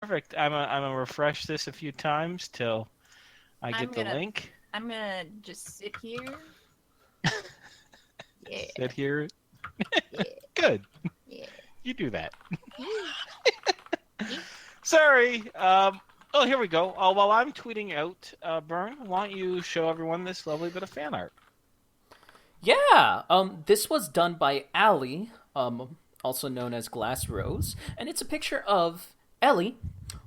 Perfect. I'm gonna refresh this a few times till I get the link. I'm gonna just sit here. Yeah. Sit here. Yeah. Good. Yeah. You do that. Sorry. Oh, here we go. While I'm tweeting out, Byrne, why don't you show everyone this lovely bit of fan art? Yeah. This was done by Allie, also known as Glass Rose, and it's a picture of Ellie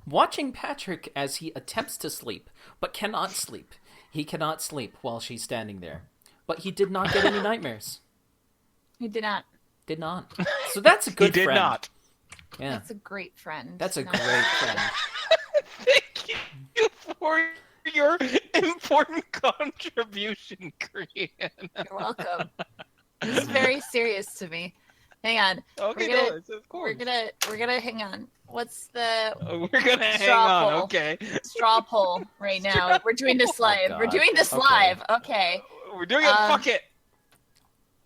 watching Patrick as he attempts to sleep, but cannot sleep. He cannot sleep while she's standing there. But he did not get any nightmares. He did not. Did not. So that's a good friend. He did not. Yeah. That's a great friend. That's a great friend. Thank you for your important contribution, Criana. You're welcome. This is very serious to me. Hang on. Okay, of course. We're gonna hang on. What's the we're gonna hang on, poll. Okay. Straw poll right now. We're doing this live. God. We're doing this live. Okay. We're doing it, fuck it.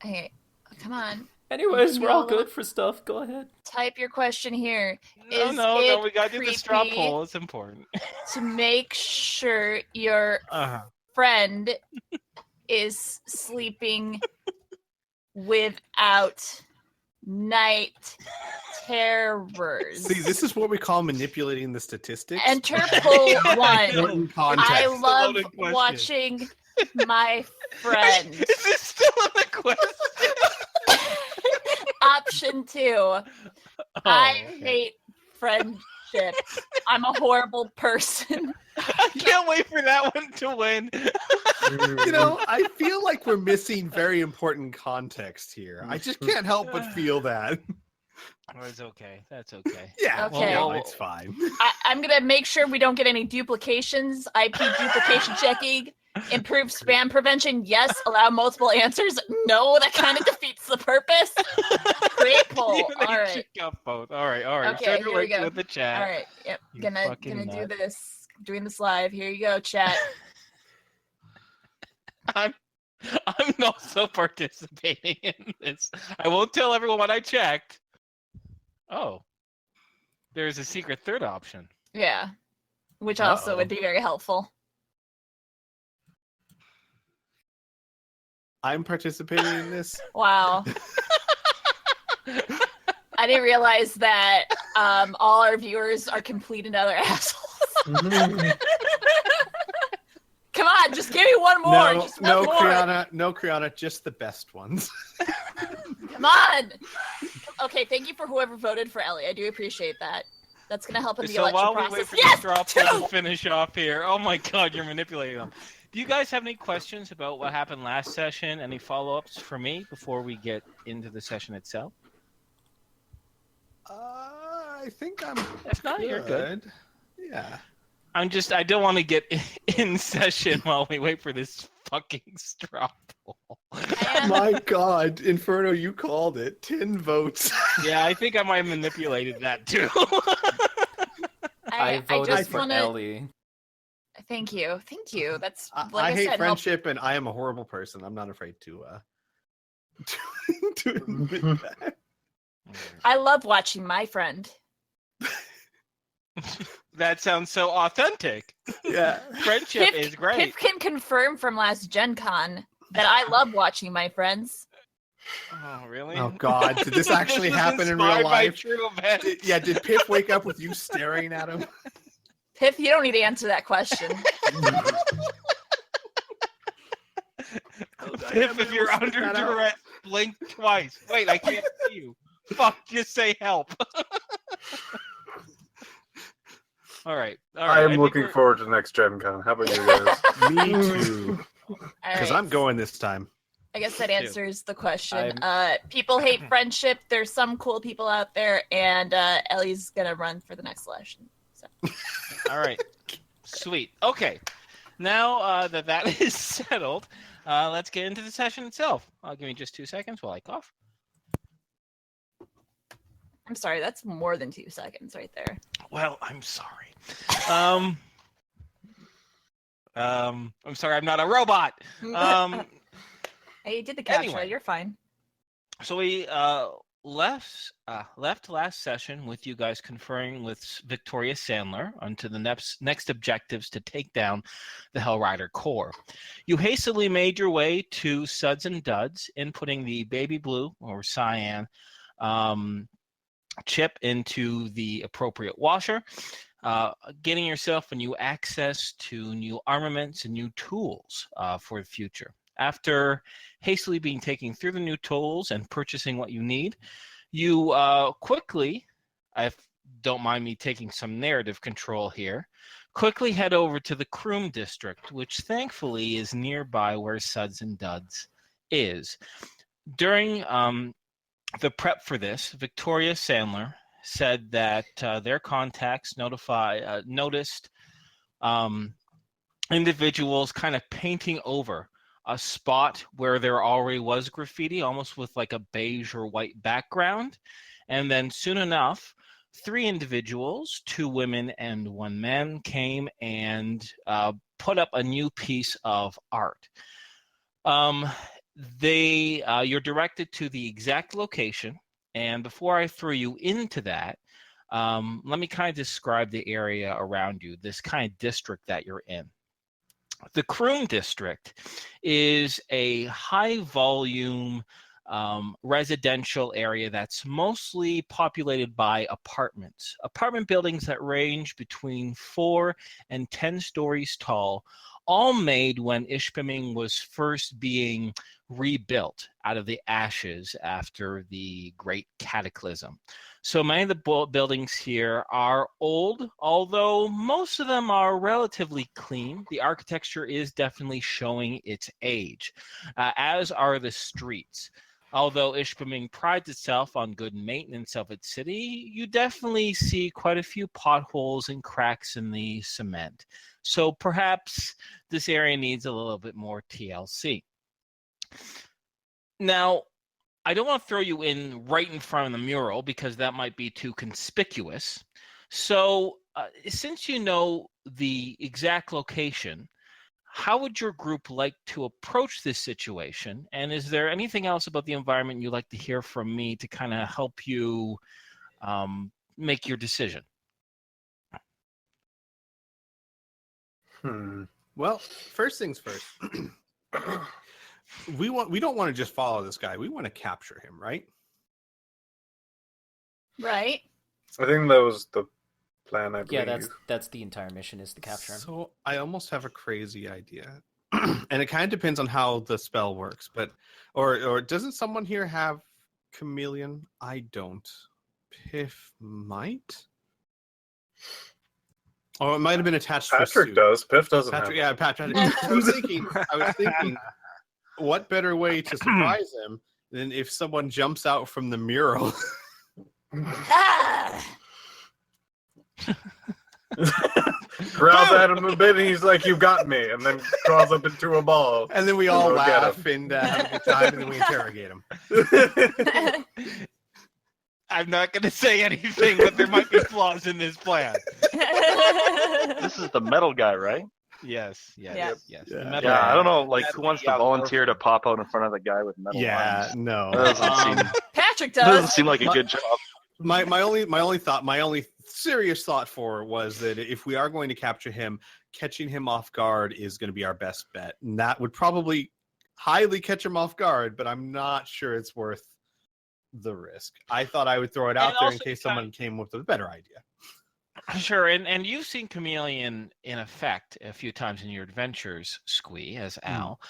Hey, come on. Anyways, we're all good for stuff. Go ahead. Type your question here. No, we gotta do the straw poll. It's important. To make sure your friend is sleeping without night terrors. See, this is what we call manipulating the statistics. Enter poll 1. I love watching my friend. Is this still in the question? Option 2. I hate friendship. I'm a horrible person. I can't wait for that one to win. You know, I feel like we're missing very important context here. I just can't help but feel that. Oh, it's okay. That's okay. Yeah, Okay. well, it's fine. I'm going to make sure we don't get any duplications. IP duplication checking. Improve spam prevention. Yes. Allow multiple answers. No, that kind of defeats the purpose. Great poll. All right. All right. Okay, here we go. With the chat. All right. Yep. You Gonna fucking do nut. this. Doing this live. Here you go, chat. I'm also participating in this. I won't tell everyone what I checked. Oh. There's a secret third option. Yeah. Which also would be very helpful. I'm participating in this. Wow. I didn't realize that all our viewers are complete and utter assholes. Come on, just give me one more. No, Criana, just the best ones. Come on. Okay, thank you for whoever voted for Ellie. I do appreciate that. That's going to help in the election while process. we wait for the straw poll to finish off here, oh my god, you're manipulating them. Do you guys have any questions about what happened last session? Any follow-ups for me before we get into the session itself? I think I'm. If not, you're good. Yeah. I don't want to get in session while we wait for this fucking straw poll. My god, Inferno, you called it. 10 votes. Yeah, I think I might have manipulated that too. I voted for Ellie. Thank you. That's like I hate said, friendship, and I am a horrible person. I'm not afraid to admit that. I love watching my friend. That sounds so authentic. Yeah. Friendship is great. Piph can confirm from last Gen Con that I love watching my friends. Oh, really? Oh, God. Did this actually happen in real life? Did Piph wake up with you staring at him? Piph, you don't need to answer that question. Piph, if you're under duress, blink twice. Wait, I can't see you. Fuck, just say help. All right. I am looking forward to the next Gen Con. How about you guys? Me too. Because I'm going this time. I guess that answers the question. People hate friendship. There's some cool people out there, and Ellie's going to run for the next election. So. All right. Sweet. Okay. Now that is settled, let's get into the session itself. Give me just 2 seconds while I cough. I'm sorry, that's more than 2 seconds right there. Well, I'm sorry. I'm sorry, I'm not a robot. Hey, you did the captcha. Anyway. You're fine. So we left last session with you guys conferring with Victoria Sandler onto the next objectives to take down the Hellrider Corps. You hastily made your way to Suds and Duds, inputting the baby blue or cyan chip into the appropriate washer, getting yourself a new access to new armaments and new tools for the future. After hastily being taken through the new tools and purchasing what you need, you quickly, if don't mind me taking some narrative control here, quickly head over to the Kroom district, which thankfully is nearby where Suds and Duds is. During the prep for this, Victoria Sandler said that their contacts noticed individuals kind of painting over a spot where there already was graffiti, almost with like a beige or white background. And then soon enough, 3 individuals, 2 women and 1 man, came and put up a new piece of art. You're directed to the exact location. And before I throw you into that, let me kind of describe the area around you, this kind of district that you're in. The Kroom district is a high volume residential area that's mostly populated by apartments. Apartment buildings that range between 4 and 10 stories tall, all made when Ishpeming was first being rebuilt out of the ashes after the Great Cataclysm. So many of the buildings here are old, although most of them are relatively clean. The architecture is definitely showing its age, as are the streets. Although Ishpeming prides itself on good maintenance of its city, you definitely see quite a few potholes and cracks in the cement. So perhaps this area needs a little bit more TLC. Now, I don't want to throw you in right in front of the mural because that might be too conspicuous. So since you know the exact location, how would your group like to approach this situation? And is there anything else about the environment you'd like to hear from me to kind of help you make your decision? Well, first things first. We don't want to just follow this guy. We want to capture him, right? Right. I think that was the plan, I believe. Yeah, that's the entire mission, is to capture him. So I almost have a crazy idea. And it kind of depends on how the spell works, but or doesn't someone here have chameleon? I don't. Piph might. Oh, it might have been attached to Patrick does. Piph doesn't have Yeah, Patrick. I was thinking, what better way to surprise him than if someone jumps out from the mural? growls at him a bit, and he's like, "You got me," and then crawls up into a ball. And then we all laugh and have a good time, and then we interrogate him. I'm not going to say anything, but there might be flaws in this plan. This is the metal guy, right? Yes. Yeah. The Yeah. metal Yeah, I don't know. guy. Like, who wants to volunteer to pop out in front of the guy with metal lines? No. That Patrick doesn't does. seem like a good job. My only serious thought was that if we are going to capture him, catching him off guard is going to be our best bet, and that would probably highly catch him off guard. But I'm not sure it's worth the risk. I thought I would throw it out there in case someone came with a better idea. Sure, and you've seen Chameleon in effect a few times in your adventures, Squee, as Al.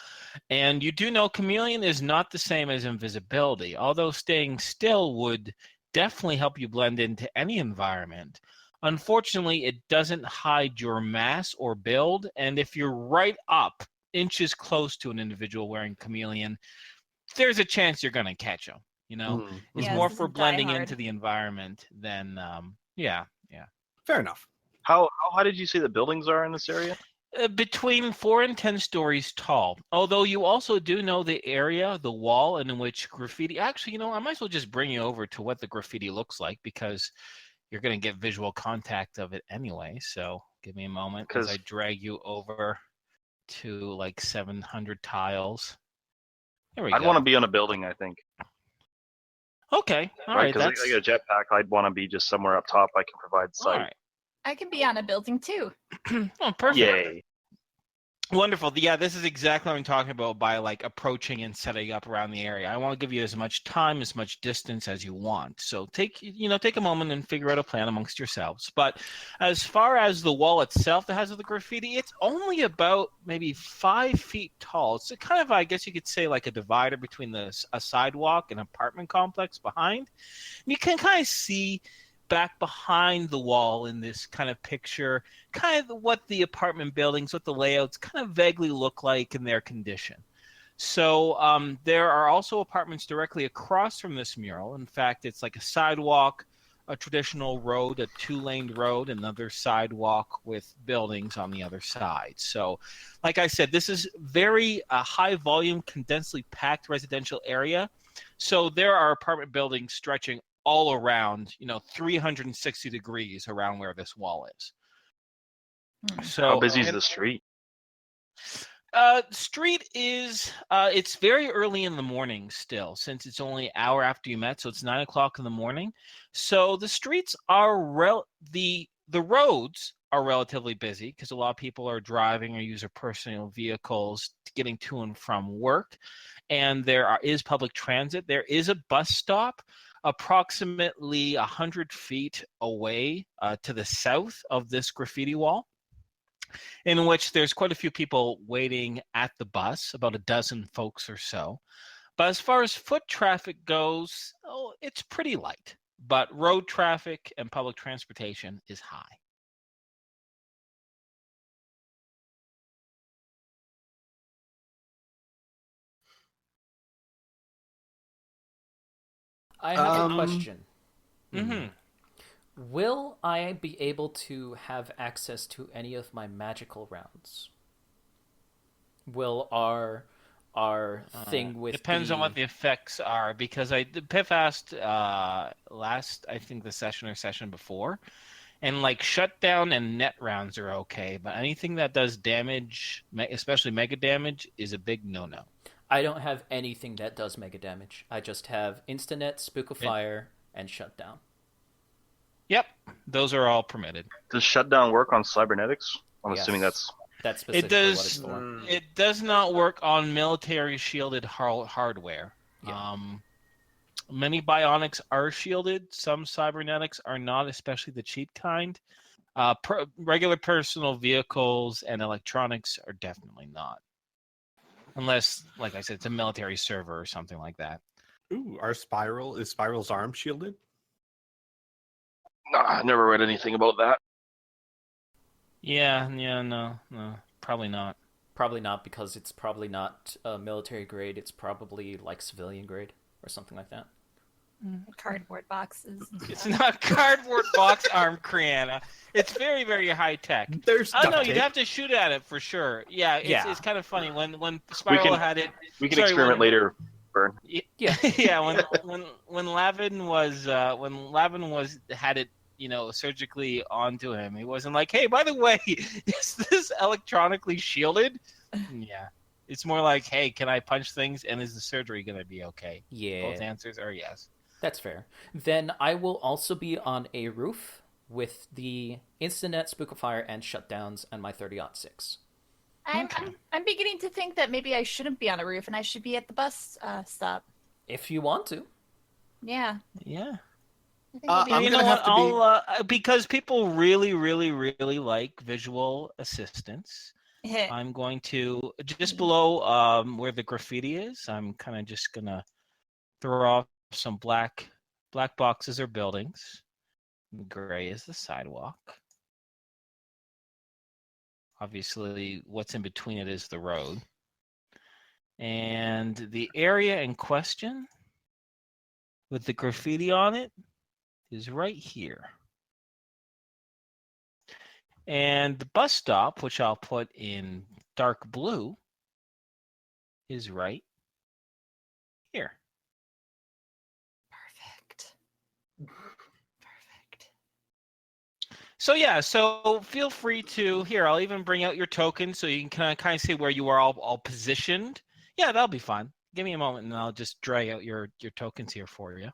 And you do know Chameleon is not the same as invisibility, although staying still would definitely help you blend into any environment. Unfortunately, it doesn't hide your mass or build, and if you're right up inches close to an individual wearing Chameleon, there's a chance you're going to catch him. You know, it's Yes, more this for is Die blending Hard. into the environment than, yeah. Fair enough. How high did you say the buildings are in this area? Between 4 and 10 stories tall. Although you also do know the area, the wall in which graffiti. Actually, you know, I might as well just bring you over to what the graffiti looks like because you're going to get visual contact of it anyway. So give me a moment as I drag you over to like 700 tiles. There we go. I'd want to be on a building, I think. Okay. All Right, right. because That's I got a jetpack. I'd want to be just somewhere up top. I can provide all sight. right. I can be on a building too. Oh, perfect. Yay! Wonderful. Yeah, this is exactly what I'm talking about by like approaching and setting up around the area. I want to give you as much time, as much distance as you want. So take a moment and figure out a plan amongst yourselves. But as far as the wall itself that has the graffiti, it's only about maybe 5 feet tall. It's a kind of, I guess you could say, like a divider between a sidewalk and apartment complex behind. And you can kind of see back behind the wall in this kind of picture, kind of what the apartment buildings, what the layouts kind of vaguely look like in their condition. So there are also apartments directly across from this mural. In fact, it's like a sidewalk, a traditional road, a 2-lane road, another sidewalk with buildings on the other side. So like I said, this is very high volume, condensely packed residential area. So there are apartment buildings stretching all around, 360 degrees around where this wall is. So How busy is the street? Street is it's very early in the morning still, since it's only an hour after you met, so it's 9 o'clock in the morning. So the streets are the roads are relatively busy because a lot of people are driving or use their personal vehicles getting to and from work, and there is public transit. There is a bus stop approximately 100 feet away to the south of this graffiti wall, in which there's quite a few people waiting at the bus, about a dozen folks or so. But as far as foot traffic goes, it's pretty light. But road traffic and public transportation is high. I have a question. Mm-hmm. Will I be able to have access to any of my magical rounds? Will our thing with depends on what the effects are, because Piph asked last, I think, the session or session before, and like shutdown and net rounds are okay, but anything that does damage, especially mega damage, is a big no-no. I don't have anything that does mega damage. I just have Instanet, Spook of Fire, and Shutdown. Yep, those are all permitted. Does shutdown work on cybernetics? I'm Yes. assuming that's specifically It does. what it's for. It does not work on military shielded hardware. Yeah. Many bionics are shielded. Some cybernetics are not, especially the cheap kind. Regular personal vehicles and electronics are definitely not. Unless, like I said, it's a military server or something like that. Ooh, is Spiral's arm shielded? Nah, I never read anything about that. Yeah, no, probably not. Probably not, because it's probably not military grade. It's probably like civilian grade or something like that. Cardboard boxes. It's not cardboard box arm, Criana. It's very, very high tech. There's I don't know. duct You'd tape. have to shoot at it for sure. Yeah, it's kind of funny when Spiral had it. We can experiment later, Burn. Yeah, yeah. When Lavin was had it, surgically onto him, he wasn't like, "Hey, by the way, is this electronically shielded?" Yeah, it's more like, "Hey, can I punch things? And is the surgery gonna be okay?" Yeah. Both answers are yes. That's fair. Then I will also be on a roof with the Instanet, Spook of Fire, and Shutdowns, and my 30-06. I'm beginning to think that maybe I shouldn't be on a roof and I should be at the bus stop. If you want to. Yeah. Yeah. I think we'll be I'm You gonna know have what? to be. Because people really, really, really like visual assistance. I'm going to just below where the graffiti is. I'm kind of just gonna throw off some black boxes or buildings. Gray is the sidewalk. Obviously, what's in between it is the road. And the area in question with the graffiti on it is right here. And the bus stop, which I'll put in dark blue, is right here. Perfect. So feel free to, here, I'll even bring out your token so you can kind of see where you are all positioned. Yeah, that'll be fun. Give me a moment and I'll just drag out your tokens here for you.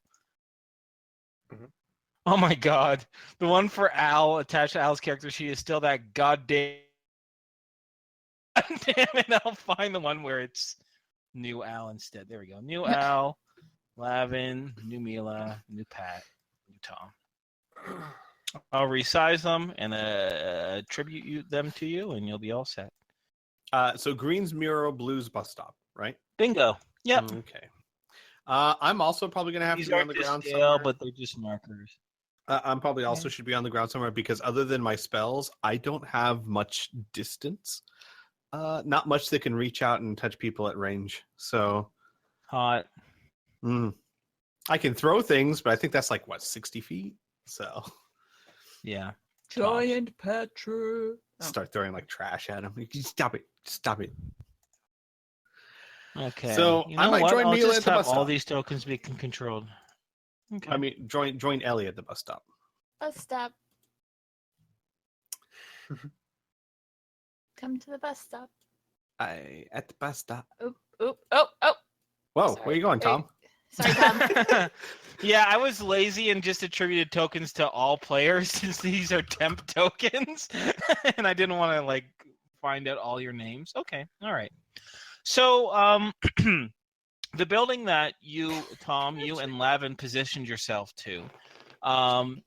Oh my god. The one for Al, attached to Al's character sheet, is still that goddamn. Damn it, I'll find the one where it's new Al instead. There we go. New Al, Lavin, new Mila, new Pat, new Tom. I'll resize them and attribute them to you, and you'll be all set. So green's mural, blue's bus stop, right? Bingo. Yep. Okay. I'm also probably going to have These to be on aren't the to ground scale, somewhere. but they're just markers. I'm probably also should be on the ground somewhere because other than my spells, I don't have much distance. Not much that can reach out and touch people at range. So Hot. I can throw things, but I think that's like, 60 feet? So Yeah. Giant Patrick. start throwing like trash at him. Stop it. Stop it. Okay. So, you I know might what? join I'll Mila just at the have bus all stop. these tokens be controlled. Okay. I mean, join Ellie at the bus stop. Bus stop. Come to the bus stop. At the bus stop. Oop, oop, oh. Whoa, Sorry. where you going, Tom? Sorry, Tom. Yeah, I was lazy and just attributed tokens to all players since these are temp tokens, and I didn't want to find out all your names. Okay, all right. So, the building that you, Tom, you and Lavin positioned yourself to, can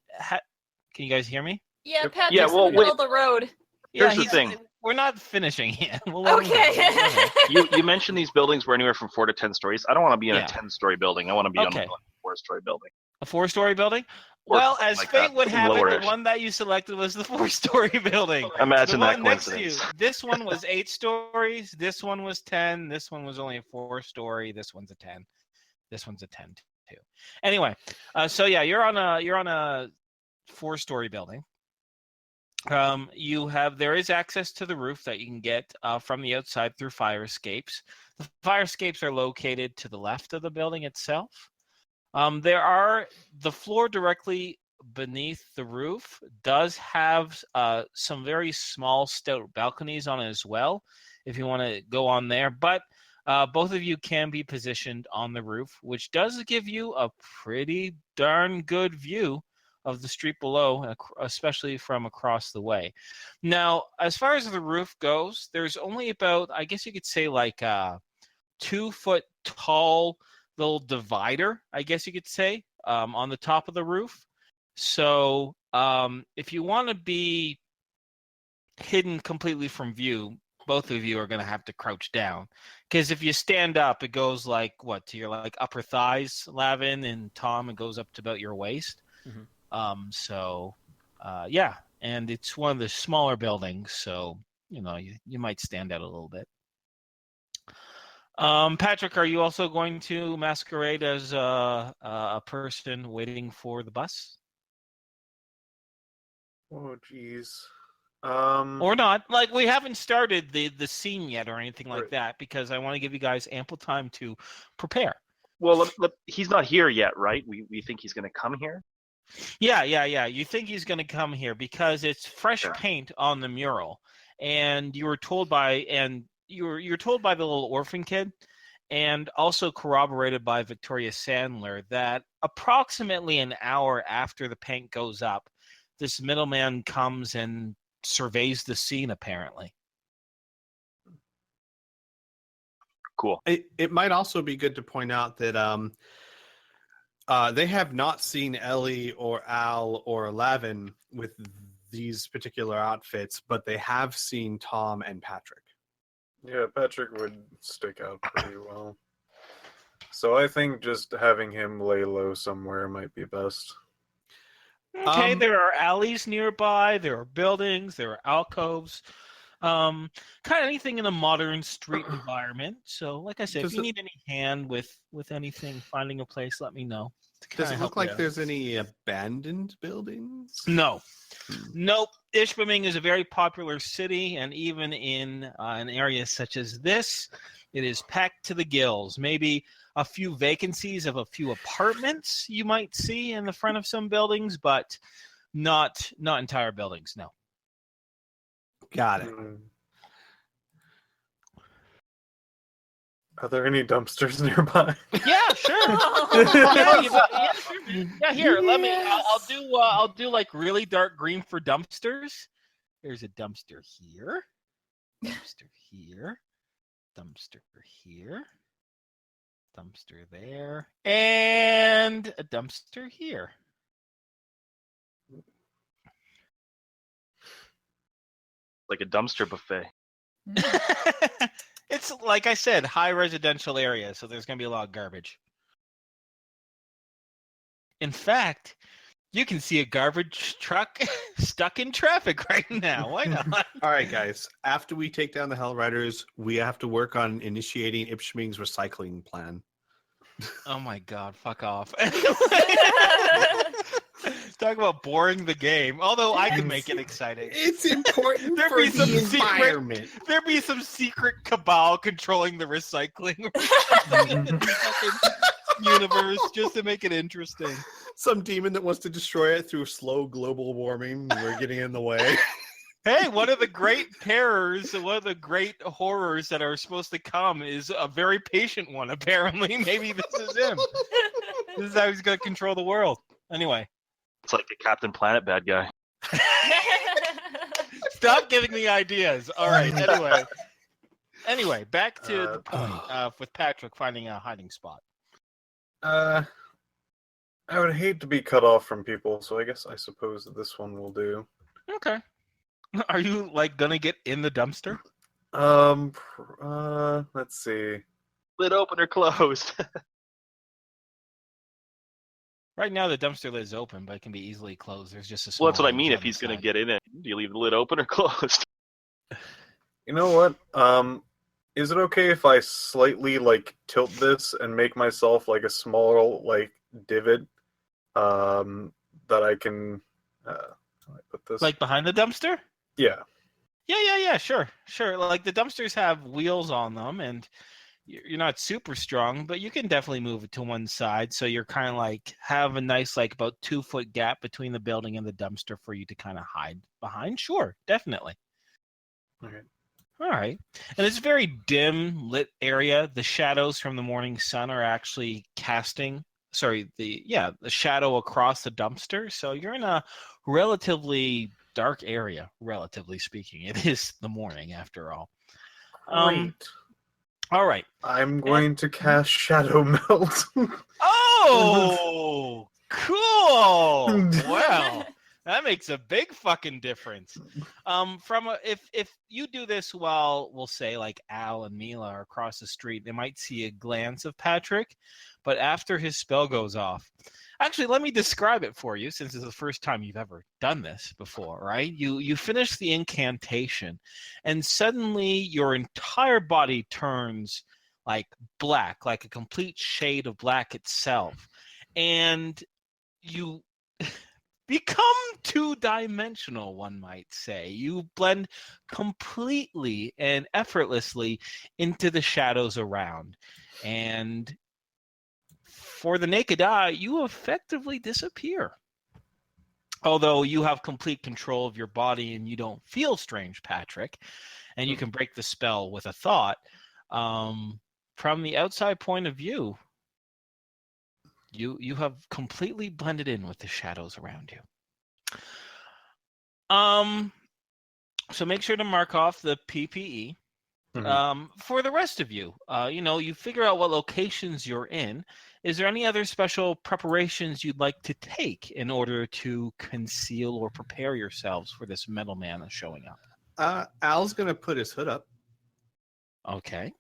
you guys hear me? Yeah, Patrick's Yeah, well, in the middle of the road. Yeah, Here's the thing. We're not finishing yet. We'll let him Okay. go. You mentioned these buildings were anywhere from 4 to 10 stories. I don't want to be in Yeah. a 10-story building. I want to be on Okay. a 4-story building. A 4-story building? Or Well, something as like fate that, would something have it, the lower-ish. one that you selected was the 4-story building. Imagine The that one next to you, coincidence. this one was 8 stories. This one was 10. This one was only a 4-story. This one's a 10. This one's a 10 too. Anyway, so yeah, you're on a 4-story building. There is access to the roof that you can get from the outside through fire escapes. The fire escapes are located to the left of the building itself. The floor directly beneath the roof does have some very small stout balconies on it as well, if you want to go on there. But both of you can be positioned on the roof, which does give you a pretty darn good view of the street below, especially from across the way. Now, as far as the roof goes, there's only about, I guess you could say, like a 2-foot tall little divider, I guess you could say, on the top of the roof. So if you want to be hidden completely from view, both of you are going to have to crouch down. Because if you stand up, it goes to your upper thighs, Lavin, and Tom, it goes up to about your waist. Mhm. Yeah, and it's one of the smaller buildings, so you might stand out a little bit. Patrick, are you also going to masquerade as a person waiting for the bus? Oh, jeez. Or not? We haven't started the scene yet or anything like Right. that, because I want to give you guys ample time to prepare. Well, he's not here yet, right? We think he's going to come here? Yeah. You think he's going to come here because it's fresh paint on the mural, and you're told by the little orphan kid, and also corroborated by Victoria Sandler, that approximately an hour after the paint goes up, this middleman comes and surveys the scene, apparently. Cool. It might also be good to point out that they have not seen Ellie or Al or Lavin with these particular outfits, but they have seen Tom and Patrick. Yeah, Patrick would stick out pretty well. So I think just having him lay low somewhere might be best. Okay, there are alleys nearby, there are buildings, there are alcoves, kind of anything in a modern street environment. So, like I said, if you need any hand with anything, finding a place, let me know. Does it look like there's any abandoned buildings? No. Nope. Ishbeming is a very popular city, and even in an area such as this, it is packed to the gills. Maybe a few vacancies of a few apartments you might see in the front of some buildings, but not entire buildings, no. Got it. Are there any dumpsters nearby? Yeah, sure. Sure. Yeah, here. Let me. I'll do like really dark green for dumpsters. There's a dumpster here. Dumpster here. Dumpster here. Dumpster there. And a dumpster here. Like a dumpster buffet. It's like I said, high residential area, so there's going to be a lot of garbage. In fact, you can see a garbage truck stuck in traffic right now. Why not? All right, guys. After we take down the Hell Riders, we have to work on initiating Ipschming's recycling plan. Oh my god, fuck off. Talk about boring the game. Although I can make it exciting. It's important There'd for be some the secret- environment. There'd be some secret cabal controlling the recycling fucking universe just to make it interesting. Some demon that wants to destroy it through slow global warming. We're getting in the way. Hey, one of the great terrors, one of the great horrors that are supposed to come is a very patient one, apparently. Maybe this is him. This is how he's going to control the world. Anyway. It's like the Captain Planet bad guy. Stop giving me ideas. All right, Anyway, back to the point with Patrick finding a hiding spot. I would hate to be cut off from people, so I suppose that this one will do. Okay. Are you, like, going to get in the dumpster? Let's see. Lid open or closed? Right now, the dumpster lid is open, but it can be easily closed. There's just a small Well, that's what I hinge mean. on If the he's going to side. get in it, do you leave the lid open or closed? You know what? Is it okay if I slightly like tilt this and make myself like a small like divot? That I can. How do I put this? Like behind the dumpster? Yeah. Yeah, sure. Like the dumpsters have wheels on them, and you're not super strong, but you can definitely move it to one side. So you're kind of like have a nice, like about 2-foot gap between the building and the dumpster for you to kind of hide behind. Sure, definitely. Okay. All right. And it's a very dim lit area. The shadows from the morning sun are actually casting, the shadow across the dumpster. So you're in a relatively dark area, relatively speaking. It is the morning after all. Great. All right. I'm going to cast Shadow Melt. Oh, cool. Well, that makes a big fucking difference. If you do this while, we'll say, like Al and Mila are across the street, they might see a glance of Patrick, but after his spell goes off, actually, let me describe it for you, since it's the first time you've ever done this before, right? You finish the incantation, and suddenly your entire body turns like black, like a complete shade of black itself, and you become two-dimensional, one might say. You blend completely and effortlessly into the shadows around, and for the naked eye, you effectively disappear. Although you have complete control of your body and you don't feel strange, Patrick, and you can break the spell with a thought, from the outside point of view, you have completely blended in with the shadows around you. So make sure to mark off the PPE. For the rest of you, you figure out what locations you're in. Is there any other special preparations you'd like to take in order to conceal or prepare yourselves for this metal man that's showing up? Al's going to put his hood up. Okay.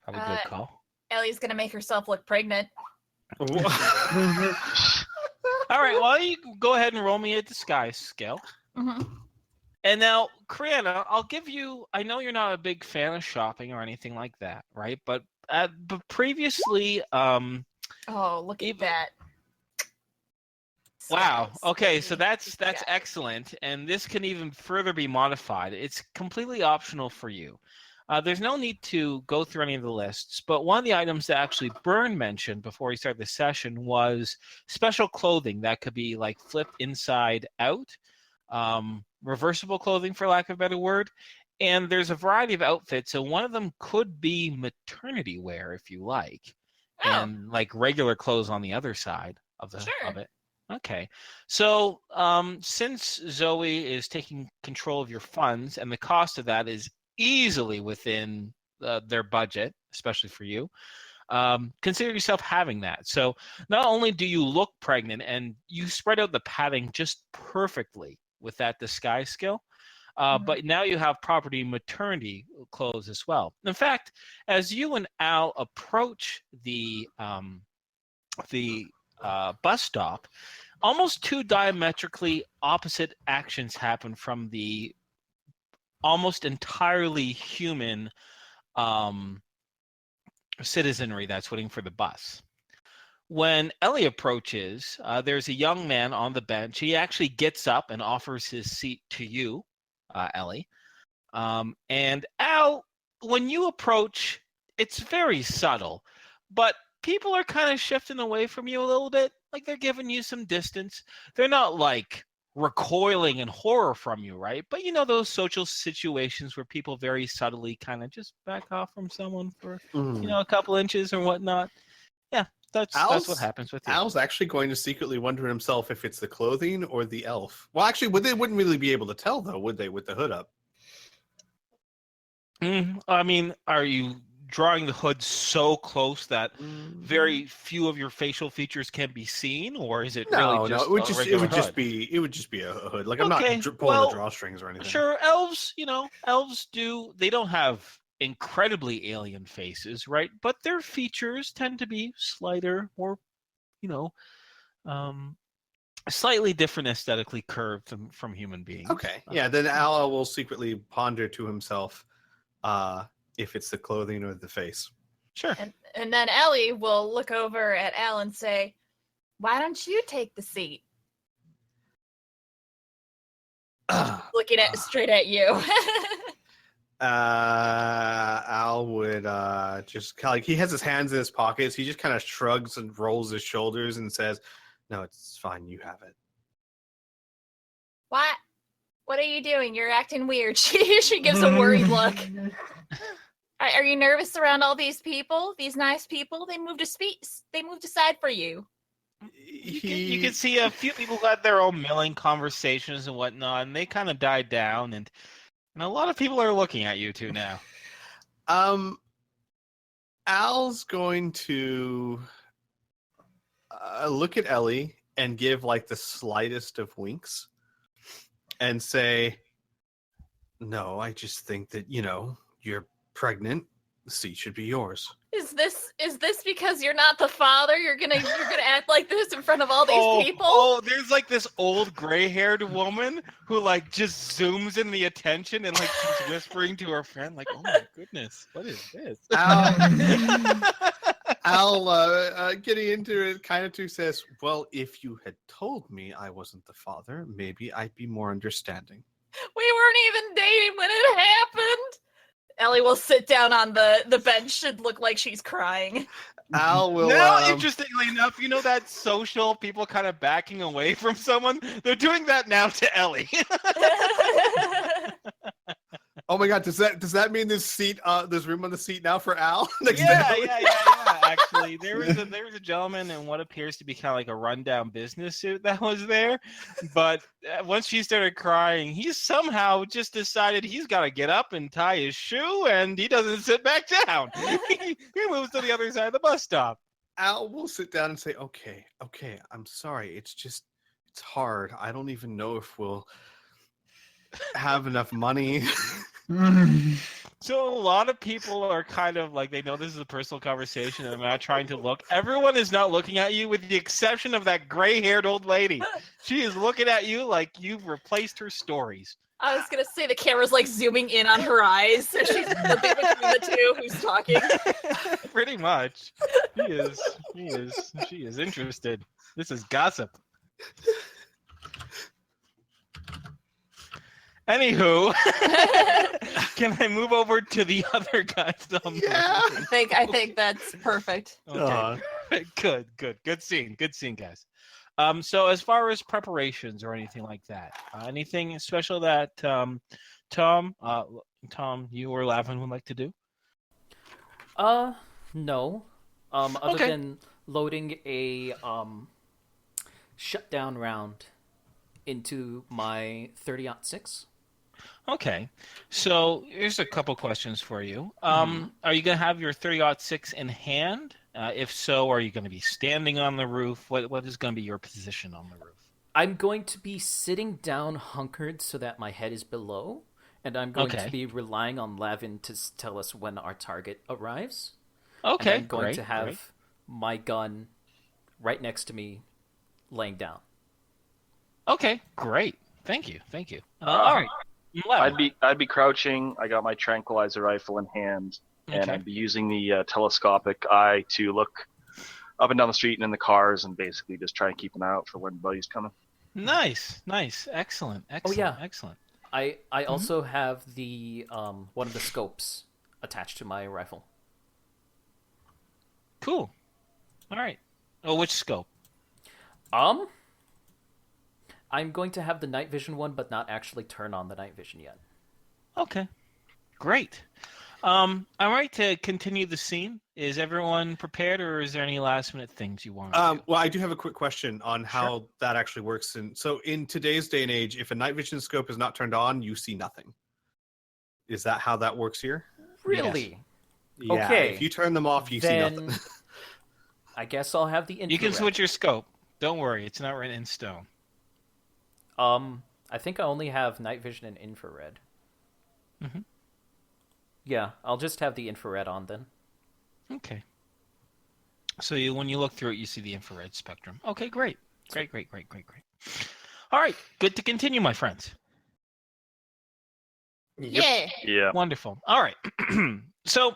Have a good call. Ellie's gonna make herself look pregnant. All right, well, you go ahead and roll me a disguise skill. Mm-hmm. And now, Criana, I'll give you, I know you're not a big fan of shopping or anything like that, right? But previously... Oh, look at that. Wow. Okay, so Squee. that's Yeah. excellent. And this can even further be modified. It's completely optional for you. There's no need to go through any of the lists, but one of the items that actually Byrne mentioned before he started the session was special clothing that could be like flipped inside out. Reversible clothing, for lack of a better word, And there's a variety of outfits, so one of them could be maternity wear if you like, and like regular clothes on the other side of it. Okay, so since Zoe is taking control of your funds, and the cost of that is easily within their budget, especially for you, consider yourself having that. So not only do you look pregnant, and you spread out the padding just perfectly with that disguise skill, but now you have property maternity clothes as well. In fact, as you and Al approach the bus stop, almost two diametrically opposite actions happen from the almost entirely human citizenry that's waiting for the bus. When Ellie approaches, there's a young man on the bench. He actually gets up and offers his seat to you, Ellie. And Al, when you approach, it's very subtle, but people are kind of shifting away from you a little bit. Like they're giving you some distance. They're not like recoiling in horror from you, right? But you know those social situations where people very subtly kind of just back off from someone for a couple inches or whatnot. Yeah, that's what happens with you. Al's actually going to secretly wonder himself if it's the clothing or the elf. Well, actually, they wouldn't really be able to tell, though, would they, with the hood up? I mean, are you drawing the hood so close that very few of your facial features can be seen, or is it really just it would just be a hood. Like I'm not pulling the drawstrings or anything. Sure, elves they don't have incredibly alien faces, right? But their features tend to be slighter, more, slightly different aesthetically curved from human beings. Okay, yeah. Then Al will secretly ponder to himself if it's the clothing or the face. Sure. And then Ellie will look over at Al and say, "Why don't you take the seat?" Looking straight at you. Al would just like, he has his hands in his pockets. He just kind of shrugs and rolls his shoulders and says, "No, it's fine. You have it." What? What are you doing? You're acting weird. She gives a worried look. Are you nervous around all these people? These nice people? They moved aside for you. You can see a few people had their own milling conversations and whatnot, and they kind of died down, and a lot of people are looking at you two now. Al's going to look at Ellie and give like the slightest of winks and say, "No, I just think that, you're pregnant. The seat should be yours." Is this because you're not the father? You're gonna act like this in front of all these people? Oh, there's like this old gray-haired woman who like just zooms in the attention and like she's whispering to her friend, like, "Oh my goodness, what is this?" Al, getting into it, kind of too, says, "Well, if you had told me I wasn't the father, maybe I'd be more understanding." We weren't even dating when it happened. Ellie will sit down on the bench and look like she's crying. Al will... Now, interestingly enough, that social people kind of backing away from someone? They're doing that now to Ellie. Oh my god, does that mean there's room on the seat now for Al? Yeah. Actually, there was a gentleman in what appears to be kind of like a rundown business suit that was there, but once she started crying, he somehow just decided he's got to get up and tie his shoe, and he doesn't sit back down. He moves to the other side of the bus stop. Al will sit down and say, okay, I'm sorry. It's hard. I don't even know if we'll have enough money." So a lot of people are kind of like, they know this is a personal conversation and I'm not trying to look. Everyone is not looking at you with the exception of that gray-haired old lady. She is looking at you like you've replaced her stories. I was going to say the camera's like zooming in on her eyes. So she's flipping between the two who's talking. Pretty much. She is interested. This is gossip. Anywho, can I move over to the other guys? Yeah, I think that's perfect. Okay. Good scene, guys. So as far as preparations or anything like that, anything special that Tom, Tom, you or Lavin would like to do? No. Other Okay. than loading a shutdown round into my 30-06. Okay. So here's a couple questions for you. Are you going to have your 30-06 in hand? If so, are you going to be standing on the roof? What is going to be your position on the roof? I'm going to be sitting down hunkered so that my head is below, and I'm going to Okay. be relying on Lavin to tell us when our target arrives. Okay, And I'm going great, to have great. my gun right next to me, laying down. Okay, great. Thank you. All right. Lavin. I'd be crouching. I got my tranquilizer rifle in hand, and Okay. I'd be using the telescopic eye to look up and down the street and in the cars, and basically just try and keep an eye out for when buddy's coming. Nice. Excellent. yeah. Excellent. I also have the one of the scopes attached to my rifle. Cool. All right. Oh, which scope? I'm going to have the night vision one, but not actually turn on the night vision yet. Okay. Great. I'm ready to continue the scene. Is everyone prepared, or is there any last minute things you want to do? Well, I do have a quick question on how that actually works. And so, in today's day and age, if a night vision scope is not turned on, you see nothing. Is that how that works here? Really? Yeah. Okay. If you turn them off, you see nothing. I guess I'll have the infrared. You can switch your scope. Don't worry, it's not written in stone. I think I only have night vision and infrared. Mhm. Yeah, I'll just have the infrared on then. Okay. So when you look through it, you see the infrared spectrum. Okay, great. Great. All right, good to continue, my friends. Yeah. Yeah. Wonderful. All right. So,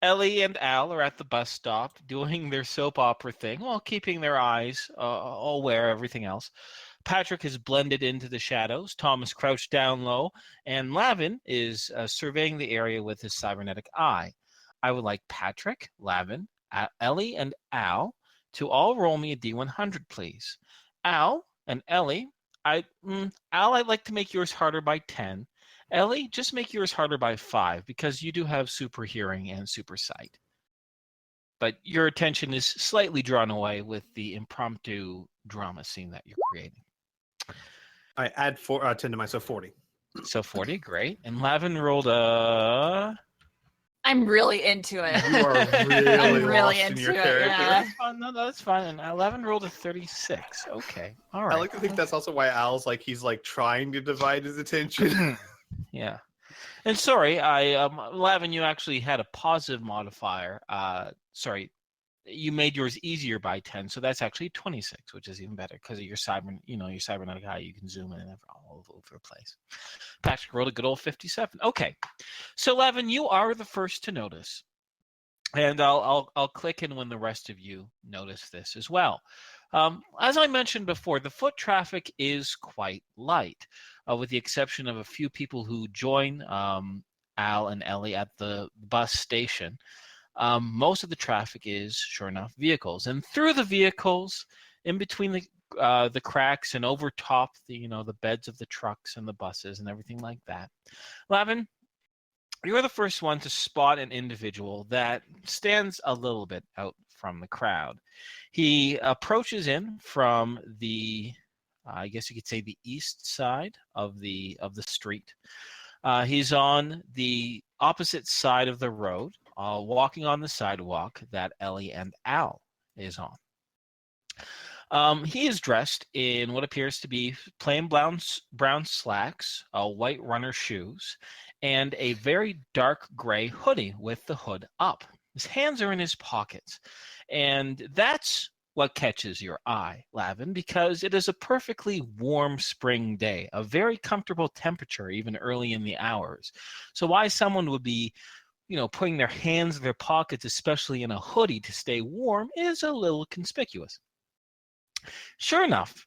Ellie and Al are at the bus stop doing their soap opera thing while keeping their eyes aware of everything else. Patrick is blended into the shadows. Tom is crouched down low, and Lavin is surveying the area with his cybernetic eye. I would like Patrick, Lavin, Ellie, and Al to all roll me a D100, please. Al and Ellie, Al, I'd like to make yours harder by 10. Ellie, just make yours harder by 5 because you do have super hearing and super sight. But your attention is slightly drawn away with the impromptu drama scene that you're creating. I add 10 to myself, 40. So 40, great. And Lavin rolled a... I'm really into it. You are really, I'm really lost in into your it. character. Yeah. No, that's fine. And Lavin rolled a 36. Okay, all right. I like to think that's also why Al's like he's like trying to divide his attention. Yeah. And sorry, Lavin, you actually had a positive modifier. Sorry, you made yours easier by 10, so that's actually 26, which is even better because of your cybernetic eye. You can zoom in and all over the place. Patrick rolled a good old 57. Okay, so Lavin, you are the first to notice, and I'll click in when the rest of you notice this as well. As I mentioned before, the foot traffic is quite light, with the exception of a few people who join Al and Ellie at the bus station. Most of the traffic is, sure enough, vehicles, and through the vehicles, in between the cracks and over top the beds of the trucks and the buses and everything like that. Lavin, you're the first one to spot an individual that stands a little bit out from the crowd. He approaches in from the, I guess you could say, the east side of the street. He's on the opposite side of the road, walking on the sidewalk that Ellie and Al is on. He is dressed in what appears to be plain brown slacks, white runner shoes, and a very dark gray hoodie with the hood up. His hands are in his pockets, and that's what catches your eye, Lavin, because it is a perfectly warm spring day, a very comfortable temperature even early in the hours. So why someone would be putting their hands in their pockets, especially in a hoodie to stay warm, is a little conspicuous. Sure enough,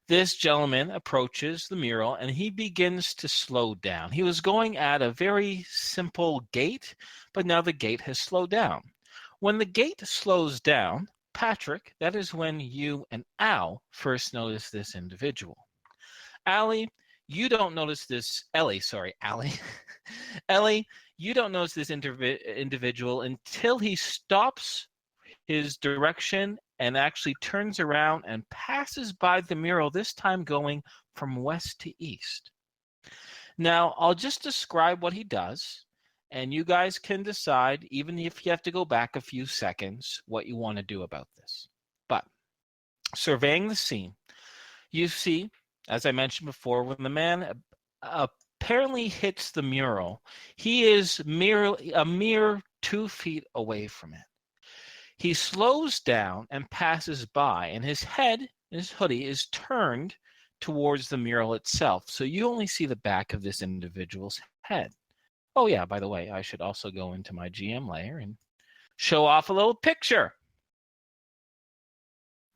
this gentleman approaches the mural and he begins to slow down. He was going at a very simple gait, but now the gait has slowed down. When the gait slows down, Patrick, that is when you and Al first notice this individual. Allie, you don't notice this, Ellie, Ellie, you don't notice this individual until he stops his direction and actually turns around and passes by the mural, this time going from west to east. Now, I'll just describe what he does, and you guys can decide, even if you have to go back a few seconds, what you want to do about this. But surveying the scene, you see, as I mentioned before, when the man apparently hits the mural, he is a mere 2 feet away from it. He slows down and passes by, and his hoodie is turned towards the mural itself. So you only see the back of this individual's head. Oh yeah, by the way, I should also go into my GM layer and show off a little picture.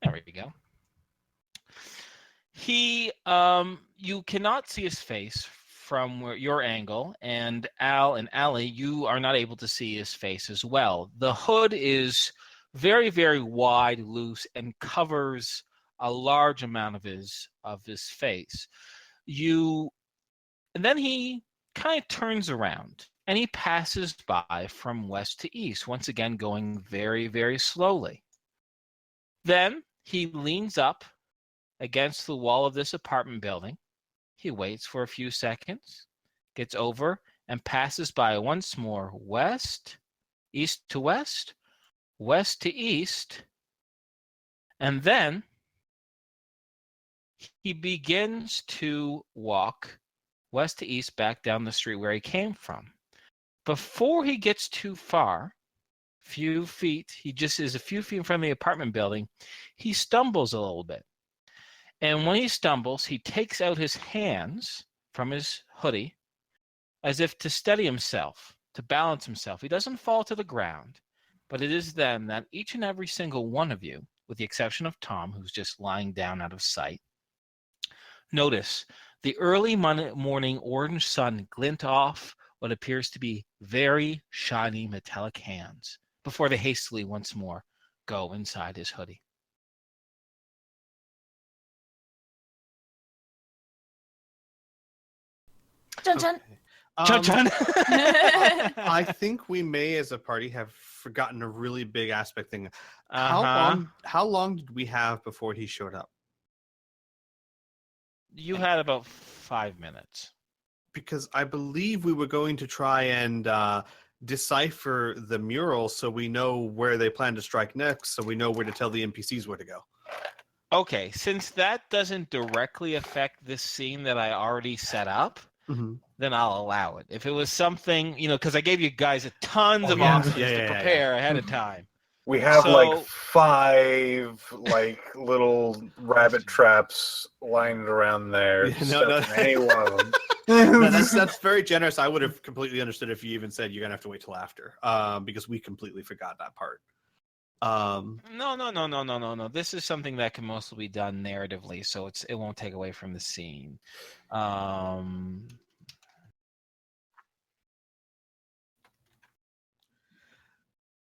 There we go. You cannot see his face from your angle, and Al and Allie, you are not able to see his face as well. The hood is very, very wide, loose, and covers a large amount of his face. And then he kind of turns around and he passes by from west to east, once again going very, very slowly. Then he leans up against the wall of this apartment building. He waits for a few seconds, gets over, and passes by once more west, east to west, west to east, and then he begins to walk west to east back down the street where he came from. Before he gets too far, he just is a few feet in front of the apartment building, he stumbles a little bit. And when he stumbles, he takes out his hands from his hoodie as if to steady himself, to balance himself. He doesn't fall to the ground, but it is then that each and every single one of you, with the exception of Tom, who's just lying down out of sight, notice the early morning orange sun glint off what appears to be very shiny metallic hands before they hastily once more go inside his hoodie. Dun, dun. Chun-chun. I think we may, as a party, have forgotten a really big aspect thing. How long did we have before he showed up? You had about 5 minutes. Because I believe we were going to try and decipher the mural so we know where they plan to strike next, so we know where to tell the NPCs where to go. Okay, since that doesn't directly affect this scene that I already set up, then I'll allow it. If it was something, because I gave you guys tons of options to prepare ahead of time. We have like 5 little rabbit traps lined around there. Any one of them. That's very generous. I would have completely understood if you even said you're gonna have to wait till after, because we completely forgot that part. No. This is something that can mostly be done narratively, so it won't take away from the scene.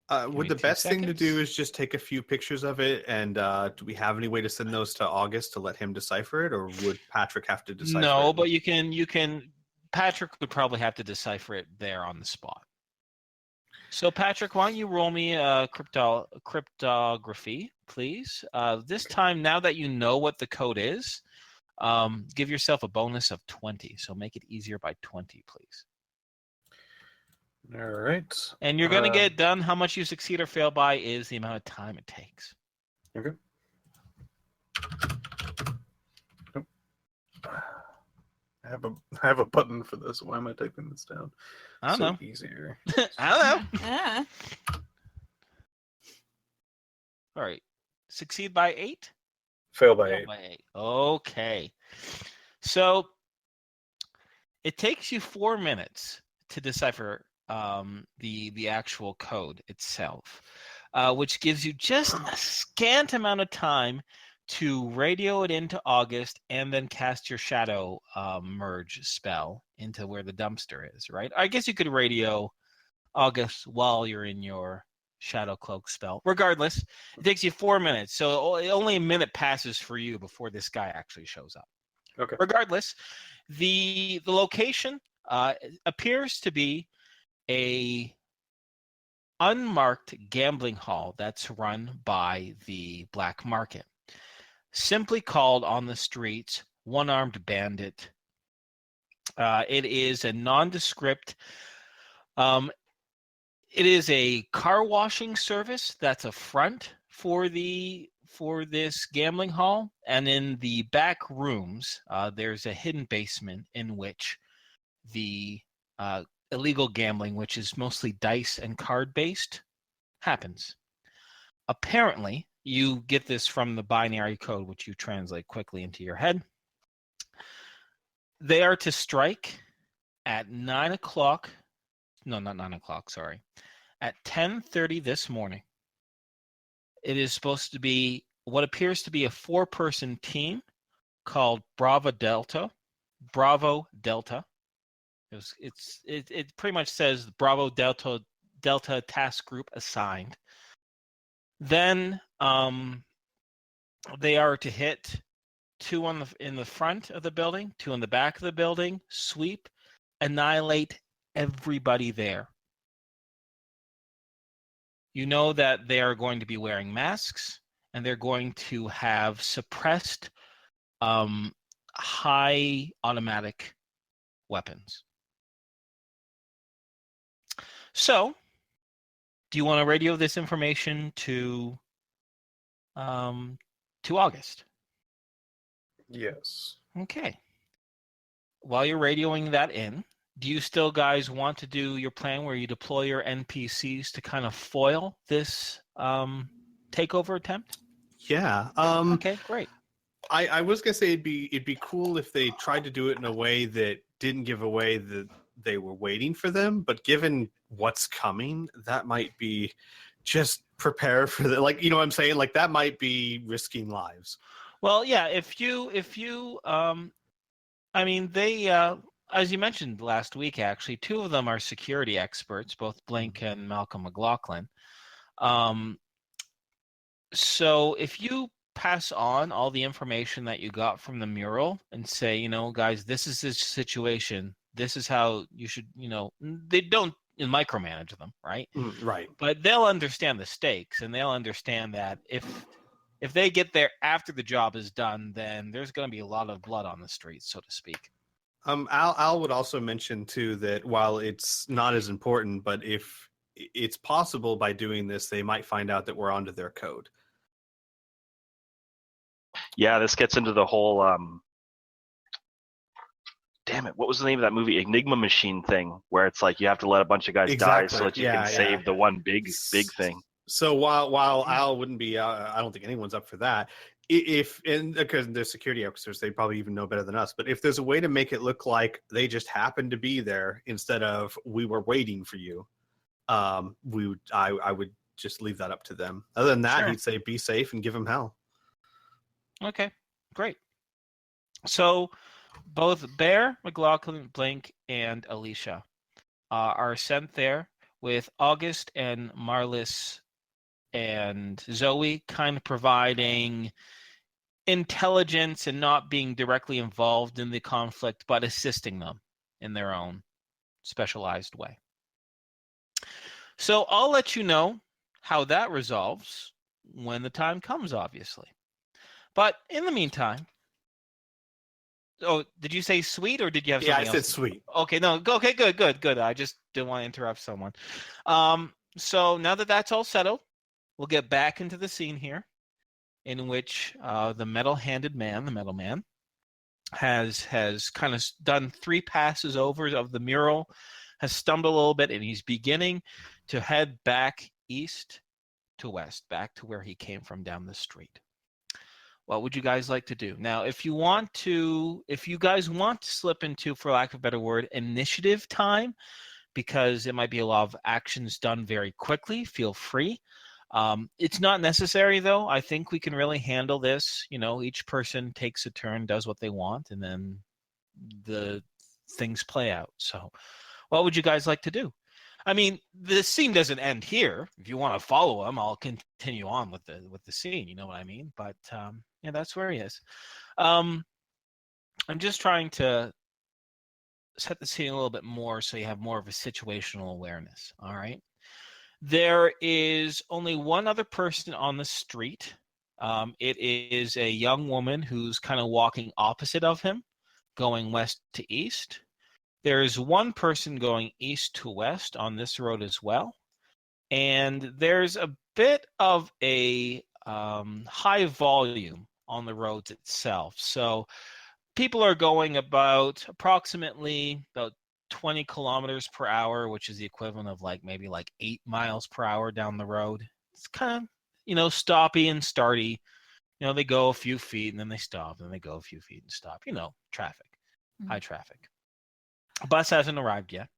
Would the best thing to do is just take a few pictures of it, and do we have any way to send those to August to let him decipher it, or would Patrick have to decipher it? No, but you can. Patrick would probably have to decipher it there on the spot. So, Patrick, why don't you roll me cryptography, please? This time, now that you know what the code is, give yourself a bonus of 20. So make it easier by 20, please. All right. And you're going to get done. How much you succeed or fail by is the amount of time it takes. Okay. I have a button for this. Why am I typing this down? I don't know. Easier. I don't know. All right. Succeed by 8? Fail by 8. By 8. Okay. So it takes you 4 minutes to decipher the actual code itself, which gives you just a scant amount of time to radio it into August and then cast your shadow merge spell into where the dumpster is, right? I guess you could radio August while you're in your shadow cloak spell. Regardless, it takes you 4 minutes, so only a minute passes for you before this guy actually shows up. Okay. Regardless, the location appears to be a unmarked gambling hall that's run by the black market, simply called on the streets One-Armed Bandit. It is a nondescript. It is a car washing service that's a front for this gambling hall, and in the back rooms, there's a hidden basement in which the illegal gambling, which is mostly dice and card based, happens. Apparently, you get this from the binary code, which you translate quickly into your head. They are to strike at 9 o'clock. No, not 9 o'clock, sorry. At 10:30 this morning. It is supposed to be what appears to be a 4-person team called Bravo Delta. It pretty much says Bravo Delta task group assigned. Then they are to hit 2 in the front of the building, 2 in the back of the building, sweep, annihilate everybody there. You know that they are going to be wearing masks, and they're going to have suppressed high automatic weapons. So, do you want to radio this information to August? Yes. Okay. While you're radioing that in, do you still guys want to do your plan where you deploy your NPCs to kind of foil this takeover attempt? Yeah. Okay, great. I was gonna say it'd be cool if they tried to do it in a way that didn't give away that they were waiting for them, but given what's coming, that might be just prepare for the, like, you know what I'm saying? Like, that might be risking lives. Well, yeah, if you I mean, they as you mentioned last week, actually, 2 of them are security experts, both Blink and Malcolm McLaughlin. So if you pass on all the information that you got from the mural and say, you know, guys, this is the situation. This is how you should, you know, they don't micromanage them, right? Right. But they'll understand the stakes, and they'll understand that if they get there after the job is done, then there's going to be a lot of blood on the streets, so to speak. Al would also mention too that while it's not as important, but if it's possible by doing this, they might find out that we're onto their code. Yeah, this gets into the whole damn it, what was the name of that movie? Enigma Machine thing, where it's like you have to let a bunch of guys die so that you can save the one big thing. So while Al wouldn't be, I don't think anyone's up for that. Because they're security officers, they probably even know better than us. But if there's a way to make it look like they just happened to be there instead of we were waiting for you, I would just leave that up to them. Other than that, he'd say be safe and give them hell. Okay, great. So both Bear, McLaughlin, Blink, and Alicia are sent there with August and Marlis and Zoe kind of providing intelligence and not being directly involved in the conflict, but assisting them in their own specialized way. So I'll let you know how that resolves when the time comes, obviously. But in the meantime, oh, did you say sweet or did you have something else? Yeah, I said sweet. Okay, no, okay, good. I just didn't want to interrupt someone. So now that that's all settled, we'll get back into the scene here in which the metal-handed man, the metal man, has kind of done 3 passes over of the mural, has stumbled a little bit, and he's beginning to head back east to west, back to where he came from down the street. What would you guys like to do? Now, if you guys want to slip into, for lack of a better word, initiative time, because it might be a lot of actions done very quickly, feel free. It's not necessary, though. I think we can really handle this. You know, each person takes a turn, does what they want, and then the things play out. So what would you guys like to do? I mean, the scene doesn't end here. If you want to follow him, I'll continue on with the scene. You know what I mean? But yeah, that's where he is. I'm just trying to set the scene a little bit more so you have more of a situational awareness. All right. There is only one other person on the street. It is a young woman who's kind of walking opposite of him, going west to east. There's one person going east to west on this road as well. And there's a bit of a high volume on the roads itself. So people are going approximately about 20 kilometers per hour, which is the equivalent of maybe 8 miles per hour down the road. It's kind of, stoppy and starty. They go a few feet and then they stop, and then they go a few feet and stop. Traffic, high traffic. A bus hasn't arrived yet.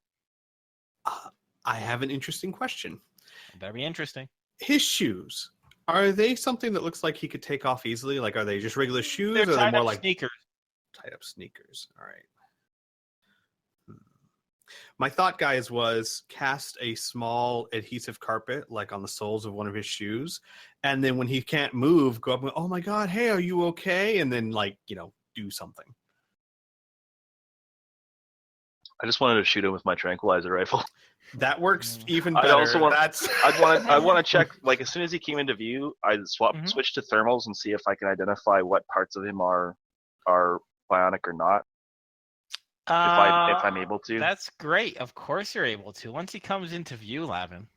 I have an interesting question. Better be interesting. His shoes, are they something that looks like he could take off easily? Like, are they just regular shoes, They're or are they tied more up like sneakers. tied up sneakers? All right. My thought, guys, was cast a small adhesive carpet, like on the soles of one of his shoes, and then when he can't move, go up and go, "Oh my God, hey, are you okay?" And then, do something. I just wanted to shoot him with my tranquilizer rifle. That works even I'd better. also want- That's I want to check, as soon as he came into view, I'd switch to thermals and see if I can identify what parts of him are bionic or not. If I'm able to. That's great. Of course you're able to. Once he comes into view, Lavin.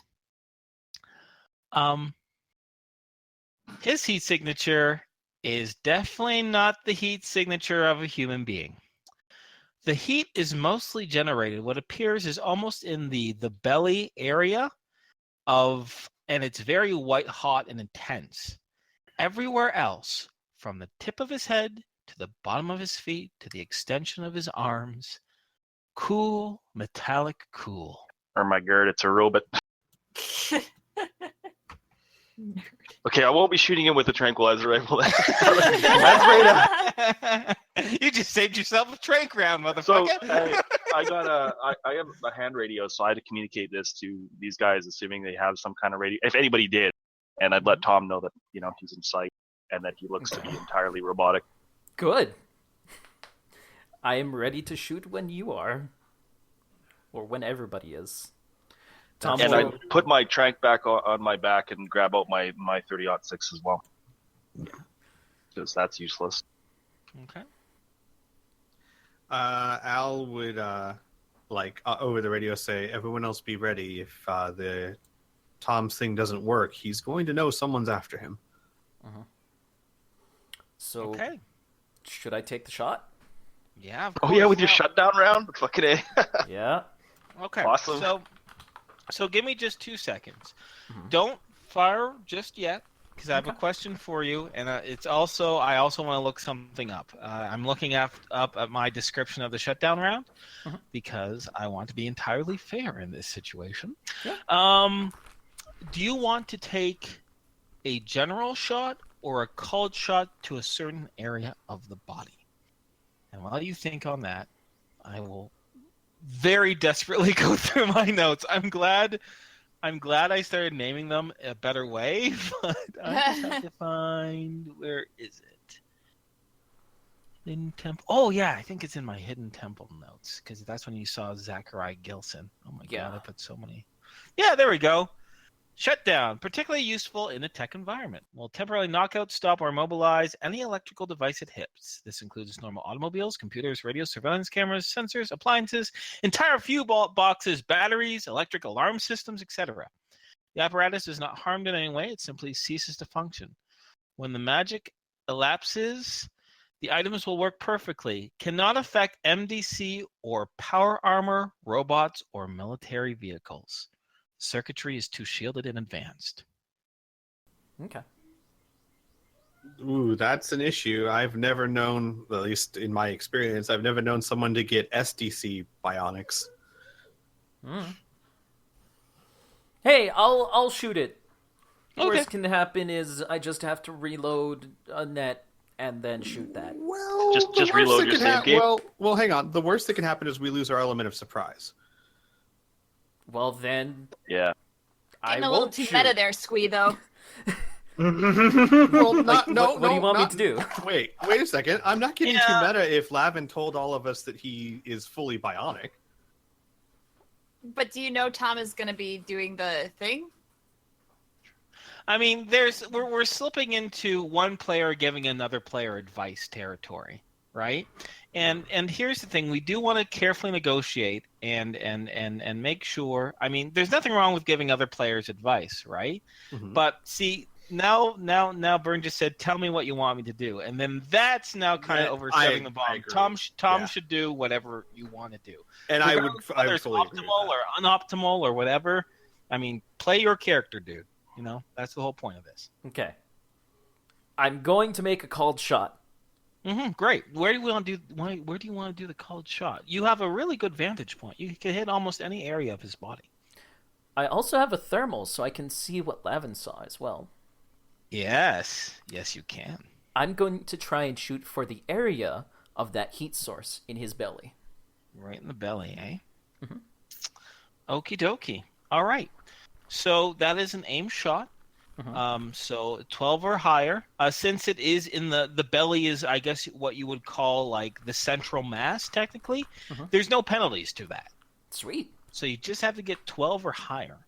His heat signature is definitely not the heat signature of a human being. The heat is mostly generated, what appears is almost in the belly area and it's very white hot and intense. Everywhere else, from the tip of his head to the bottom of his feet to the extension of his arms, cool, metallic cool. Oh my god, it's a robot. Okay, I won't be shooting him with a tranquilizer rifle. That's right. You just saved yourself a trank round, So motherfucker. I have a hand radio, so I had to communicate this to these guys, assuming they have some kind of radio. If anybody did, and I'd let Tom know that he's in sight and that he looks to be entirely robotic. Good. I am ready to shoot when you are, or when everybody is. Tom And will... I put my trank back on my back and grab out my 30-06 as well, because that's useless. Okay. Al would over the radio say, "Everyone else be ready. If the Tom's thing doesn't work, he's going to know someone's after him." So, okay. Should I take the shot? Yeah. Of Oh course. yeah, with your shutdown round, fucking A. Yeah. Okay. Awesome. So give me just 2 seconds. Don't fire just yet, because I have a question for you, and I also want to look something up. I'm looking up at my description of the shutdown round because I want to be entirely fair in this situation. Yeah. Do you want to take a general shot or a called shot to a certain area of the body? And while you think on that, I will very desperately go through my notes. I'm glad I started naming them a better way, but I just have to find, where is it? Hidden Temple. Oh yeah, I think it's in my Hidden Temple notes, because that's when you saw Zachariah Gilson. Oh my god, I put so many. Yeah, there we go. Shutdown, particularly useful in a tech environment. Will temporarily knock out, stop, or immobilize any electrical device it hits. This includes normal automobiles, computers, radios, surveillance cameras, sensors, appliances, entire fuel boxes, batteries, electric alarm systems, etc. The apparatus is not harmed in any way. It simply ceases to function. When the magic elapses, the items will work perfectly. Cannot affect MDC or power armor, robots, or military vehicles. Circuitry is too shielded and advanced. Okay. Ooh, that's an issue. I've never known, at least in my experience, I've never known someone to get SDC bionics. Hey, I'll shoot it. Okay. Worst can happen is I just have to reload a net and then shoot that. Well, Just reload your save game. Well, hang on. The worst that can happen is we lose our element of surprise. Well then, Yeah. I Getting a little won't too shoot. meta there, Squee, though. Well, Like, no, what do you want me to do? Wait a second. I'm not getting Yeah. too meta if Lavin told all of us that he is fully bionic. But do you know Tom is going to be doing the thing? I mean, we're slipping into one player giving another player advice territory, right? And here's the thing: we do want to carefully negotiate and make sure. I mean, there's nothing wrong with giving other players advice, right? Mhm. But see, now Byrne just said, "Tell me what you want me to do," and then that's now kind of overstepping the I bomb. agree. Tom Yeah. should do whatever you want to do, And I regardless of whether it's fully agree with optimal that. or unoptimal or whatever. I mean, play your character, dude. You know, that's the whole point of this. Okay. I'm going to make a called shot. Great. Where do you want to do? Where do you want to do the called shot? You have a really good vantage point. You can hit almost any area of his body. I also have a thermal, so I can see what Lavin saw as well. Yes, you can. I'm going to try and shoot for the area of that heat source in his belly. Right in the belly, eh? Okie dokie. All right. So that is an aim shot. So 12 or higher. Since it is in the belly is, I guess, what you would call like the central mass, technically. There's no penalties to that. Sweet. So you just have to get 12 or higher.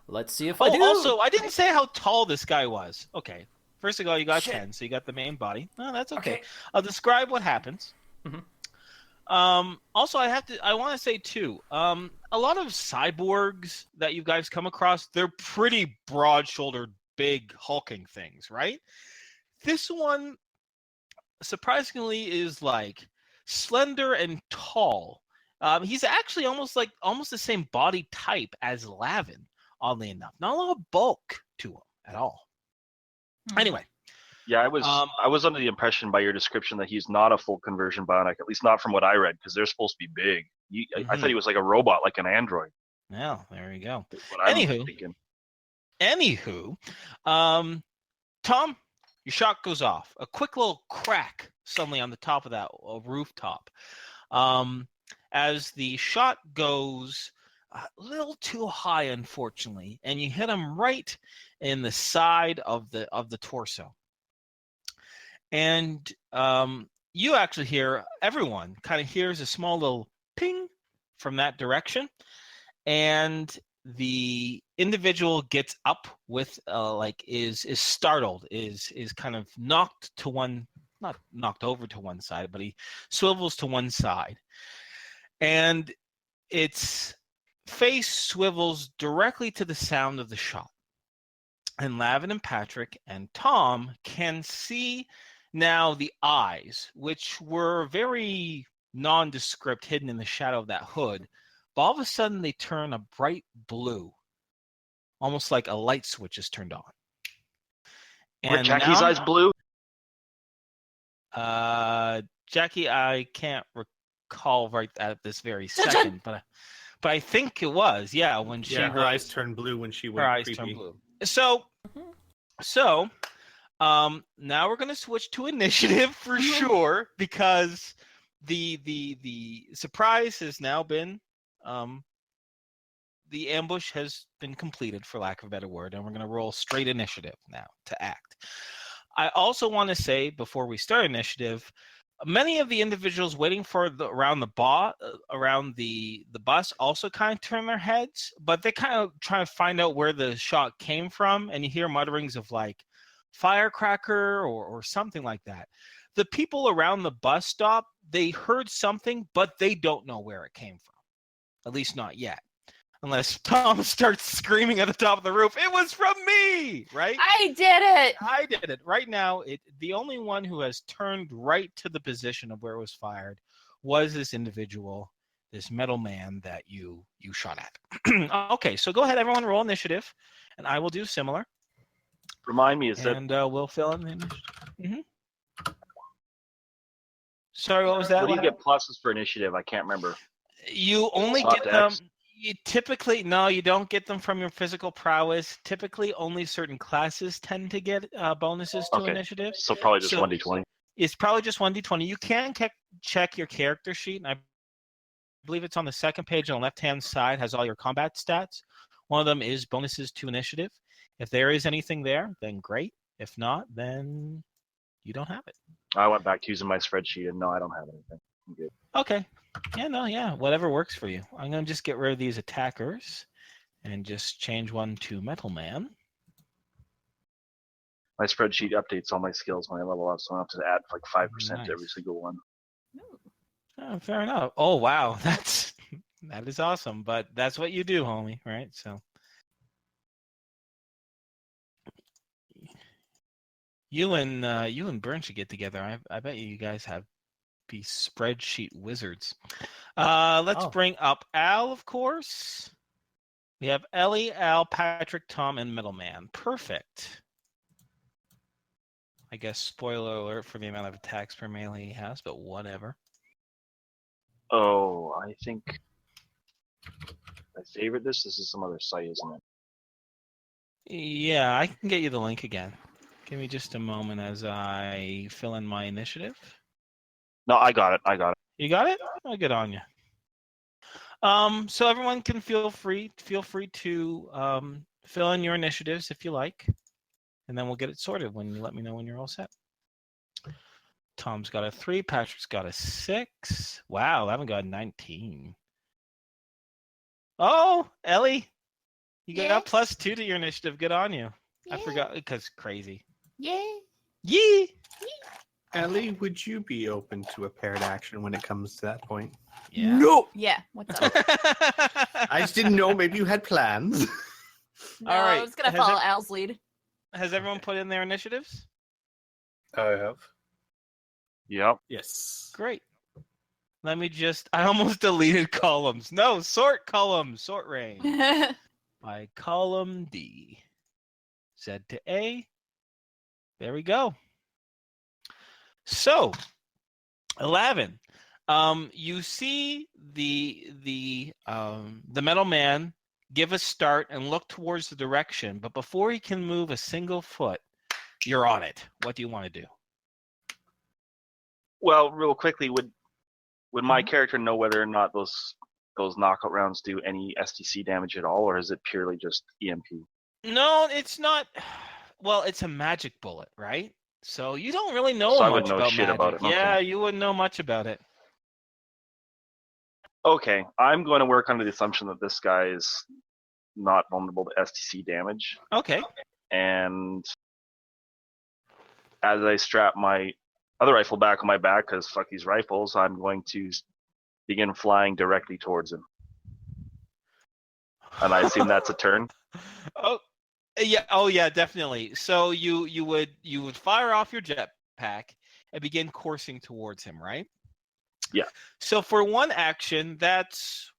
Let's see if I do. Also, I didn't say how tall this guy was. Okay. First of all, you got 10, so you got the main body. No, that's okay. I'll describe what happens. Also, I want to say too, a lot of cyborgs that you guys come across, they're pretty broad-shouldered, big, hulking things, right? This one, surprisingly, is like slender and tall. He's actually almost the same body type as Lavin, oddly enough. Not a lot of bulk to him at all. Anyway. Yeah, I was under the impression by your description that he's not a full conversion bionic, at least not from what I read, because they're supposed to be big. I thought he was like a robot, like an android. Well, there you go. What I'm thinking. Anywho, Tom, your shot goes off. A quick little crack suddenly on the top of that rooftop. As the shot goes a little too high, unfortunately, and you hit him right in the side of the torso. And you actually hear, everyone kind of hears a small little ping from that direction, and the individual gets up with is startled, is kind of knocked to one, not knocked over to one side, but he swivels to one side, and its face swivels directly to the sound of the shot. And Lavin and Patrick and Tom can see now the eyes, which were very nondescript, hidden in the shadow of that hood, but all of a sudden they turn a bright blue, almost like a light switch is turned on. Were Jackie's eyes blue? Jackie, I can't recall right at this very second, but I think it was, yeah, when her eyes turned blue when she went her eyes creepy. turned blue. So now we're going to switch to initiative for sure, because the surprise has now been, the ambush has been completed, for lack of a better word, and we're going to roll straight initiative now to act. I also want to say, before we start initiative, many of the individuals waiting for around the bus also kind of turn their heads, but they kind of try to find out where the shot came from, and you hear mutterings of like firecracker or something like that. The people around the bus stop, they heard something, but they don't know where it came from, at least not yet, unless Tom starts screaming at the top of the roof, "It was from me!" Right? I did it. Right now, the only one who has turned right to the position of where it was fired was this individual, this metal man that you shot at. Okay, so go ahead, everyone, roll initiative, and I will do similar. Remind me, and we'll fill in the initiative. Sorry, what was that? What do you get pluses for initiative? I can't remember. You only get them. You typically, no, you don't get them from your physical prowess. Typically, only certain classes tend to get bonuses to initiative. So probably just 1d20. It's probably just 1d20. You can check your character sheet, and I believe it's on the second page on the left-hand side, has all your combat stats. One of them is bonuses to initiative. If there is anything there, then great. If not, then you don't have it. I went back to using my spreadsheet, and no, I don't have anything. I'm good. Okay. Yeah, whatever works for you. I'm going to just get rid of these attackers and just change one to Metal Man. My spreadsheet updates all my skills when I level up, so I have to add like 5% Nice. to every single one. Oh, fair enough. Oh, wow. That is awesome, but that's what you do, homie, right? So you and Byrne should get together. I bet you guys have be spreadsheet wizards. Let's bring up Al, of course. We have Ellie, Al, Patrick, Tom, and Middleman. Perfect. I guess spoiler alert for the amount of attacks per melee he has, but whatever. Oh, I think I favorite this. This is some other site, isn't it? Yeah, I can get you the link again. Give me just a moment as I fill in my initiative. No, I got it. You got it? Oh, good on you. So everyone can feel free to fill in your initiatives if you like, and then we'll get it sorted when you let me know when you're all set. Tom's got a 3. Patrick's got a 6. Wow, I haven't got a 19. Oh, Ellie, you got +2 to your initiative. Good on you. Yeah. I forgot because crazy. Yeah. Yee. Ellie, would you be open to a paired action when it comes to that point? Yeah. No. Yeah. What's up? I just didn't know. Maybe you had plans. No, All right. I was gonna Has follow it- Al's lead. Has everyone put in their initiatives? I have. Yep. Yes. Great. Let me I almost deleted columns. No, sort columns, sort range. By column D. Z to A. There we go. So, 11. You see the Metal Man give a start and look towards the direction, but before he can move a single foot, you're on it. What do you want to do? Well, real quickly, would my character know whether or not those knockout rounds do any STC damage at all, or is it purely just EMP? No, it's not. Well, it's a magic bullet, right? So you don't really know So I much wouldn't know about shit magic. about it, okay. Yeah, you wouldn't know much about it. Okay, I'm going to work under the assumption that this guy is not vulnerable to STC damage, Okay. and as I strap my other rifle back on my back, because fuck these rifles, I'm going to begin flying directly towards him. And I assume that's a turn. Oh yeah, definitely. So you would fire off your jetpack and begin coursing towards him, right? Yeah. So for one action, that's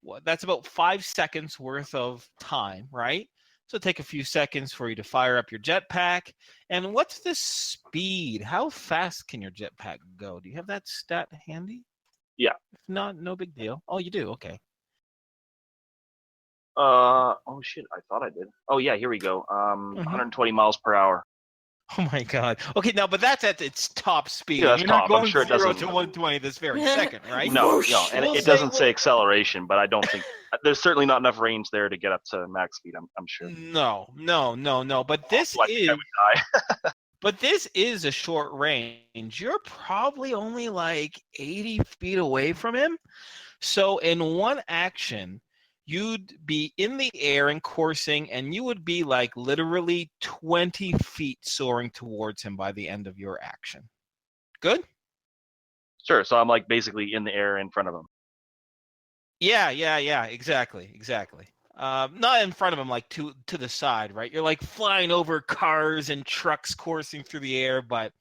about 5 seconds worth of time, right? So take a few seconds for you to fire up your jetpack. And what's the speed? How fast can your jetpack go? Do you have that stat handy? Yeah. If not, no big deal. Oh, you do? Okay. Oh shit, I thought I did. Oh yeah, here we go. 120 miles per hour. Oh my god. Okay, now, but that's at its top speed. Yeah, that's You're not top. I'm going sure it 0 doesn't- to 120 this very second, right? No, and We'll it say doesn't say acceleration, but I don't think there's certainly not enough range there to get up to max speed. I'm sure. No. But this I think I would die. But this is a short range. You're probably only like 80 feet away from him. So in one action, you'd be in the air and coursing, and you would be like literally 20 feet soaring towards him by the end of your action. Good? Sure. So I'm like basically in the air in front of him. Yeah, exactly. Not in front of him, like to the side, right? You're like flying over cars and trucks coursing through the air, but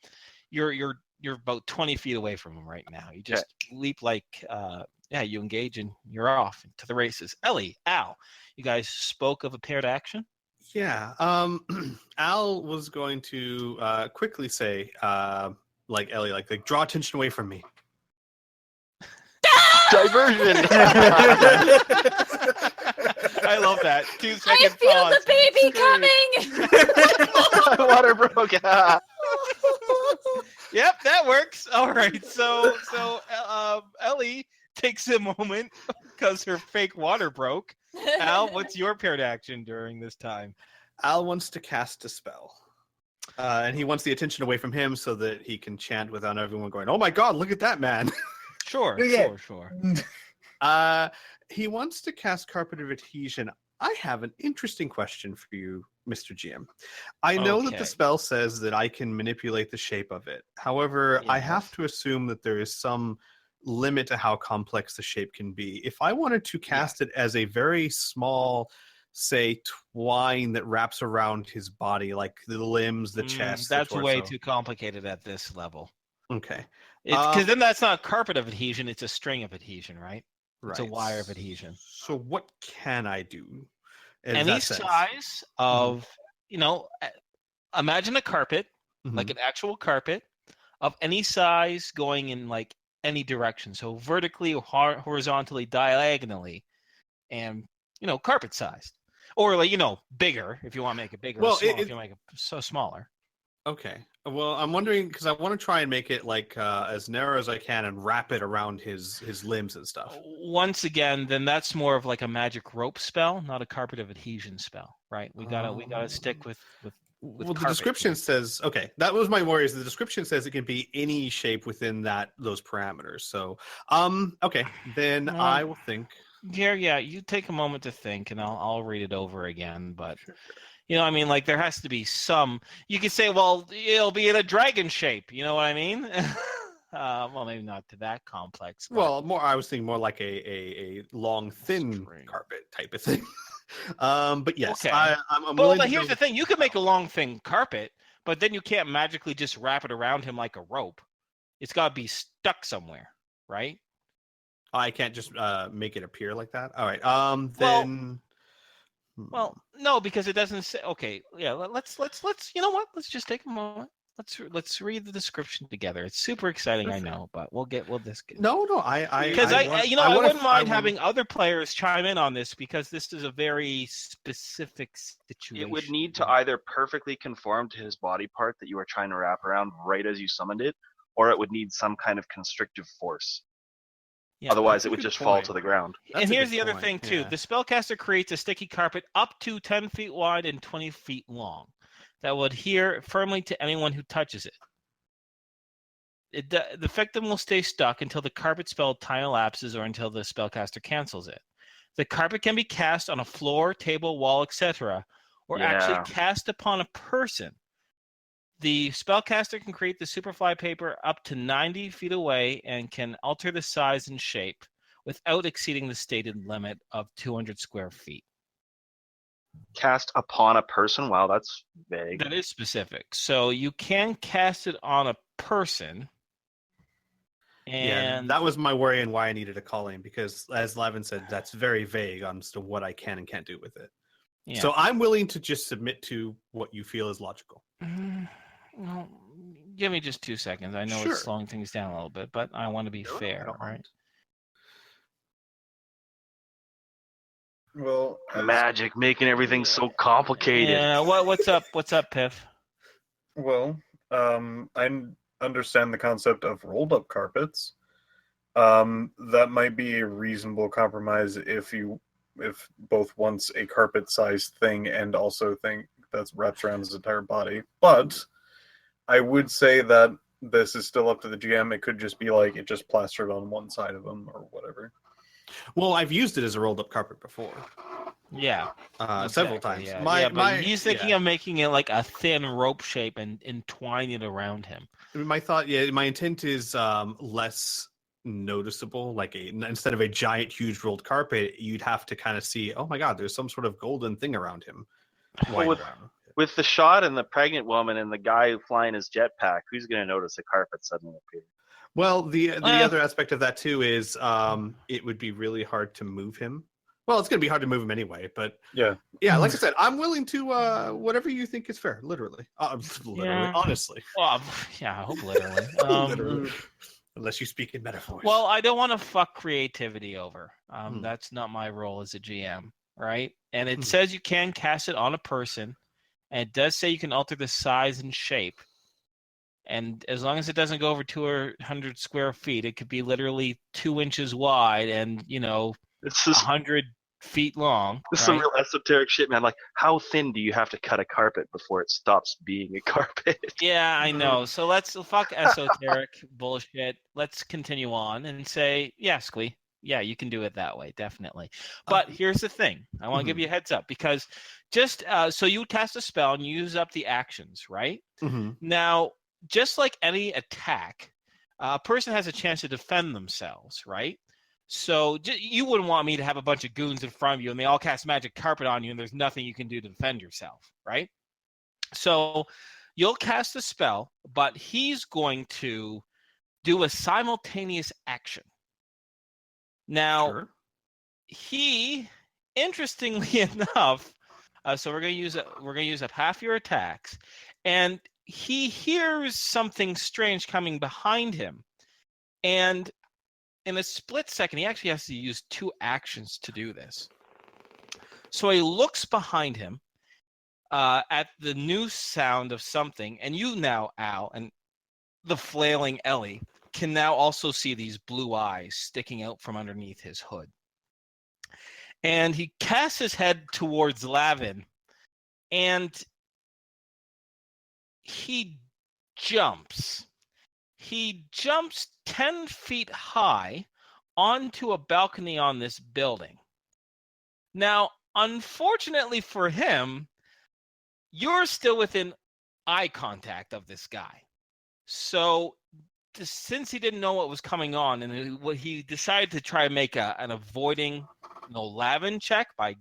you're about 20 feet away from him right now. You just leap like you engage and you're off to the races. Ellie, Al, you guys spoke of a paired action? Yeah. Al was going to quickly say, like Ellie, like draw attention away from me. Diversion. I love that. 2 second I feel pause. the baby coming. My water broke. Yep, that works. All right. So Ellie takes a moment because her fake water broke. Al, what's your paired action during this time? Al wants to cast a spell. And he wants the attention away from him so that he can chant without everyone going, "Oh my God, look at that man!" Sure, Yeah. sure. He wants to cast Carpet of Adhesion. I have an interesting question for you, Mr. GM. I know that Okay. the spell says that I can manipulate the shape of it. However, I have Yes. to assume that there is some limit to how complex the shape can be. If I wanted to cast it as a very small, say, twine that wraps around his body, like the limbs, the chest, That's the torso. way too complicated at this level. Okay. Because then that's not carpet of adhesion; it's a string of adhesion, right? Right. It's a wire of adhesion. So what can I do? in Any that sense? size of, imagine a carpet, like Mhm. an actual carpet, of any size going in like any direction. So vertically, or horizontally, diagonally, and carpet sized, or like bigger if you want to make it bigger. Well, or small if you make it so smaller. Okay. Well, I'm wondering because I want to try and make it like as narrow as I can and wrap it around his limbs and stuff. Once again, then that's more of like a magic rope spell, not a carpet of adhesion spell, right? We gotta stick with Well, the carpet description here. says okay. That was my worry. Is the description says it can be any shape within those parameters. So, okay, then I will think. Here, yeah, you take a moment to think, and I'll read it over again. But Sure. like there has to be some. You could say, well, it'll be in a dragon shape. You know what I mean? Well, maybe not to that complex. But... Well, I was thinking more like a long, thin String. carpet type of thing. But yes, Okay. I'm Well, willing. but here's the thing: you could make a long, thin carpet, but then you can't magically just wrap it around him like a rope. It's got to be stuck somewhere, right? I can't just make it appear like that. All right. Then. Well, no, because it doesn't say. Okay, yeah. Let's. You know what? Let's just take a moment. Let's read the description together. It's super exciting, I know, but we'll just get. No, Because I wouldn't mind having other players chime in on this because this is a very specific situation. It would need to either perfectly conform to his body part that you are trying to wrap around right as you summoned it, or it would need some kind of constrictive force. Yeah, Otherwise, it would just fall to the ground. And here's the other thing, too. The spellcaster creates a sticky carpet up to 10 feet wide and 20 feet long that will adhere firmly to anyone who touches it. The victim will stay stuck until the carpet spell time elapses or until the spellcaster cancels it. The carpet can be cast on a floor, table, wall, etc., or actually cast upon a person. The spellcaster can create the superfly paper up to 90 feet away and can alter the size and shape without exceeding the stated limit of 200 square feet. Cast upon a person? Wow, that's vague. That is specific. So you can cast it on a person. And that was my worry and why I needed to call in because, as Lavin said, that's very vague as to what I can and can't do with it. Yeah. So I'm willing to just submit to what you feel is logical. Well, give me just 2 seconds. I know it's slowing things down a little bit, but I want to be fair, all right? Well, magic making everything so complicated. Yeah. What's up? What's up, Piph? Well, I understand the concept of rolled up carpets. That might be a reasonable compromise if both wants a carpet-sized thing and also think that's wraps around his entire body. But I would say that this is still up to the GM. It could just be like it just plastered on one side of him or whatever. Well, I've used it as a rolled up carpet before. Yeah. Several times. Yeah. He's thinking of making it like a thin rope shape and entwine it around him. My intent is less noticeable. Like instead of a giant, huge rolled carpet, you'd have to kind of see, oh my God, there's some sort of golden thing around him. With the shot and the pregnant woman and the guy flying his jetpack, who's going to notice a carpet suddenly appear? Well, the other aspect of that too is it would be really hard to move him. Well, it's going to be hard to move him anyway, but yeah. Like I said, I'm willing to whatever you think is fair. Literally, honestly. Well, yeah, I hope literally. Literally. Unless you speak in metaphors. Well, I don't want to fuck creativity over. That's not my role as a GM, right? And it says you can cast it on a person, and it does say you can alter the size and shape. And as long as it doesn't go over 200 square feet, it could be literally 2 inches wide and, 100 feet long. This is right? some real esoteric shit, man. Like, how thin do you have to cut a carpet before it stops being a carpet? Yeah, I know. So let's fuck esoteric bullshit. Let's continue on and say, yeah, Squee. Yeah, you can do it that way, definitely. But here's the thing. I want to give you a heads up because just so you cast a spell and use up the actions, right? Now, just like any attack, a person has a chance to defend themselves, right? So you wouldn't want me to have a bunch of goons in front of you and they all cast magic carpet on you and there's nothing you can do to defend yourself, right? So you'll cast a spell, but he's going to do a simultaneous action. Now, he, interestingly enough, so we're going to use up half your attacks, and he hears something strange coming behind him, and in a split second, he actually has to use 2 actions to do this. So he looks behind him at the new sound of something, and you now, Al, and the flailing Ellie can now also see these blue eyes sticking out from underneath his hood. And he casts his head towards Lavin, and he jumps. He jumps 10 feet high onto a balcony on this building. Now, unfortunately for him, you're still within eye contact of this guy. So since he didn't know what was coming on, and he decided to try and make an avoiding, Lavin check by,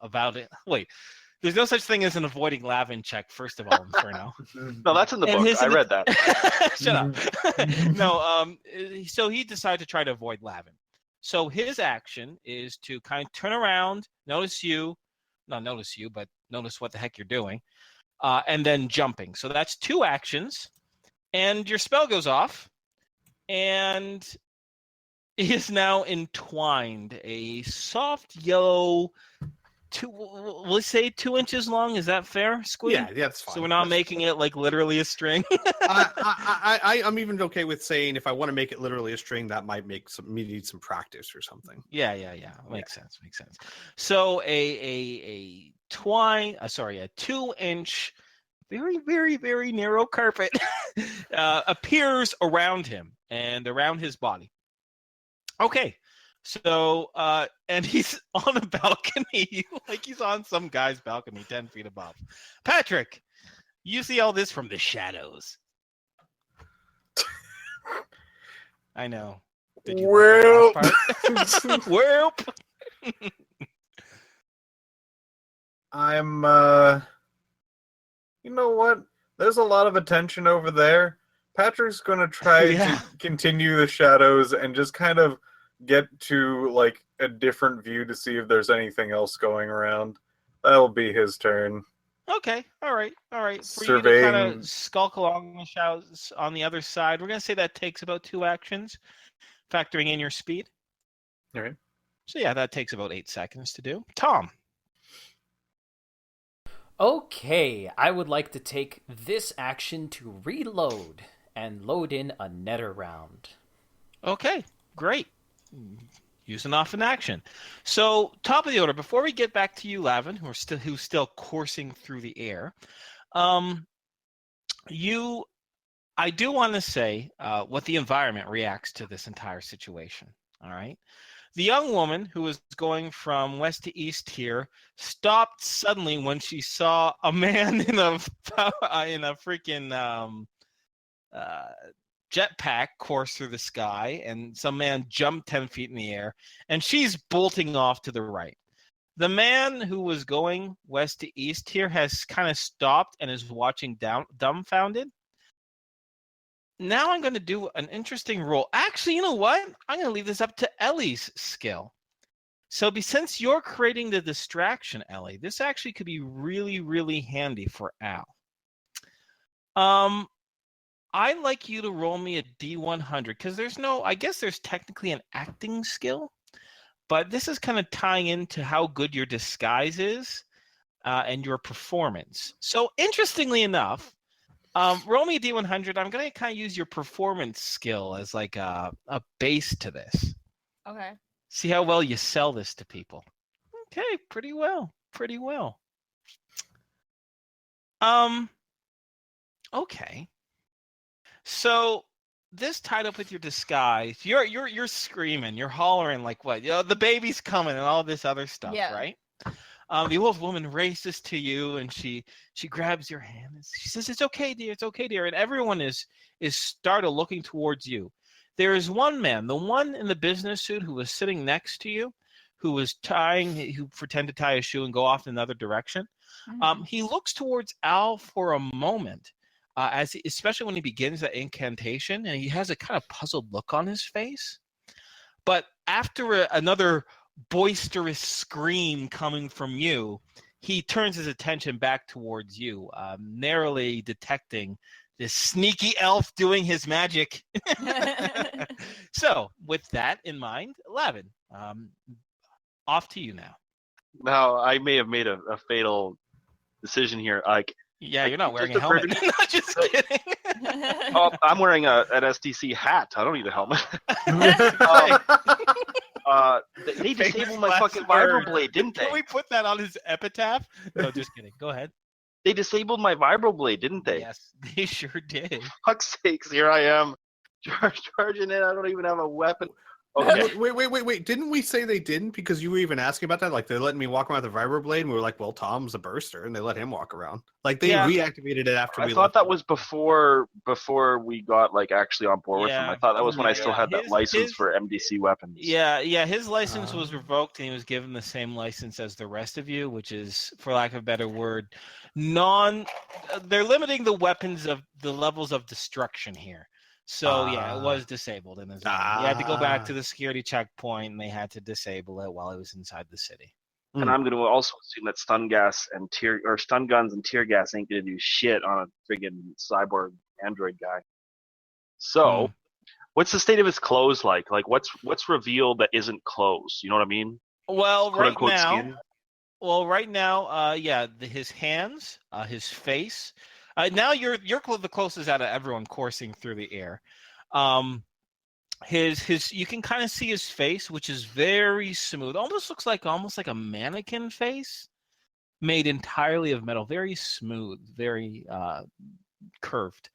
about it. Wait, there's no such thing as an avoiding Lavin check. First of all, Inferno. No, that's in the book. I read that. Shut up. No. So he decided to try to avoid Lavin. So his action is to kind of turn around, notice what the heck you're doing, and then jumping. So that's 2 actions. And your spell goes off, and he is now entwined. A soft yellow, let's say 2 inches long. Is that fair, Squee? Yeah, that's fine. So we're not making it like literally a string. I'm even okay with saying if I want to make it literally a string, that might make me need some practice or something. Yeah. Makes sense. So a 2-inch. Very, very, very narrow carpet appears around him and around his body. Okay, so and he's on a balcony, like he's on some guy's balcony 10 feet above. Patrick, you see all this from the shadows. I know. Did you like that last part? Well, I'm you know what? There's a lot of attention over there. Patrick's going to try to continue the shadows and just kind of get to like a different view to see if there's anything else going around. That'll be his turn. Okay, all right. For Surveying. you to kind of skulk along the shadows on the other side, we're going to say that takes about 2 actions, factoring in your speed. All right. So yeah, that takes about 8 seconds to do. Tom. Okay, I would like to take this action to reload and load in a netter round. Okay, great. Using off an action. So, top of the order, before we get back to you, Lavin, who's still coursing through the air, I do want to say what the environment reacts to this entire situation. All right. The young woman who was going from west to east here stopped suddenly when she saw a man in a freaking jetpack course through the sky, and some man jumped 10 feet in the air, and she's bolting off to the right. The man who was going west to east here has kind of stopped and is watching dumbfounded. Now I'm going to do an interesting roll. Actually, you know what? I'm going to leave this up to Ellie's skill. So since you're creating the distraction, Ellie, this actually could be really, really handy for Al. I'd like you to roll me a D100 because I guess there's technically an acting skill, but this is kind of tying into how good your disguise is and your performance. So interestingly enough, roll me a D100. I'm going to kind of use your performance skill as like a base to this. Okay. See how well you sell this to people. Okay, pretty well. Pretty well. Okay. So this tied up with your disguise, you're screaming, you're hollering like what? The baby's coming and all this other stuff, Yeah. right? The old woman races to you and she grabs your hand and she says, "It's okay, dear. It's okay, dear." And everyone is started looking towards you. There is one man, the one in the business suit who was sitting next to you, who pretended to tie a shoe and go off in another direction. He looks towards Al for a moment, especially when he begins that incantation, and he has a kind of puzzled look on his face. But after another boisterous scream coming from you, he turns his attention back towards you, narrowly detecting this sneaky elf doing his magic. So, with that in mind, Lavin, off to you now. Now, I may have made a fatal decision here. Yeah, you're not wearing a just helmet. Not just kidding. Oh, I'm wearing an SDC hat. I don't need a helmet. They disabled my fucking vibroblade, didn't they? Can we put that on his epitaph? No, just kidding. Go ahead. They disabled my vibroblade, didn't they? Yes, they sure did. Fuck's sakes, here I am, charging in. I don't even have a weapon. Okay. Wait. Didn't we say they didn't? Because you were even asking about that. Like, they're letting me walk around with the vibroblade, and we were like, well, Tom's a burster, and they let him walk around. Like, they reactivated it after I we thought left. that was before we got actually on board with them. I thought that was when I still had that license for MDC weapons. Yeah, his license was revoked, and he was given the same license as the rest of you, which is, for lack of a better word, they're limiting the weapons of the levels of destruction here. So it was disabled in his name. He had to go back to the security checkpoint, and they had to disable it while he was inside the city. And I'm going to also assume that stun guns and tear gas ain't going to do shit on a friggin' cyborg android guy. So, what's the state of his clothes like? Like, what's revealed that isn't clothes? You know what I mean? Well, Quote, unquote, skin? right now, his hands, his face. Now you're the closest out of everyone coursing through the air. His you can kind of see his face, which is very smooth. Almost looks like a mannequin face made entirely of metal. Very smooth, very curved.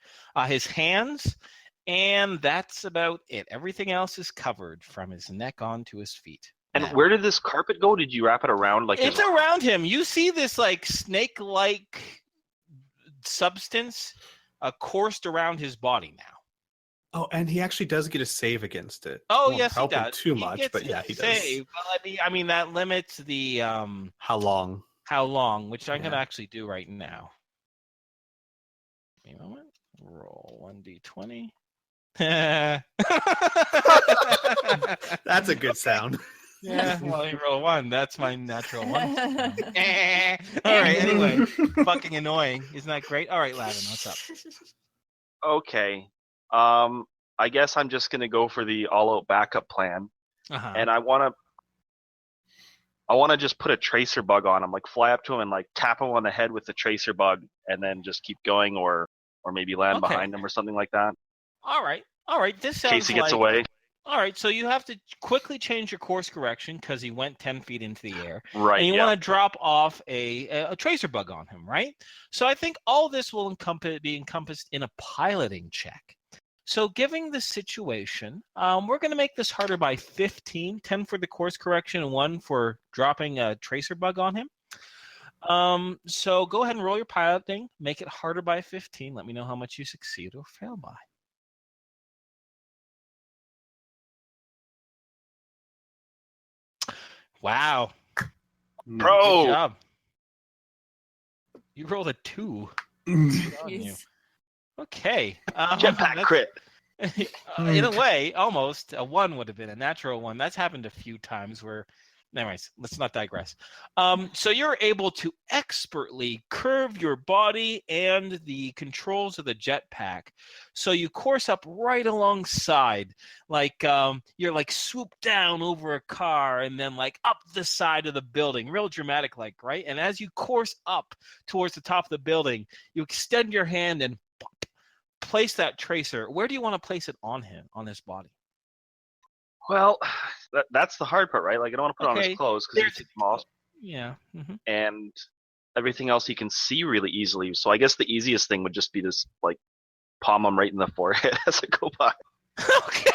His hands, and that's about it. Everything else is covered from his neck on to his feet. And where did this carpet go? Did you wrap it around It's around him. You see this snake-like substance coursed around his body now. Oh, and he actually does get a save against it. Oh, yes, he does. Too much, but yeah, he does. Save. Well, I mean that limits the how long, which I'm gonna actually do right now. Wait a moment. Roll 1d20. That's a good sound. Yeah, well, you roll 1. That's my natural 1. All right, anyway. Fucking annoying. Isn't that great? All right, Lavin, what's up? Okay. I guess I'm just going to go for the all-out backup plan. And I want to just put a tracer bug on him, fly up to him and tap him on the head with the tracer bug and then just keep going or maybe land behind him or something like that. All right. This sounds in case he gets away. All right, so you have to quickly change your course correction because he went 10 feet into the air. Right. And you want to drop off a tracer bug on him, right? So I think all this will be encompassed in a piloting check. So given the situation, we're going to make this harder by 15, 10 for the course correction, and 1 for dropping a tracer bug on him. So go ahead and roll your piloting, make it harder by 15. Let me know how much you succeed or fail by. Wow. Bro. Good job. You rolled a 2. Okay. Jetpack crit. In a way, almost. A 1 would have been a natural 1. That's happened a few times where... Anyways, let's not digress. So you're able to expertly curve your body and the controls of the jetpack. So you course up right alongside, you're swooped down over a car and then up the side of the building, real dramatic, right? And as you course up towards the top of the building, you extend your hand and place that tracer. Where do you want to place it on him, on his body? Well, that's the hard part, right? Like, I don't want to put on Okay, his clothes because he there's- can take them off, Yeah. hmm and everything else he can see really easily. So I guess the easiest thing would just be to like palm him right in the forehead as I go by. Okay.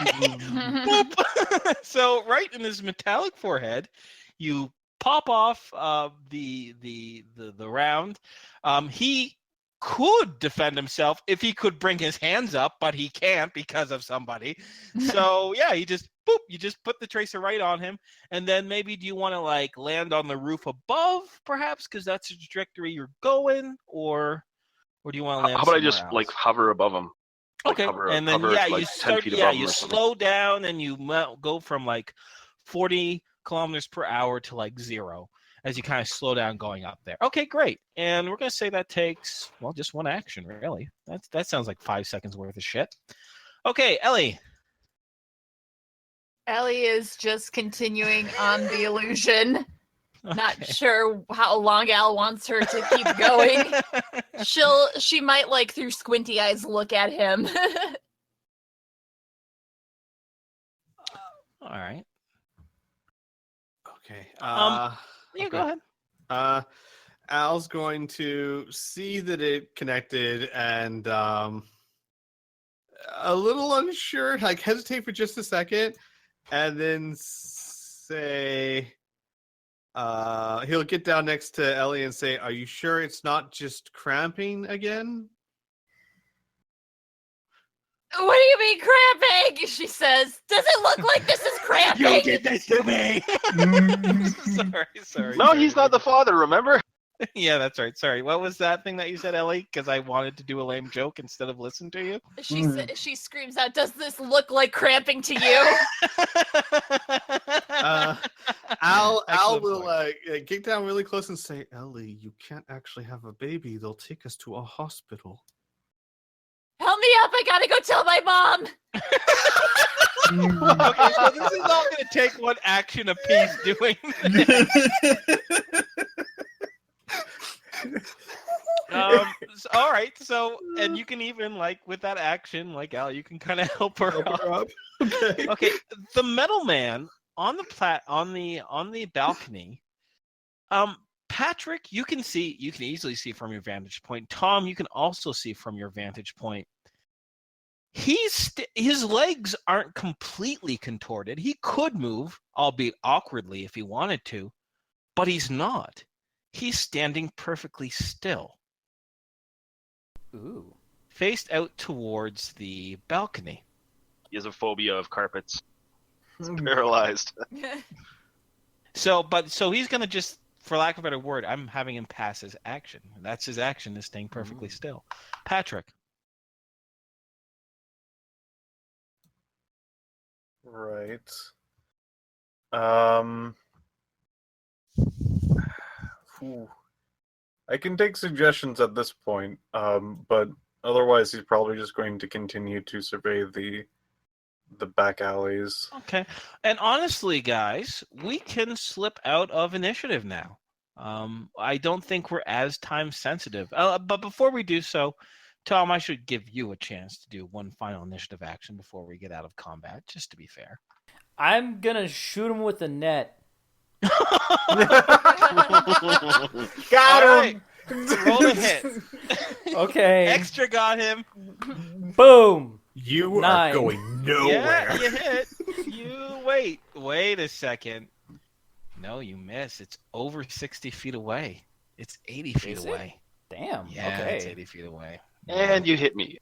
Boop. So right in his metallic forehead, you pop off the round. He could defend himself if he could bring his hands up, but he can't because of somebody. So yeah, you just put the tracer right on him, and then maybe do you want to like land on the roof above, perhaps, because that's the trajectory you're going, or do you want to land? How about I somewhere just else? like hover above him? Like, Okay, and then hover, yeah, like, you 10 start. feet Yeah, above him you or something. slow down and you go from like 40 kilometers per hour to like 0 as you kind of slow down going up there. Okay, great. And we're gonna say that takes just one action, really. That sounds like 5 seconds worth of shit. Okay, Ellie. Ellie is just continuing on the illusion. Not Okay. sure how long Al wants her to keep going. She might like through squinty eyes look at him. All right. Okay. Yeah, go okay. ahead. Al's going to see that it connected and a little unsure, like hesitate for just a second, and then say, he'll get down next to Ellie and say, "Are you sure it's not just cramping again?" What do you mean cramping? She says. Does it look like this is cramping? You did this to me. sorry. No, he's not the father, remember? Yeah, that's right. Sorry. What was that thing that you said, Ellie? Because I wanted to do a lame joke instead of listen to you. She screams out, "Does this look like cramping to you?" Al will get down really close and say, "Ellie, you can't actually have a baby. They'll take us to a hospital." Help me up! I gotta go tell my mom. Okay, so this is all going to take one action apiece doing. All right. So, and you can even like with that action, like Al, you can kind of help her up. Okay. Okay. The metal man on the balcony. Patrick, you can easily see from your vantage point. Tom, you can also see from your vantage point. His legs aren't completely contorted. He could move, albeit awkwardly if he wanted to, but he's not. He's standing perfectly still. Ooh. Faced out towards the balcony. He has a phobia of carpets. He's paralyzed. So he's going to just, for lack of a better word, I'm having him pass his action. That's his action, is staying perfectly still. Patrick. Right. I can take suggestions at this point, but otherwise he's probably just going to continue to survey the back alleys. Okay. And honestly, guys, we can slip out of initiative now. I don't think we're as time sensitive. But before we do so, Tom, I should give you a chance to do one final initiative action before we get out of combat, just to be fair. I'm gonna shoot him with the net. Got him! Roll a hit. Okay. Extra got him. Boom! You 9. are going nowhere. Yeah, you hit. You wait a second. No, you miss. It's over 60 feet away. It's 80 feet Is it? away. Damn. Yeah, Okay. it's 80 feet away. And you hit me.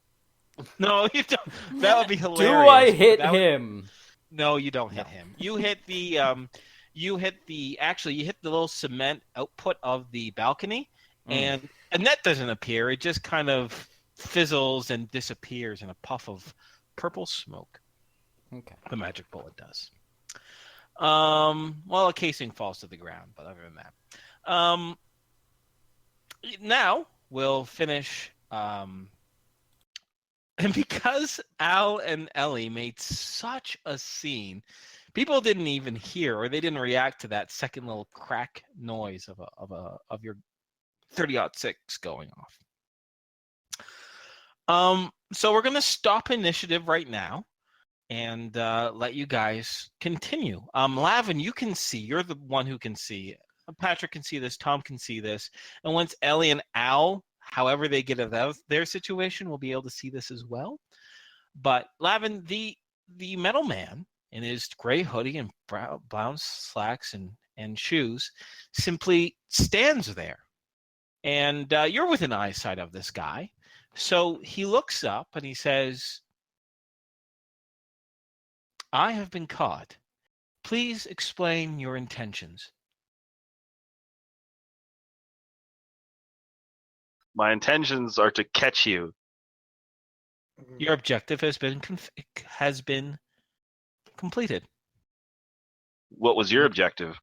No, you don't. That would be Do hilarious. I hit him? No, you don't hit him. You hit the you hit the little cement output of the balcony, and a net doesn't appear. It just kind of fizzles and disappears in a puff of purple smoke. Okay. The magic bullet does. Well, a casing falls to the ground, but other than that, now we'll finish. And because Al and Ellie made such a scene, people didn't even hear or they didn't react to that second little crack noise of your 30-06 going off. So we're gonna stop initiative right now, and let you guys continue. Lavin, you can see. You're the one who can see. Patrick can see this. Tom can see this. And once Ellie and Al, however they get out of their situation, will be able to see this as well. But Lavin, the metal man in his gray hoodie and brown slacks and shoes simply stands there. And you're within eyesight of this guy. So he looks up and he says, I have been caught. Please explain your intentions. My intentions are to catch you. Your objective has been completed. What was your objective?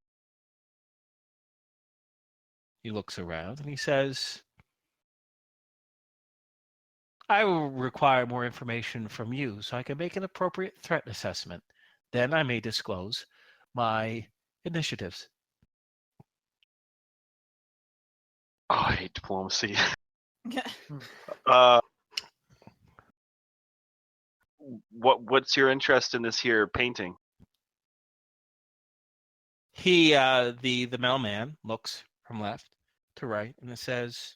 He looks around and he says, I will require more information from you so I can make an appropriate threat assessment. Then I may disclose my initiatives. Oh, I hate diplomacy. What's your interest in this here painting? He, the mailman, looks from left to right and it says,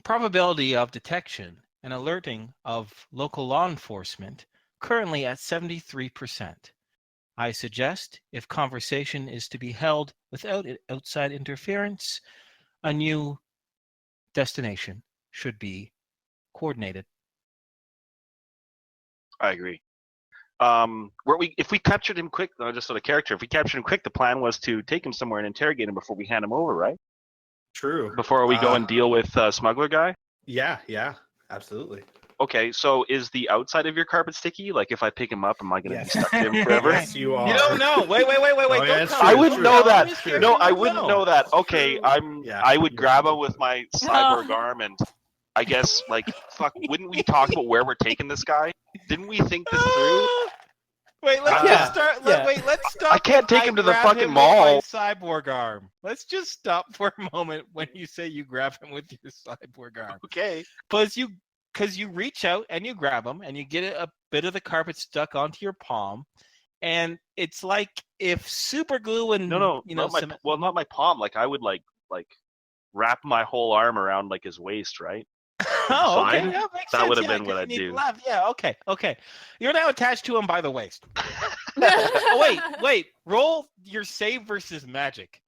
probability of detection and alerting of local law enforcement currently at 73%. I suggest if conversation is to be held without outside interference, a new destination should be coordinated. I agree. If we captured him quick, just sort of character, if we captured him quick, the plan was to take him somewhere and interrogate him before we hand him over, right? True. Before we go and deal with smuggler guy? Yeah, absolutely. Okay, so is the outside of your carpet sticky? Like if I pick him up, am I going to Yes. be stuck to him forever? Yes, you are. You don't know. Wait. Oh, Don't yeah, it's tell true, I me. wouldn't true. know that. This character No, I doesn't wouldn't know. know that. Okay, Yeah. I would grab him with my cyborg arm and I guess fuck. Wouldn't we talk about where we're taking this guy? Didn't we think this through? Wait, let's Yeah. just start. Yeah. Let's stop. I can't take him to the grab fucking him with mall. my cyborg arm. Let's just stop for a moment when you say you grab him with your cyborg arm. Okay. Because you reach out and you grab him and you get a bit of the carpet stuck onto your palm, and it's like if super glue and No, you know, not my palm. Like I would like wrap my whole arm around like his waist, right? Oh, okay. Fine. Yeah, makes That sense. would have Yeah, been what 'cause you I'd need do. love. Yeah, okay. You're now attached to him by the waist. Oh, wait. Roll your save versus magic.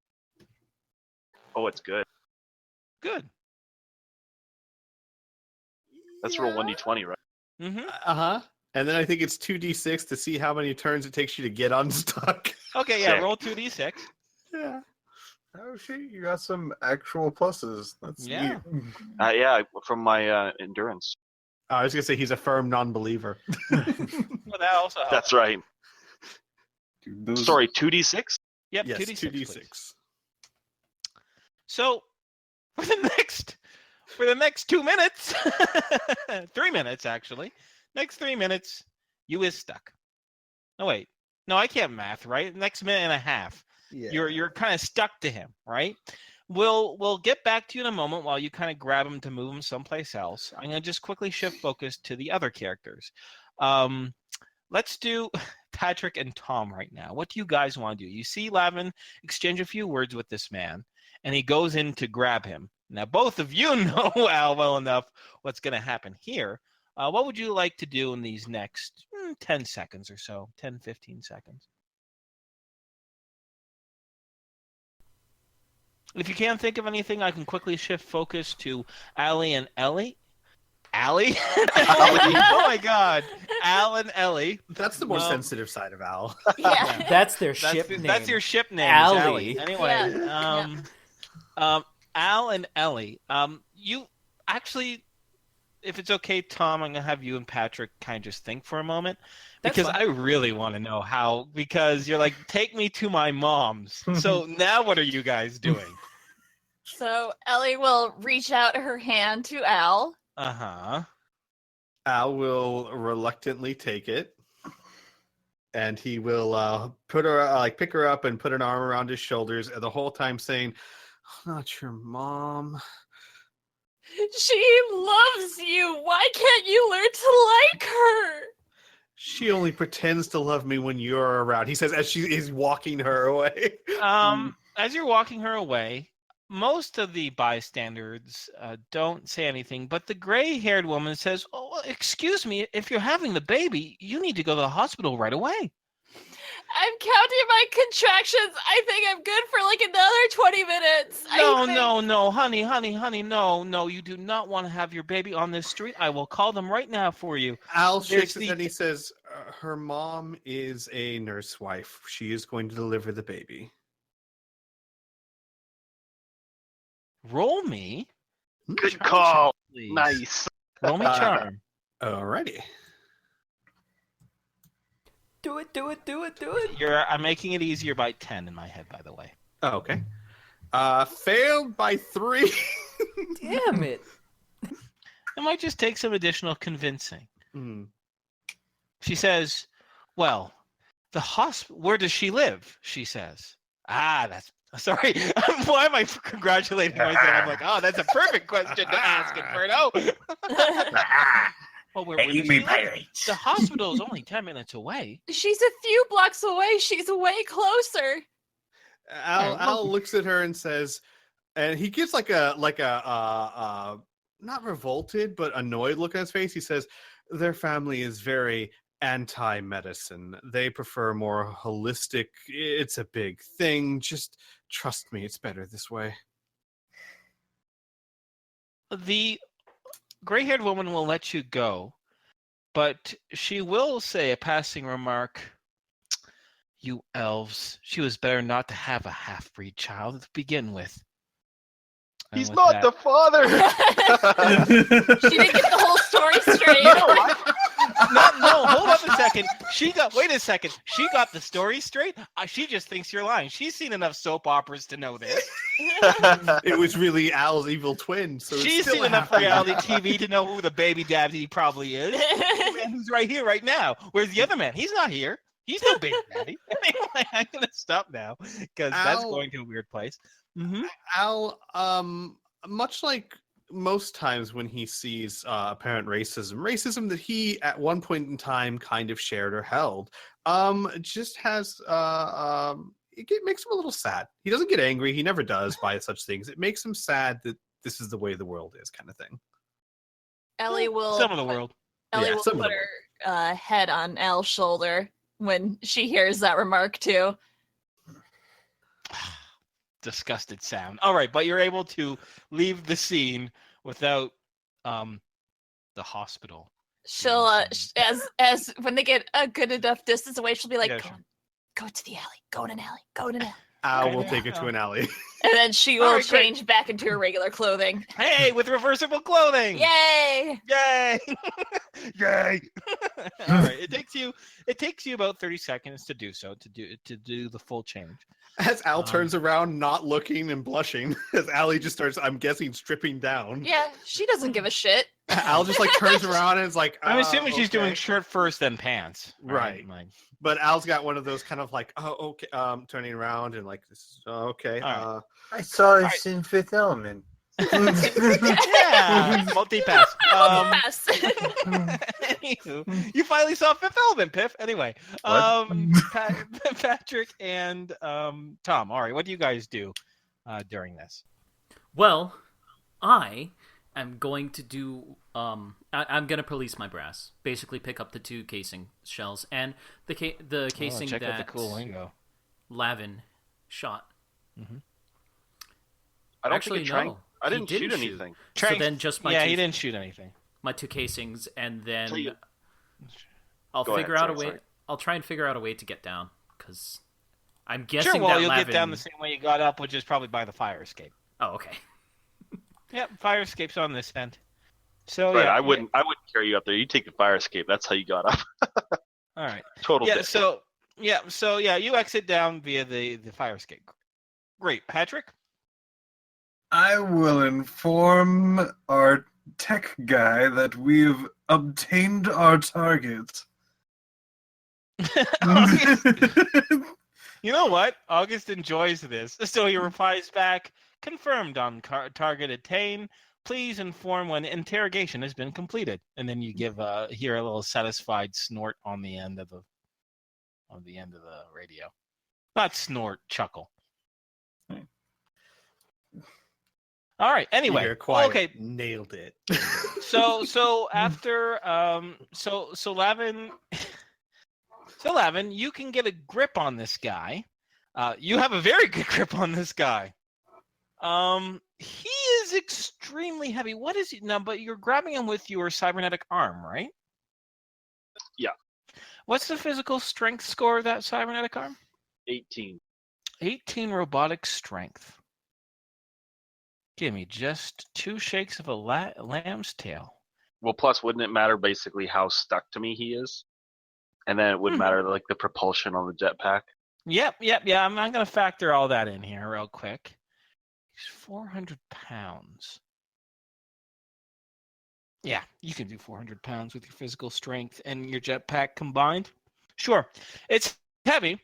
Oh, it's good. Good. Let's roll 1d20, right? Mm-hmm. Uh-huh. And then I think it's 2d6 to see how many turns it takes you to get unstuck. Okay, yeah, Sick. roll 2d6. Yeah. Oh shit, you got some actual pluses. That's Yeah. neat. Yeah, from my endurance. I was going to say he's a firm non-believer. Well, that also helps. That's right. Dude, those- Sorry, 2d6? Yep, Yes, 2d6. 2d6. please. So, for the next 2 minutes, 3 minutes actually, next 3 minutes, you is stuck. No, wait. No, I can't math, right? Next minute and a half. Yeah. You're kind of stuck to him, right? We'll get back to you in a moment while you kind of grab him to move him someplace else. I'm gonna just quickly shift focus to the other characters. Let's do Patrick and Tom right now. What do you guys want to do? You see Lavin exchange a few words with this man, and he goes in to grab him. Now, both of you know Al well enough what's going to happen here. What would you like to do in these next 10 seconds or so, 10, 15 seconds? If you can't think of anything, I can quickly shift focus to Allie and Ellie. Allie? Oh my God. Al and Ellie. That's the more sensitive side of Al. Yeah. That's their ship name. That's your ship name. Allie. Is Allie. Anyway, Yeah. Al and Ellie, you actually, if it's okay, Tom, I'm going to have you and Patrick kind of just think for a moment. That's Because fine. I really want to know how, because you're like, take me to my mom's. So now what are you guys doing? So Ellie will reach out her hand to Al. Uh-huh. Al will reluctantly take it, and he will put her pick her up and put an arm around his shoulders, and the whole time saying, "I'm not your mom." She loves you. Why can't you learn to like her? She only pretends to love me when you're around, he says as she is walking her away. As you're walking her away, most of the bystanders don't say anything, but the gray-haired woman says, "Oh, well, excuse me, if you're having the baby, you need to go to the hospital right away." I'm counting my contractions. I think I'm good for like another 20 minutes. No, honey, no, you do not want to have your baby on this street. I will call them right now for you. Al shakes his head and he says, her mom is a nurse wife. She is going to deliver the baby. Roll me. Good Charm call. check, please. Nice. Roll me charm. Alrighty. Do it. I'm making it easier by 10 in my head, by the way. Oh, okay. Failed by 3. Damn it. It might just take some additional convincing. Mm. She says, well, the hospital, where does she live? She says. That's, sorry, why am I congratulating myself? I'm like, oh, that's a perfect question to ask, Inferno. Well, where does she live? The hospital is only 10 minutes away. She's a few blocks away. She's way closer. Al looks at her and says, and he gives like a not revolted but annoyed look on his face. He says, their family is very anti-medicine. They prefer more holistic. It's a big thing. Just trust me, it's better this way. The gray-haired woman will let you go, but she will say a passing remark. You elves, she was better not to have a half-breed child to begin with. And He's with not the father. She didn't get the whole story straight. No, hold up a second. Wait a second. She got the story straight? She just thinks you're lying. She's seen enough soap operas to know this. It was really Al's evil twin. So She's seen enough reality TV to know who the baby daddy probably is. And who's right here, right now. Where's the other man? He's not here. He's no baby daddy. Anyway, I'm going to stop now because that's going to a weird place. Mm-hmm. Al, much like most times when he sees apparent racism that he at one point in time kind of shared or held, just has it makes him a little sad. He doesn't get angry. He never does by such things. It makes him sad that this is the way the world is, kind of thing. Ellie will. Some of the world. Ellie will put her head on Al's shoulder when she hears that remark too. Disgusted sound. All right, but you're able to leave the scene without the hospital. She'll as when they get a good enough distance away, she'll be like, Yeah, go to the alley, go in an alley, go in an alley. Al will take her to an alley. And then she will All right, change back into her regular clothing. Hey, with reversible clothing. Yay! Yay! Yay! All right, it takes you about 30 seconds to do so, to do the full change. As Al turns around, not looking and blushing, as Allie just starts, I'm guessing, stripping down. Yeah, she doesn't give a shit. Al just like turns around and is like, I'm assuming she's doing shirt first, then pants. Right. Like, but Al's got one of those kind of like, oh, okay, turning around and like, this is, okay. All I saw this in Fifth Element. yeah, multi-pass. Yes. Anywho, you finally saw Fifth Element, Piph. Anyway, Patrick and Tom. All right, what do you guys do during this? Well, I am going to do. I'm going to police my brass. Basically, pick up the 2 casing shells and the casing check out that the cool lingo. Lavin shot. Mm-hmm. I don't Actually, think it no. I didn't He shoot didn't anything. So then just my he didn't shoot anything. my 2 casings, and then So I'll Go figure ahead, out a way. sorry. I'll try and figure out a way to get down because I'm guessing Sure, well, that you'll Lavin... get down the same way you got up, which is probably by the fire escape. Oh, okay. Yep, fire escape's on this end. So Right, yeah, I wouldn't carry you up there. You take the fire escape. That's how you got up. All right. Total. Yeah. dick. So you exit down via the fire escape. Great, Patrick. I will inform our tech guy that we've obtained our target. You know what? August enjoys this, so he replies back, confirmed on target attained. please inform when interrogation has been completed. And then you hear a little satisfied snort on the end of the radio. Not snort, chuckle. All right. Anyway, You're quiet. Okay. Nailed it. So after so Lavin, you can get a grip on this guy. You have a very good grip on this guy. He is extremely heavy. What is he now? But you're grabbing him with your cybernetic arm, right? Yeah. What's the physical strength score of that cybernetic arm? 18. 18 robotic strength. Give me just 2 shakes of a lamb's tail. Well, plus, wouldn't it matter basically how stuck to me he is? And then it would matter like the propulsion on the jetpack. Yep. Yeah, I'm going to factor all that in here real quick. He's 400 pounds. Yeah, you can do 400 pounds with your physical strength and your jetpack combined. Sure. It's heavy.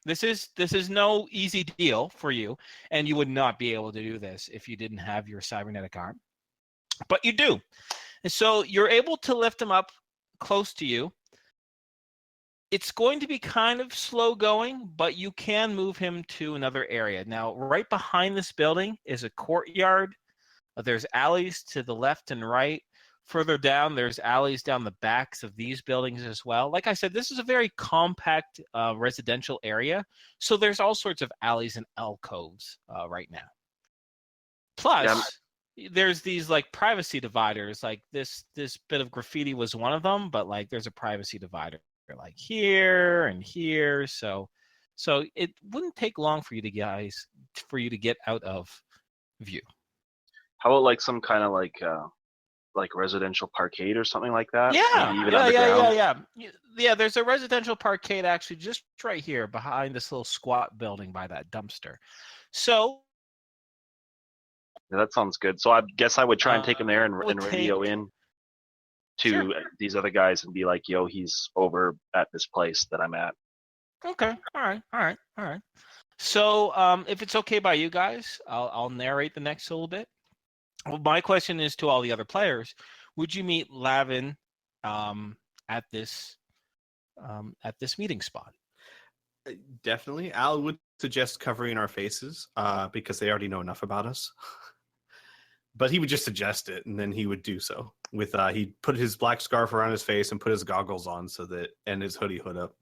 This is no easy deal for you, and you would not be able to do this if you didn't have your cybernetic arm. But you do. And so you're able to lift him up close to you. It's going to be kind of slow going, but you can move him to another area. Now, right behind this building is a courtyard. There's alleys to the left and right. Further down, there's alleys down the backs of these buildings as well. Like I said, this is a very compact residential area. So there's all sorts of alleys and alcoves right now. Plus, there's these like privacy dividers. Like this bit of graffiti was one of them, but like there's a privacy divider like here and here. So it wouldn't take long for you to get out of view. How about like some kind of like residential parkade or something like that? Yeah. There's a residential parkade actually just right here behind this little squat building by that dumpster. So yeah, that sounds good. So I guess I would try and take him there and radio in to these other guys and be like, "Yo, he's over at this place that I'm at." Okay. All right. So if it's okay by you guys, I'll narrate the next little bit. Well, my question is to all the other players: would you meet Lavin at this meeting spot? Definitely. Al would suggest covering our faces because they already know enough about us. But he would just suggest it, and then he would do so. He'd put his black scarf around his face and put his goggles on and his hood up.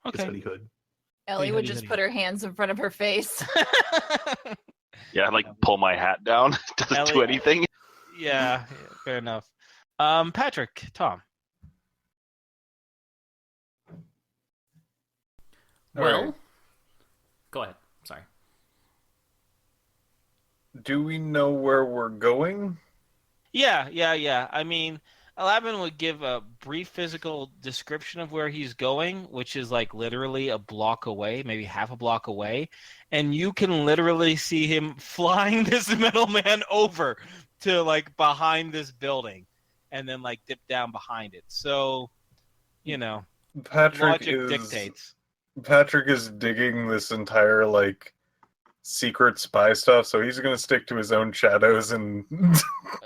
Okay. His hoodie hood. Ellie would just put her hands in front of her face. Yeah, I'd like pull my hat down. Doesn't do anything. Yeah, fair enough. Patrick, Tom. Well, right. Go ahead. Sorry. Do we know where we're going? Yeah. I mean, Lavin would give a brief physical description of where he's going, which is like literally a block away, maybe half a block away. And you can literally see him flying this metal man over to like behind this building and then like dip down behind it. So, logic dictates. Patrick is digging this entire like secret spy stuff, so he's going to stick to his own shadows and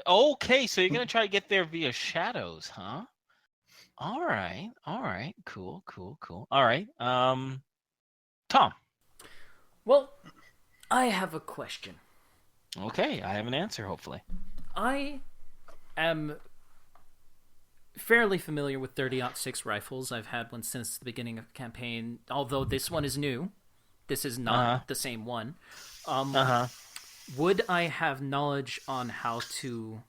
Okay, so you're going to try to get there via shadows, huh? All right. Cool. All right. Tom. Well, I have a question. Okay, I have an answer, hopefully. I am fairly familiar with 30-06 rifles. I've had one since the beginning of the campaign, although this one is new. This is not the same one. Would I have knowledge on how to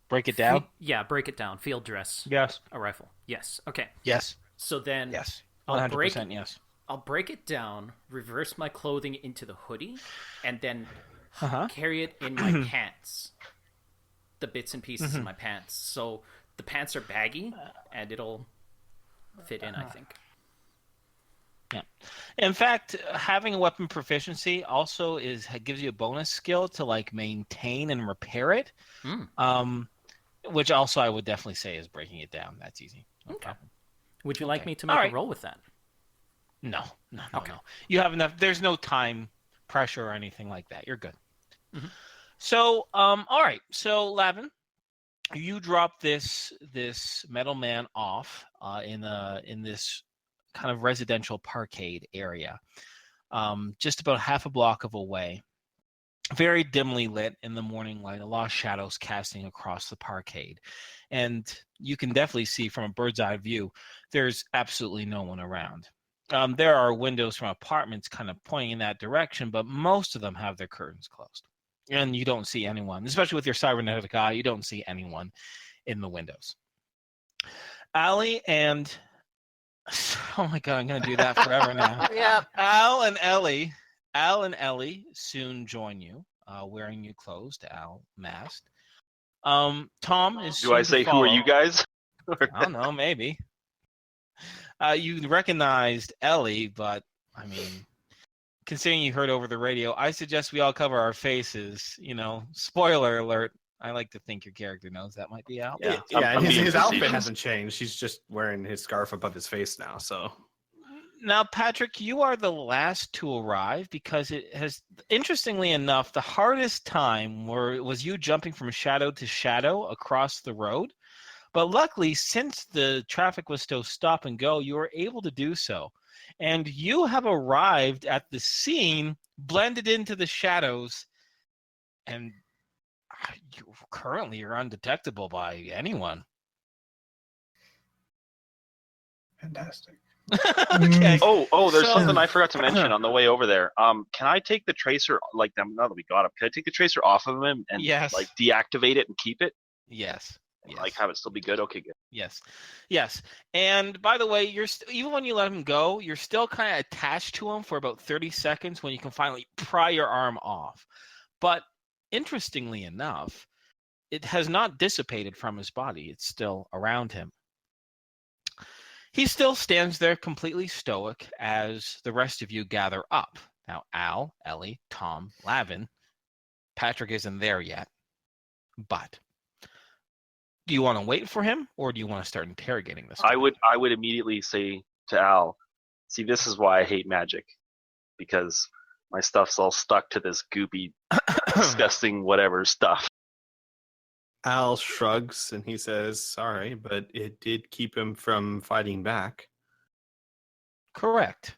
break it down? Break it down. Field dress. Yes. A rifle. Yes. Okay. Yes. So then, yes. 100% yes. I'll break it down, reverse my clothing into the hoodie, and then carry it in my pants. The bits and pieces in my pants. So the pants are baggy, and it'll fit in, I think. Yeah. In fact, having a weapon proficiency also gives you a bonus skill to like maintain and repair it. Which also I would definitely say is breaking it down. That's easy. No problem. Would you like me to make a roll with that? No. You have enough. There's no time pressure or anything like that. You're good. So, all right. So, Lavin, you drop this metal man off in this kind of residential parkade area, just about half a block of away. Very dimly lit in the morning light, a lot of shadows casting across the parkade. And you can definitely see from a bird's eye view, there's absolutely no one around. There are windows from apartments kind of pointing in that direction, but most of them have their curtains closed. And you don't see anyone, especially with your cybernetic eye, you don't see anyone in the windows. Allie and... Oh my God, I'm going to do that forever now. Yep. Al and Ellie soon join you, wearing new clothes. Al masked. Tom is. Do I say who are you guys? I don't know. Maybe. You recognized Ellie, but I mean, considering you heard over the radio, I suggest we all cover our faces. You know, spoiler alert. I like to think your character knows that might be Al. Yeah, I'm his being outfit facetious. hasn't changed. He's just wearing his scarf above his face now. So Now, Patrick, you are the last to arrive because it has, interestingly enough, the hardest time was you jumping from shadow to shadow across the road. But luckily, since the traffic was still stop and go, you were able to do so. And you have arrived at the scene, blended into the shadows, and you're undetectable by anyone. Fantastic. Okay. Oh, there's So- something I forgot to mention on the way over there. Can I take the tracer, like, now that we got him, can I take the tracer off of him and Yes. like deactivate it and keep it? Yes. Like have it still be good? Okay, good. Yes. And by the way, even when you let him go, you're still kind of attached to him for about 30 seconds when you can finally pry your arm off. But interestingly enough, it has not dissipated from his body. It's still around him. He still stands there completely stoic as the rest of you gather up. Now, Al, Ellie, Tom, Lavin, Patrick isn't there yet. But do you want to wait for him, or do you want to start interrogating this guy? I would immediately say to Al, see, this is why I hate magic, because my stuff's all stuck to this goopy, disgusting whatever stuff. Al shrugs and he says, "Sorry, but it did keep him from fighting back." Correct.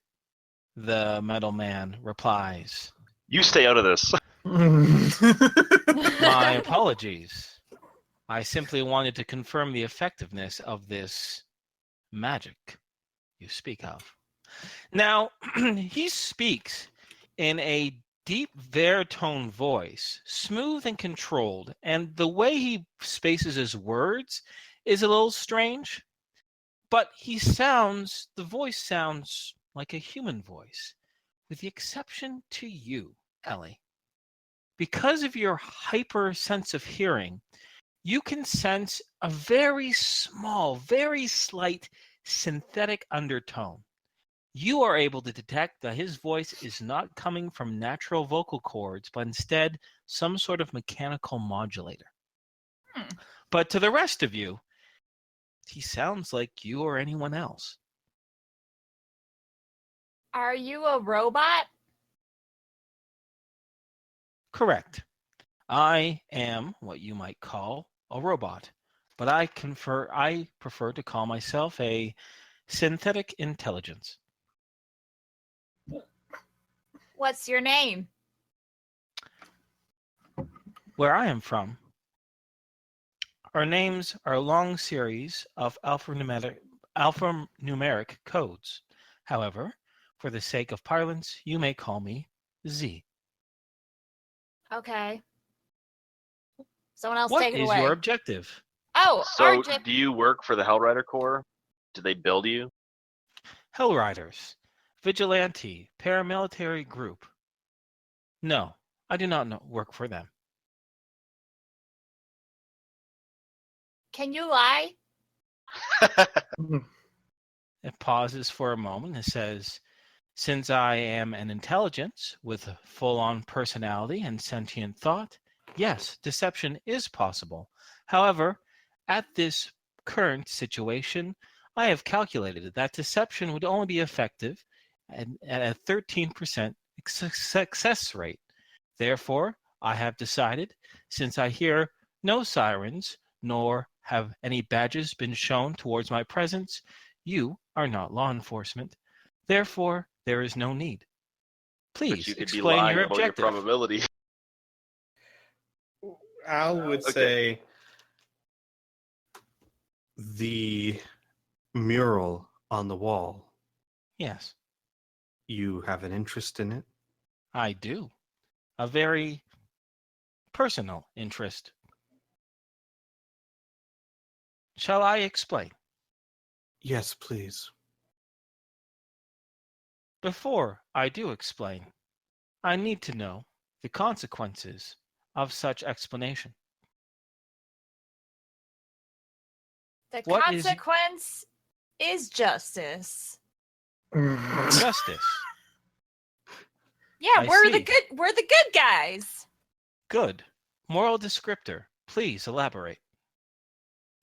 The metal man replies, You stay out of this. "My apologies. I simply wanted to confirm the effectiveness of this magic you speak of." Now, he speaks in a deep baritone voice, smooth and controlled, and the way he spaces his words is a little strange, but the voice sounds like a human voice, with the exception to you, Ellie. Because of your hyper sense of hearing, you can sense a very small, very slight synthetic undertone. You are able to detect that his voice is not coming from natural vocal cords, but instead some sort of mechanical modulator. But to the rest of you, he sounds like you or anyone else. Are you a robot? Correct. I am what you might call a robot, but I prefer to call myself a synthetic intelligence. What's your name? Where I am from, our names are a long series of alphanumeric codes. However, for the sake of parlance, you may call me Z. Okay. Someone else What take it is away. your objective? Oh, So, do you work for the Hellrider Corps? Do they build you? Hellriders, vigilante, paramilitary group. No, I do not work for them. Can you lie? It pauses for a moment and says, "Since I am an intelligence with a full-on personality and sentient thought, yes, deception is possible. However, at this current situation, I have calculated that deception would only be effective at a 13% success rate. Therefore, I have decided, since I hear no sirens, nor have any badges been shown towards my presence, you are not law enforcement. Therefore, there is no need. But you Please could be explain lying your about your objective. probability. Al would Okay. say the mural on the wall. Yes, You have an interest in it? I do. A very personal interest. Shall I explain? Yes, please. Before I do explain, I need to know the consequences of such explanation. The What is- consequence is justice. Justice. Yeah, I we're see. the good guys. Good. Moral descriptor. Please elaborate.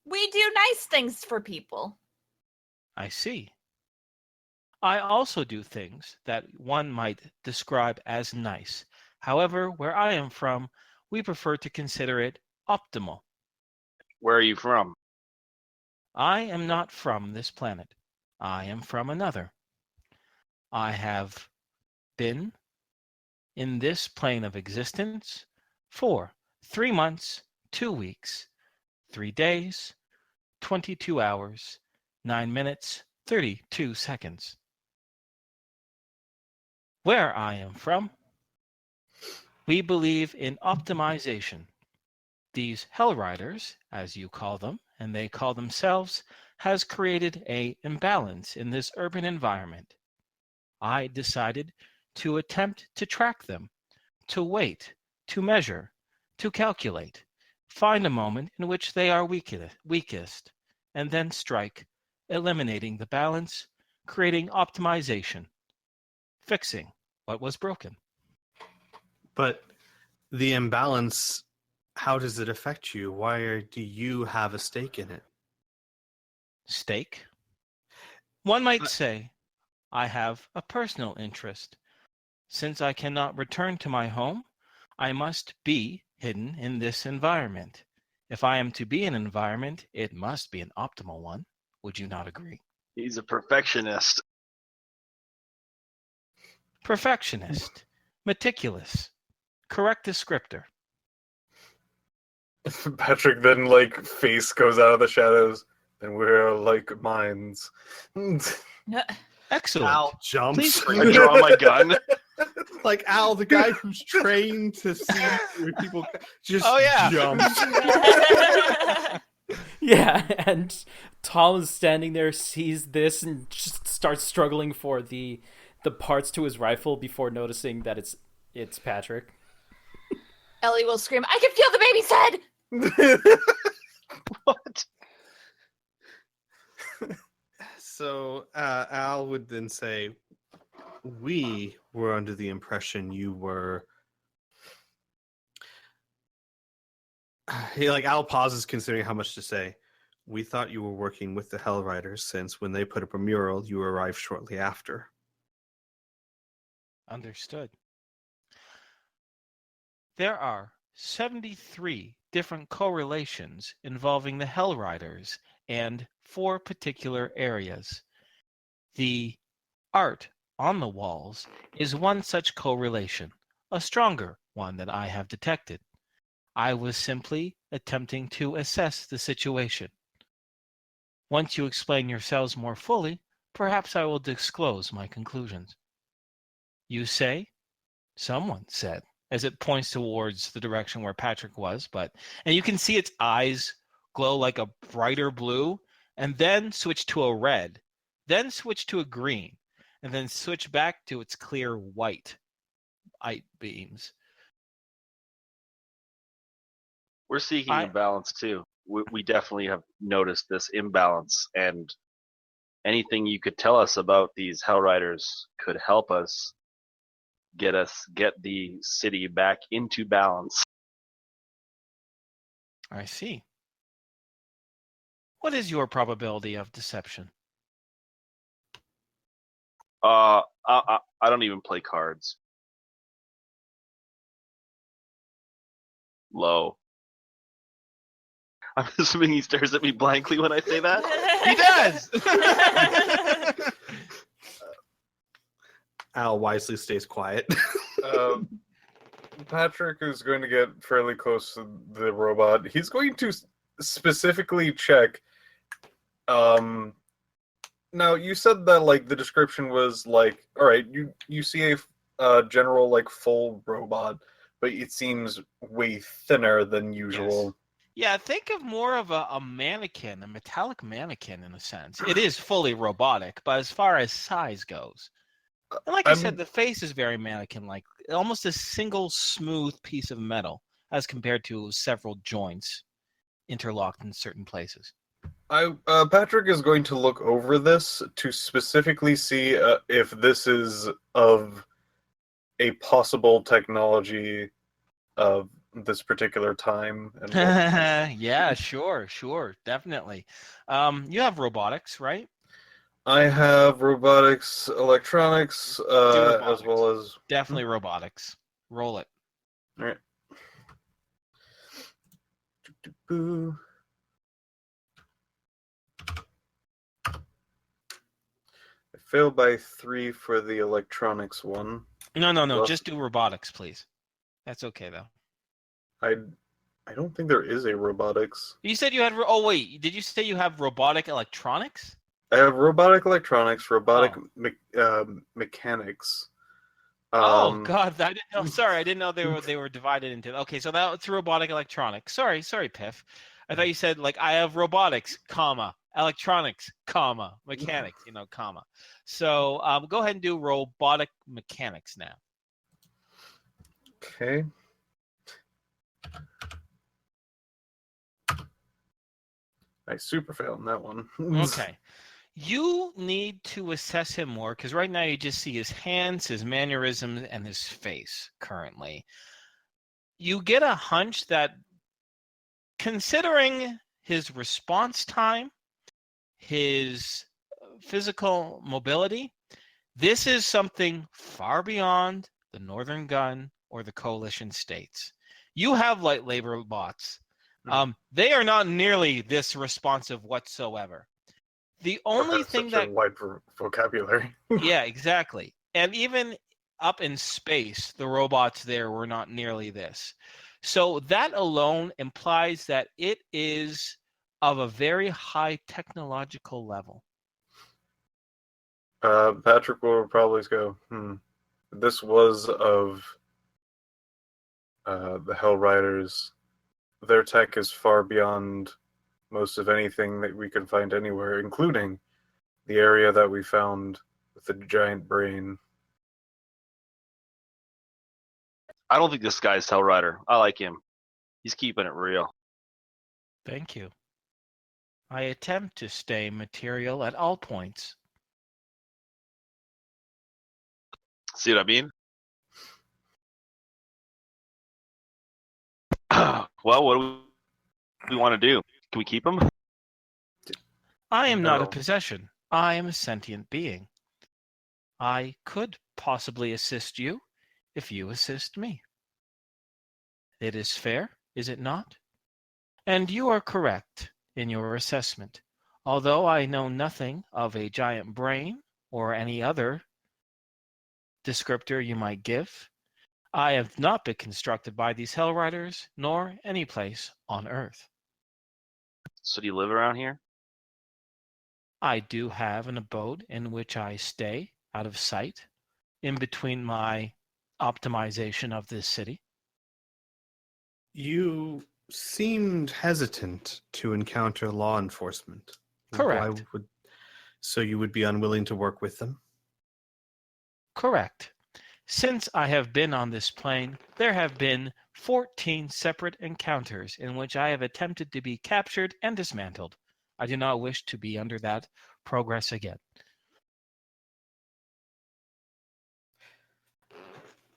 We do nice things for people. I see. I also do things that one might describe as nice. However, where I am from, we prefer to consider it optimal. Where are you from? I am not from this planet. I am from another. I have been in this plane of existence for 3 months, 2 weeks, 3 days, 22 hours, 9 minutes, 32 seconds. Where I am from, we believe in optimization. These Hell Riders, as you call them, and they call themselves, has created an imbalance in this urban environment. I decided to attempt to track them, to wait, to measure, to calculate, find a moment in which they are weakest, and then strike, eliminating the balance, creating optimization, fixing what was broken. But the imbalance, how does it affect you? Why do you have a stake in it? Stake? One might say I have a personal interest. Since I cannot return to my home, I must be hidden in this environment. If I am to be an environment, it must be an optimal one. Would you not agree? He's a perfectionist. Perfectionist, meticulous, correct descriptor. Patrick then like face goes out of the shadows, and we're like minds. Excellent. Al jumps. Please I draw my gun. Like Al, the guy who's trained to see through people, just Oh, yeah. jumps. Yeah, and Tom is standing there, sees this, and just starts struggling for the parts to his rifle before noticing that it's Patrick. Ellie will scream, I can feel the baby's head! What? So Al would then say, we were under the impression you were... Al pauses, considering how much to say. We thought you were working with the Hell Riders, since when they put up a mural, you arrived shortly after. Understood. There are 73 different correlations involving the Hell Riders and 4 particular areas. The art on the walls is one such correlation, a stronger one that I have detected. I was simply attempting to assess the situation. Once you explain yourselves more fully, perhaps I will disclose my conclusions. You say? Someone said, as it points towards the direction where Patrick was, and you can see its eyes glow like a brighter blue, and then switch to a red, then switch to a green, and then switch back to its clear white light beams. We're seeking a balance too. We definitely have noticed this imbalance, and anything you could tell us about these Hell Riders could help us get the city back into balance. I see. What is your probability of deception? I don't even play cards. low. I'm assuming he stares at me blankly when I say that. He does. Al wisely stays quiet. Patrick is going to get fairly close to the robot. He's going to specifically check. Now you said that like the description was like, all right, you see a general like full robot, but it seems way thinner than usual. Yes. Yeah, think of more of a mannequin, a metallic mannequin in a sense. It is fully robotic, but as far as size goes, and like I said, the face is very mannequin-like, almost a single smooth piece of metal as compared to several joints interlocked in certain places. Patrick is going to look over this to specifically see if this is of a possible technology of this particular time. And Yeah, sure, definitely. You have robotics, right? I have robotics, electronics, robotics. as well as Definitely robotics. Roll it. All right. Boo. I failed by 3 for the electronics one. No. Well, Just do robotics, please. That's okay though. I don't think there is a robotics. You said you had. Oh wait, did you say you have robotic electronics? I have robotic electronics, robotic mechanics. Oh God, I didn't know. Sorry, I didn't know they were divided into. Okay, so that's robotic electronics. Sorry, Piph. I thought you said like I have robotics, comma, electronics, comma, mechanics, comma. So go ahead and do robotic mechanics now. Okay. I super failed in that one. Okay. You need to assess him more because right now you just see his hands, his mannerisms, and his face currently. You get a hunch that considering his response time, his physical mobility, this is something far beyond the Northern Gun or the Coalition states. You have light labor bots. They are not nearly this responsive whatsoever. The only thing that wide vocabulary. Yeah, exactly. And even up in space, the robots there were not nearly this. So that alone implies that it is of a very high technological level. Patrick will probably go, This was of the Hell Riders. Their tech is far beyond most of anything that we can find anywhere, including the area that we found with the giant brain. I don't think this guy's Hell Rider. I like him. He's keeping it real. Thank you. I attempt to stay material at all points. See what I mean? Well, what do we want to do? Can we keep him? I am not a No. possession. I am a sentient being. I could possibly assist you if you assist me. It is fair, is it not? And you are correct in your assessment. Although I know nothing of a giant brain or any other descriptor you might give, I have not been constructed by these Hell Riders, nor any place on Earth. So do you live around here? I do have an abode in which I stay out of sight in between my optimization of this city. You seemed hesitant to encounter law enforcement. Correct. So you would be unwilling to work with them? Correct. Since I have been on this plane, there have been 14 separate encounters in which I have attempted to be captured and dismantled. I do not wish to be under that progress again.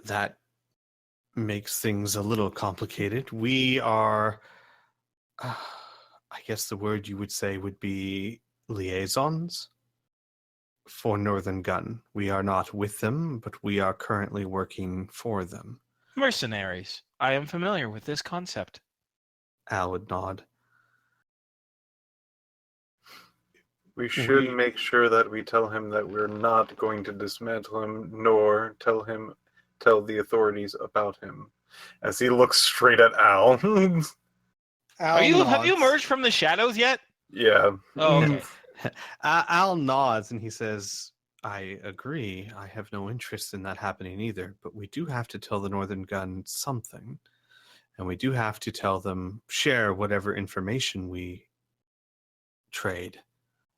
That makes things a little complicated. We are, I guess the word you would say would be liaisons for Northern Gun. We are not with them, but we are currently working for them. Mercenaries. I am familiar with this concept. Al would nod. We should We- make sure that we tell him that we're not going to dismantle him, nor tell the authorities about him. As he looks straight at Al. Have you nods. emerged from the shadows yet? Yeah. Oh, okay. Al nods and he says, I agree. I have no interest in that happening either, but we do have to tell the Northern Gun something. And we do have to tell them, share whatever information we trade.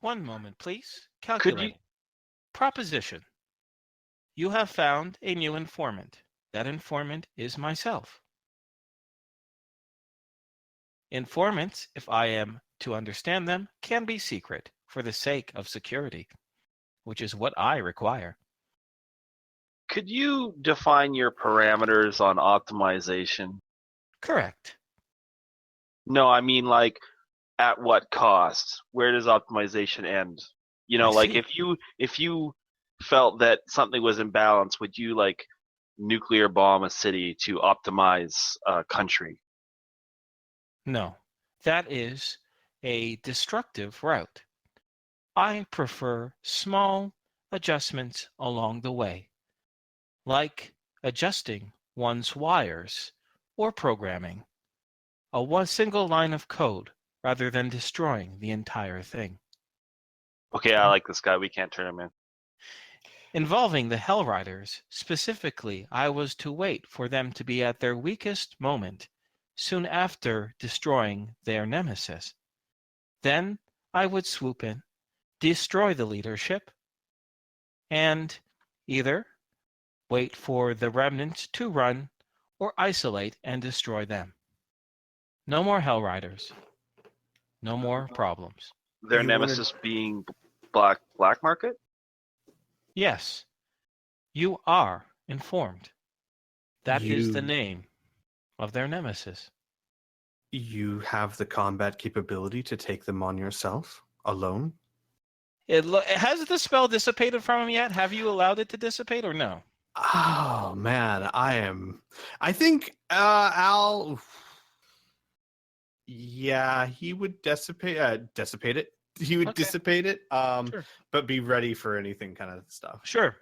One moment, please. Calculating. Proposition. You have found a new informant. That informant is myself. Informants, if I am to understand them, can be secret for the sake of security, which is what I require. Could you define your parameters on optimization? Correct. No, I mean like at what cost? Where does optimization end? You know, I like see. if you felt that something was imbalanced, would you like nuclear bomb a city to optimize a country? No, that is a destructive route. I prefer small adjustments along the way, like adjusting one's wires or programming one single line of code rather than destroying the entire thing. Okay, I like this guy. We can't turn him in. Involving the Hell Riders, specifically, I was to wait for them to be at their weakest moment soon after destroying their nemesis. Then I would swoop in, destroy the leadership, and either wait for the remnants to run or isolate and destroy them. No more Hell Riders. No more problems. Their You nemesis being black market? Yes, you are informed. That is the You- name of their nemesis. You have the combat capability to take them on yourself, alone? Has the spell dissipated from him yet? Have you allowed it to dissipate or no? Oh, man, I think Al... Yeah, he would dissipate it. He would Okay. dissipate it, Sure. but be ready for anything kind of stuff. Sure.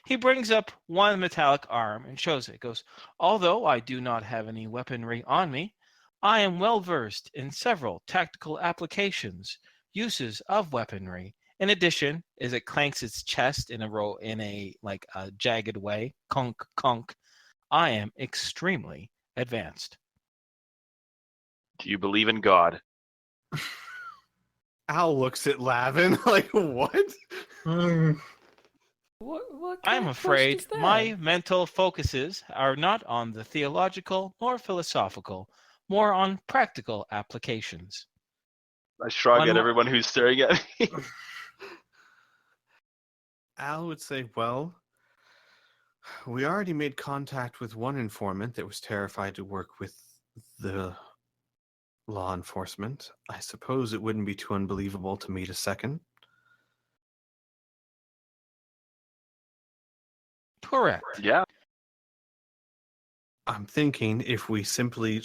He brings up one metallic arm and shows it. Goes, although I do not have any weaponry on me, I am well versed in several tactical applications, uses of weaponry. In addition, as it clanks its chest in a jagged way, conk conk, I am extremely advanced. Do you believe in God? Al looks at Lavin like, what? What kind I'm of afraid question is that? my mental focuses are not on the theological nor philosophical, more on practical applications. I shrug One at more- everyone who's staring at me. Al would say, well, we already made contact with one informant that was terrified to work with the law enforcement. I suppose it wouldn't be too unbelievable to meet a second. Correct. Yeah. I'm thinking if we simply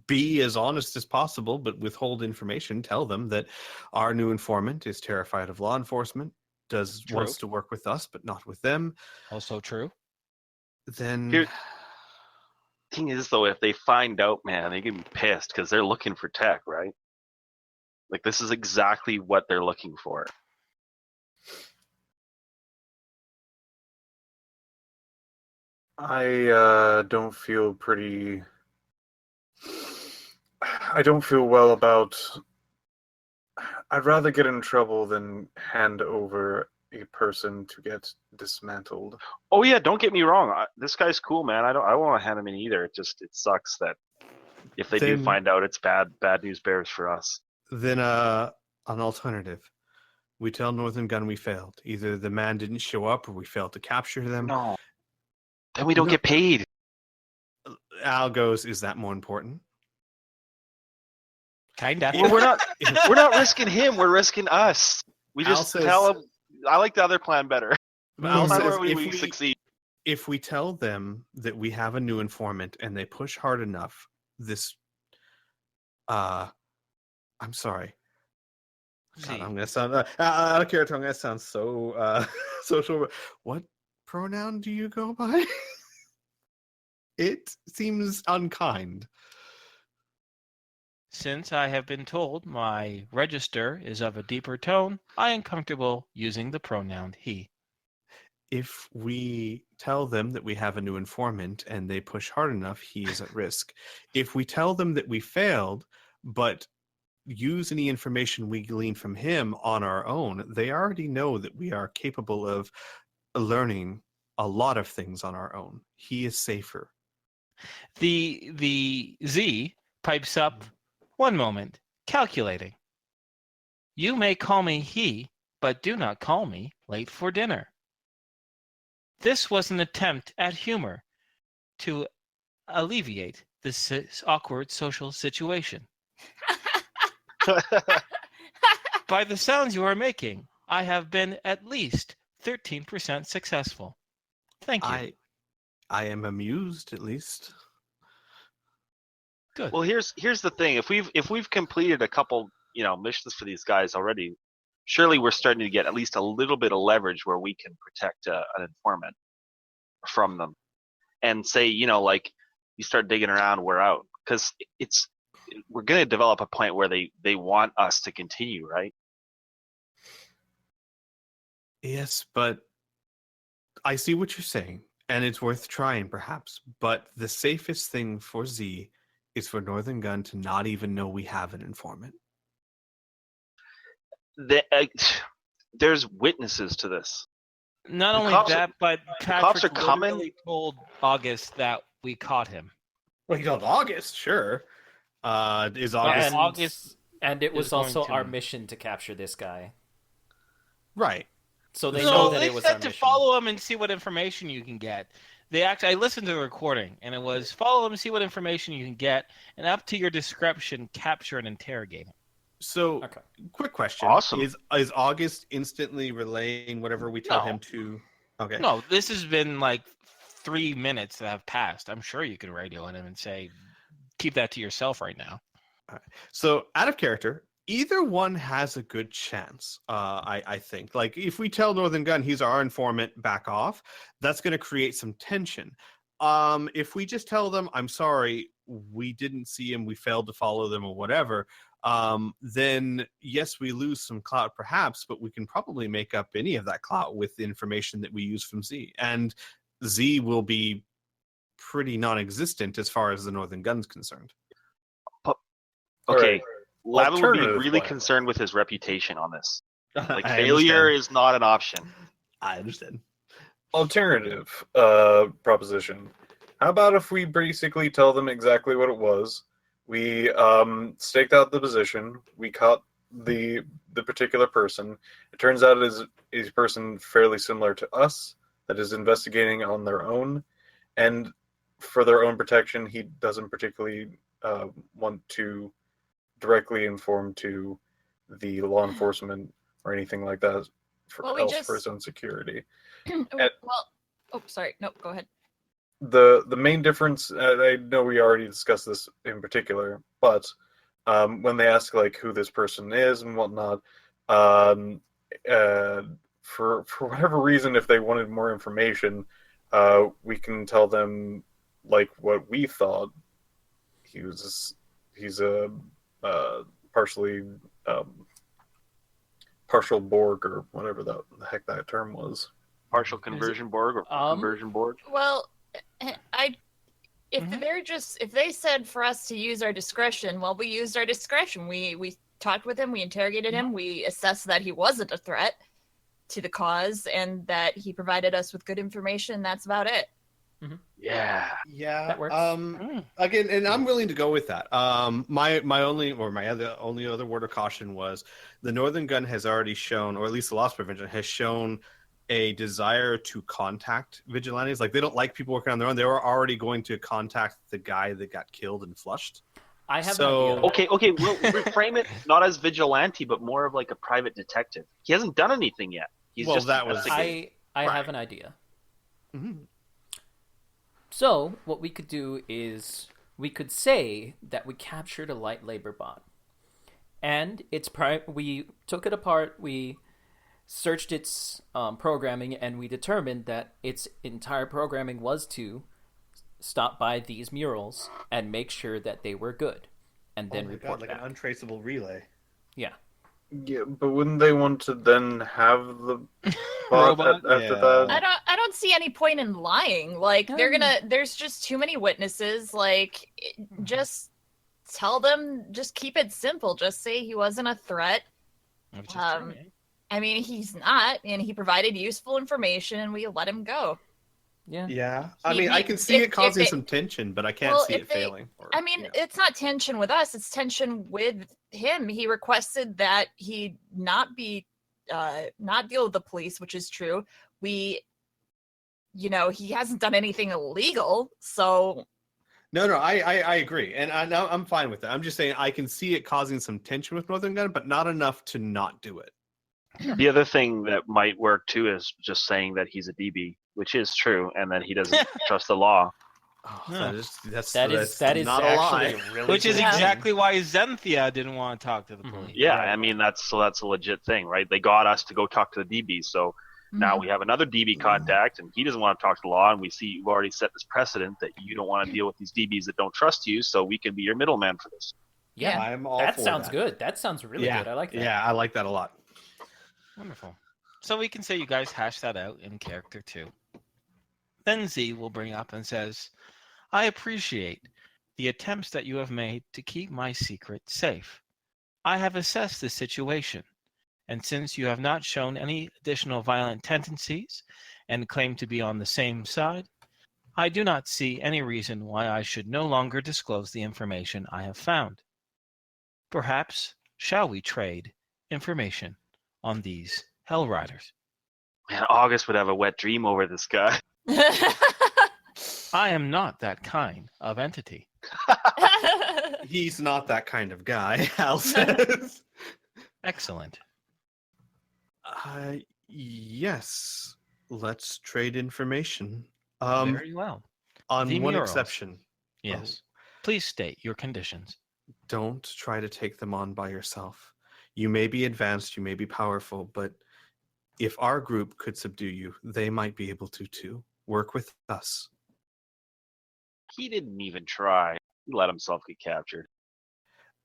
be as honest as possible, but withhold information, tell them that our new informant is terrified of law enforcement, wants to work with us, but not with them. Also true. Then Here- Thing is, though, if they find out, man, they get be pissed because they're looking for tech, right? Like, this is exactly what they're looking for. I don't feel well about... I'd rather get in trouble than hand over a person to get dismantled. Oh yeah, don't get me wrong. This guy's cool, man. I don't want to hand him in either. It sucks that if they do Then- find out, it's bad news bears for us. Then an alternative. We tell Northern Gun we failed. Either the man didn't show up or we failed to capture them. No. Then we don't No. get paid. Al goes, is that more important? Kinda. Well, we're not risking him. We're risking us. We Al just says- tell him. I like the other plan better. Al Plan says, where we if we succeed. if we tell them that we have a new informant and they push hard enough, this, I'm sorry. God, I'm gonna sound out of character. I'm gonna sound so social. What pronoun do you go by? It seems unkind. Since I have been told my register is of a deeper tone, I am comfortable using the pronoun he. If we tell them that we have a new informant and they push hard enough, he is at risk. If we tell them that we failed, but use any information we glean from him on our own, they already know that we are capable of learning a lot of things on our own. He is safer. The Z pipes up, one moment, calculating. You may call me he, but do not call me late for dinner. This was an attempt at humor to alleviate this awkward social situation. By the sounds you are making, I have been at least 13% successful. Thank you. I am amused, at least. Good. Well, here's the thing. If we've completed a couple, missions for these guys already, surely we're starting to get at least a little bit of leverage where we can protect an informant from them, and say, like, you start digging around, we're out, because we're going to develop a point where they want us to continue, right? Yes, but I see what you're saying, and it's worth trying, perhaps. But the safest thing for Z is for Northern Gun to not even know we have an informant. There's witnesses to this. Not The only cops that, but cops are Patrick coming. literally told August that we caught him. Well, he told August, sure. Is August... And it was is going also to- our mission to capture this guy. Right. So they know that they it was our said to mission. follow him and see what information you can get. I listened to the recording, and it was follow him, see what information you can get, and up to your discretion, capture and interrogate him. So, Okay. quick question. Awesome. Is August instantly relaying whatever we tell No. him to... Okay. No, this has been like 3 minutes that have passed. I'm sure you could radio him and say, keep that to yourself right now. So, out of character, either one has a good chance, I think. Like, if we tell Northern Gun he's our informant, back off, that's going to create some tension. If we just tell them, I'm sorry, we didn't see him, we failed to follow them or whatever, then yes, we lose some clout perhaps, but we can probably make up any of that clout with the information that we use from Z. And Z will be pretty non-existent as far as the Northern Gun's concerned. Okay, Right. Lavin would be Alternative really plan. concerned with his reputation on this. Like, I failure understand. is not an option. I understand. Alternative proposition. How about if we basically tell them exactly what it was? We staked out the position. We caught the particular person. It turns out it is a person fairly similar to us that is investigating on their own, and for their own protection, he doesn't particularly want to directly inform to the law enforcement or anything like that for his own security. Sorry. No, go ahead. The main difference, I know we already discussed this in particular, but when they ask like who this person is and whatnot, for whatever reason, if they wanted more information, we can tell them like what we thought. He's a partially partial Borg or whatever the heck that term was. Partial conversion Borg or conversion Borg. Well, if they said for us to use our discretion, well, we used our discretion. We talked with him, we interrogated him, we assessed that he wasn't a threat to the cause, and that he provided us with good information. That's about it. Yeah. Yeah, That works. Again, and I'm willing to go with that. My only other word of caution was the Northern Gun has already shown, or at least the Loss Prevention has shown, a desire to contact vigilantes. Like, they don't like people working on their own. They were already going to contact the guy that got killed and flushed. I have So- an idea. Okay. We'll reframe it not as vigilante, but more of like a private detective. He hasn't done anything yet. He's Well, just that was- investigating. I Right. have an idea. Mhm. So what we could do is we could say that we captured a light labor bot, and we took it apart. We searched its programming, and we determined that its entire programming was to stop by these murals and make sure that they were good, and then report like back. an untraceable relay. Yeah. Yeah, but wouldn't they want to then have the bot Robot? after Yeah. that? I don't see any point in lying. Like there's just too many witnesses. Like just tell them, just keep it simple. Just say he wasn't a threat. Which is true, I mean, he's not, and he provided useful information, and we let him go. Yeah. Yeah. I mean, I can see it causing some tension, but I can't see it failing. I mean, it's not tension with us, it's tension with him. He requested that he not deal with the police, which is true. He hasn't done anything illegal, so... No, I agree, and I'm fine with that. I'm just saying I can see it causing some tension with Northern Gun, but not enough to not do it. The other thing that might work too is just saying that he's a DB, which is true, and that he doesn't trust the law. Oh, No. That is not a lie. actually a really Which is good exactly why Zenthia didn't want to talk to the Mhm. police. Yeah, I mean that's a legit thing, right? They got us to go talk to the DB, so now we have another DB contact, and he doesn't want to talk to the law, and we see you've already set this precedent that you don't want to deal with these DBs that don't trust you, so we can be your middleman for this. Yeah, I'm all that for sounds that. good. That sounds really good. I like that. Yeah, I like that a lot. Wonderful. So we can say you guys hash that out in character too. Then Z will bring up and says, I appreciate the attempts that you have made to keep my secret safe. I have assessed the situation, and since you have not shown any additional violent tendencies and claim to be on the same side, I do not see any reason why I should no longer disclose the information I have found. Perhaps shall we trade information on these Hell Riders? Man, August would have a wet dream over this guy. I am not that kind of entity. He's not that kind of guy, Al says. Excellent. Yes. Let's trade information. Very well. On The one murals. exception. Yes. Please state your conditions. Don't try to take them on by yourself. You may be advanced, you may be powerful, but if our group could subdue you, they might be able to too. Work with us. He didn't even try. He let himself get captured.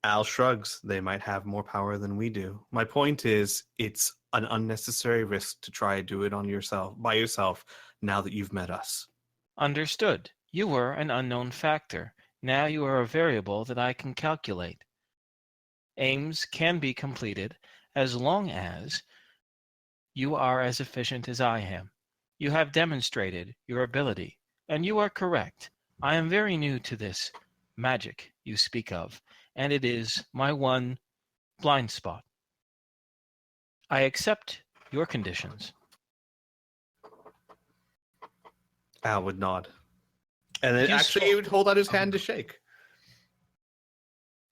Al shrugs. They might have more power than we do. My point is, it's an unnecessary risk to try to do it by yourself now that you've met us. Understood. You were an unknown factor. Now you are a variable that I can calculate. Aims can be completed as long as you are as efficient as I am. You have demonstrated your ability, and you are correct. I am very new to this magic you speak of, and it is my one blind spot. I accept your conditions. Al would nod. And then You actually he would hold out his hand to shake.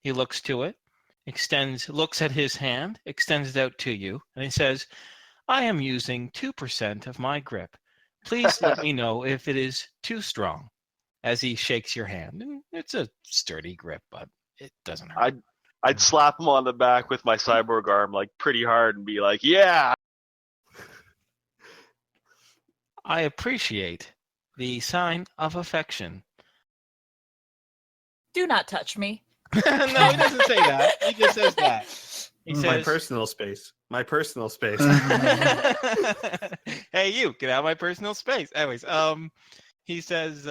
He looks to it, looks at his hand, extends it out to you, and he says, I am using 2% of my grip. Please let me know if it is too strong. As he shakes your hand. It's a sturdy grip, but it doesn't hurt. I'd slap him on the back with my cyborg arm like pretty hard and be like, yeah. I appreciate the sign of affection. Do not touch me. No, he doesn't say that. He just says that. He My says, personal space. My personal space. hey, you, get out of my personal space. Anyways, he says,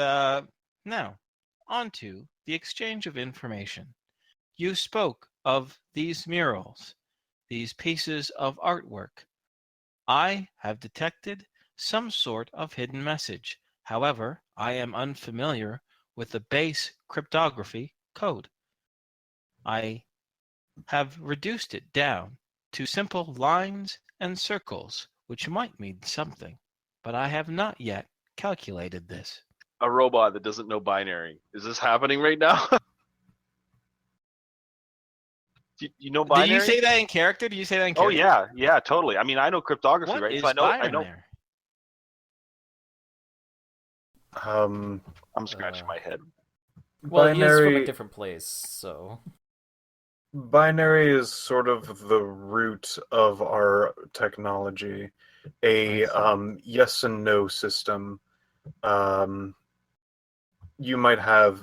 now, on to the exchange of information. You spoke of these murals, these pieces of artwork. I have detected some sort of hidden message. However, I am unfamiliar with the base cryptography code. I have reduced it down to simple lines and circles, which might mean something, but I have not yet calculated this. A robot that doesn't know binary. Is this happening right now? Do you know binary? Did you say that in character? Did you say that in character? Oh yeah, totally. I mean, I know cryptography, What right? is So I know. binary? Um, I'm scratching my head. Well, it is from a binary different place, so... binary is sort of the root of our technology. A yes and no system. You might have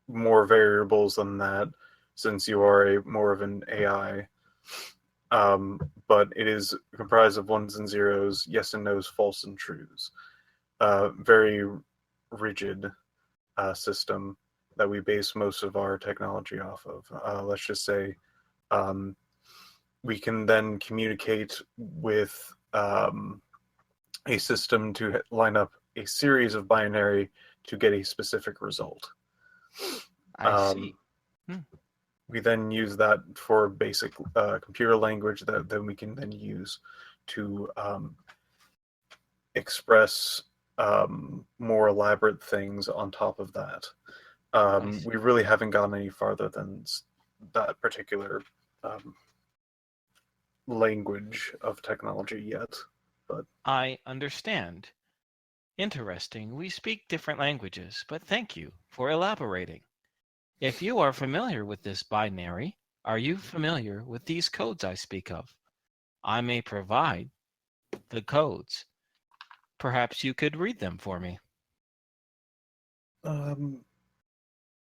more variables than that, since you are more of an AI. But it is comprised of ones and zeros, yes and no's, false and trues. Very rigid system that we base most of our technology off of. Let's just say we can then communicate with a system to line up a series of binary to get a specific result. I see. We then use that for basic computer language that then we can then use to express more elaborate things on top of that. We really haven't gone any farther than that particular language of technology yet. But I understand. Interesting. We speak different languages, but thank you for elaborating. If you are familiar with this binary, are you familiar with these codes I speak of? I may provide the codes. Perhaps you could read them for me.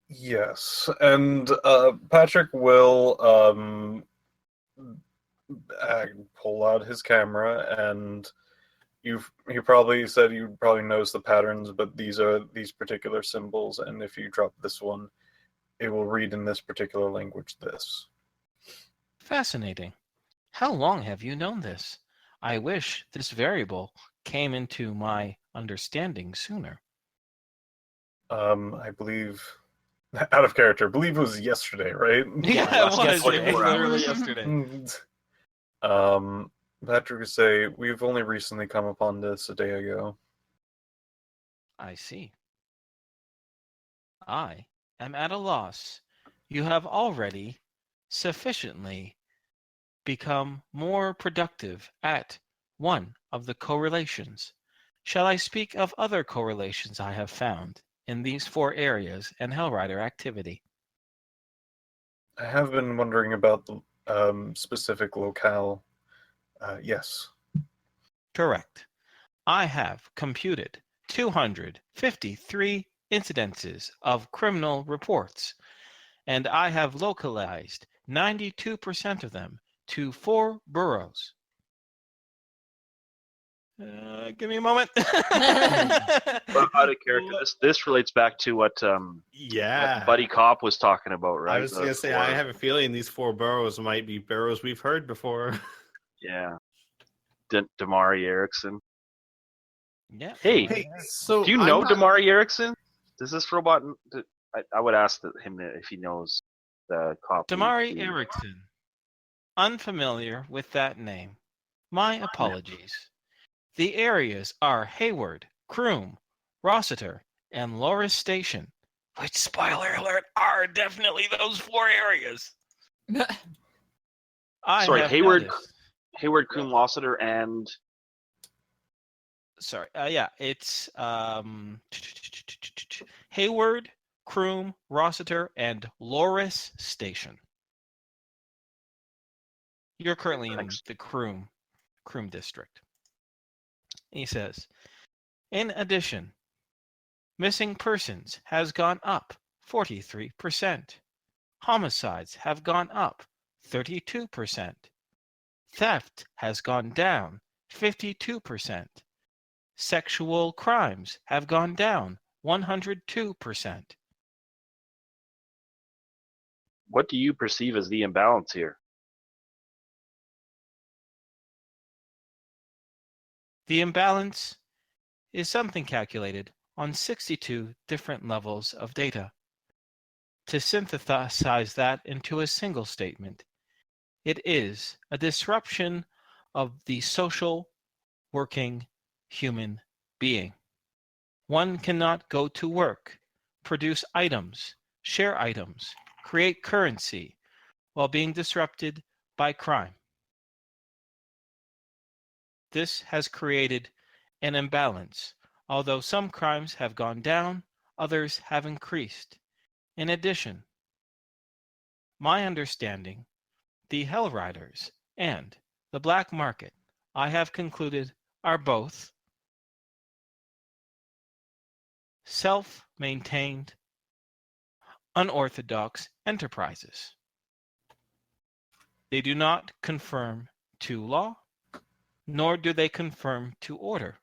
yes, and Patrick will pull out his camera, and he probably said you probably knows the patterns, but these are these particular symbols, and if you drop this one, it will read in this particular language this. Fascinating. How long have you known this? I wish this variable came into my understanding sooner. I believe, out of character, I believe it was yesterday, right? Yeah, it was. yesterday. It was literally yesterday. Patrick would say, we've only recently come upon this a day ago. I see. I am at a loss. You have already sufficiently become more productive at one of the correlations. Shall I speak of other correlations I have found in these 4 areas and Hellrider activity? I have been wondering about the specific locale. Yes. Correct. I have computed 253 incidences of criminal reports, and I have localized 92% of them to 4 boroughs. Give me a moment. But out of character, this relates back to what Buddy Cop was talking about, right? I was going to say, I have a feeling these 4 boroughs might be boroughs we've heard before. Yeah. Damari Erickson. Yeah. Hey, so do you know Damari Erickson? Does this robot... I would ask him if he knows the cop. Damari Erickson. Unfamiliar with that name. My apologies. The areas are Hayward, Croom, Rossiter, and Loris Station, which, spoiler alert, are definitely those 4 areas. Sorry, Hayward, Croom, Rossiter, and... Sorry, yeah, it's Hayward, Croom, Rossiter, and Loris Station. You're currently in the Croom district. He says, in addition, missing persons has gone up 43%. Homicides have gone up 32%. Theft has gone down 52%. Sexual crimes have gone down 102%. What do you perceive as the imbalance here? The imbalance is something calculated on 62 different levels of data. To synthesize that into a single statement, it is a disruption of the social working human being. One cannot go to work, produce items, share items, create currency while being disrupted by crime. This has created an imbalance although some crimes have gone down, others have increased. In addition, my understanding, the Hell Riders and the black market, I have concluded, are both self-maintained, unorthodox enterprises. They do not conform to law, nor do they conform to order.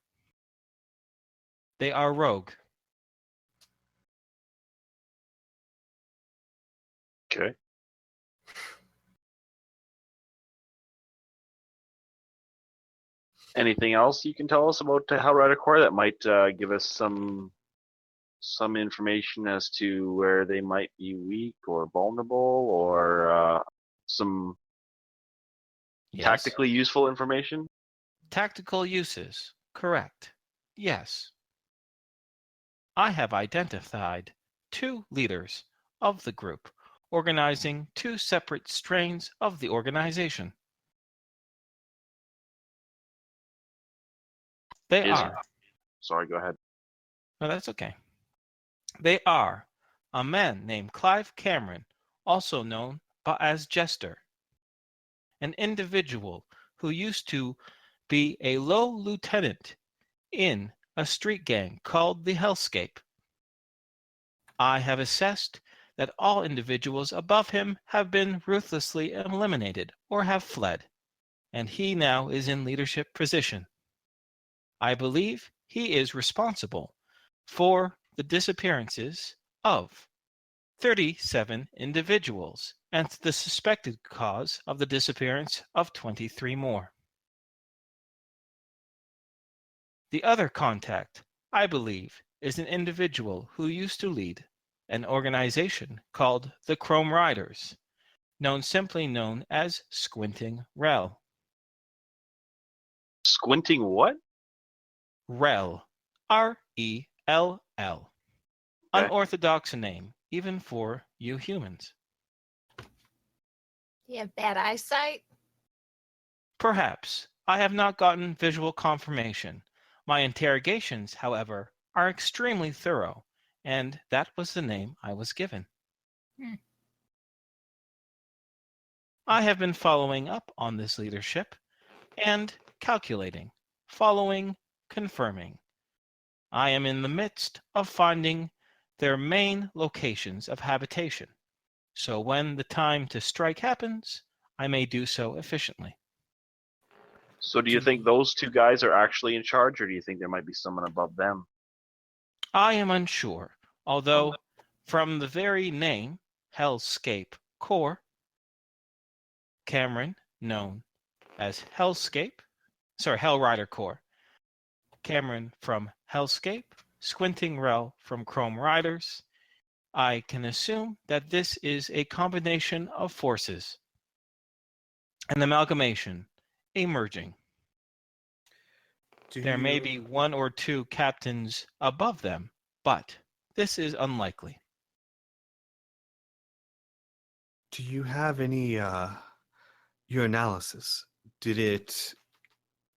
They are rogue. Okay. Anything else you can tell us about Hellrider Corps that might give us some information as to where they might be weak or vulnerable, or some Yes. tactically useful information? Tactical uses. Correct. Yes. I have identified 2 leaders of the group, organizing 2 separate strains of the organization. They are. Sorry, go ahead. No, that's okay. They are a man named Clive Cameron, also known as Jester, an individual who used to be a low lieutenant in a street gang called the Hellscape. I have assessed that all individuals above him have been ruthlessly eliminated or have fled, and he now is in leadership position. I believe he is responsible for the disappearances of 37 individuals and the suspected cause of the disappearance of 23 more. The other contact, I believe, is an individual who used to lead an organization called the Chrome Riders, simply known as Squinting Rel. Squinting what? Rel. Rell. Okay. Unorthodox name, even for you humans. You have bad eyesight? Perhaps. I have not gotten visual confirmation. My interrogations, however, are extremely thorough, and that was the name I was given. I have been following up on this leadership and calculating, following, confirming. I am in the midst of finding their main locations of habitation, so when the time to strike happens, I may do so efficiently. So do you think those 2 guys are actually in charge, or do you think there might be someone above them? I am unsure, although from the very name, Hellscape Corps, Cameron, known as Hellrider Corps, Cameron from Hellscape, Squinting Rel from Chrome Riders, I can assume that this is a combination of forces, an amalgamation, a merging. There may be 1 or 2 captains above them, but this is unlikely. Do you have any, your analysis, did it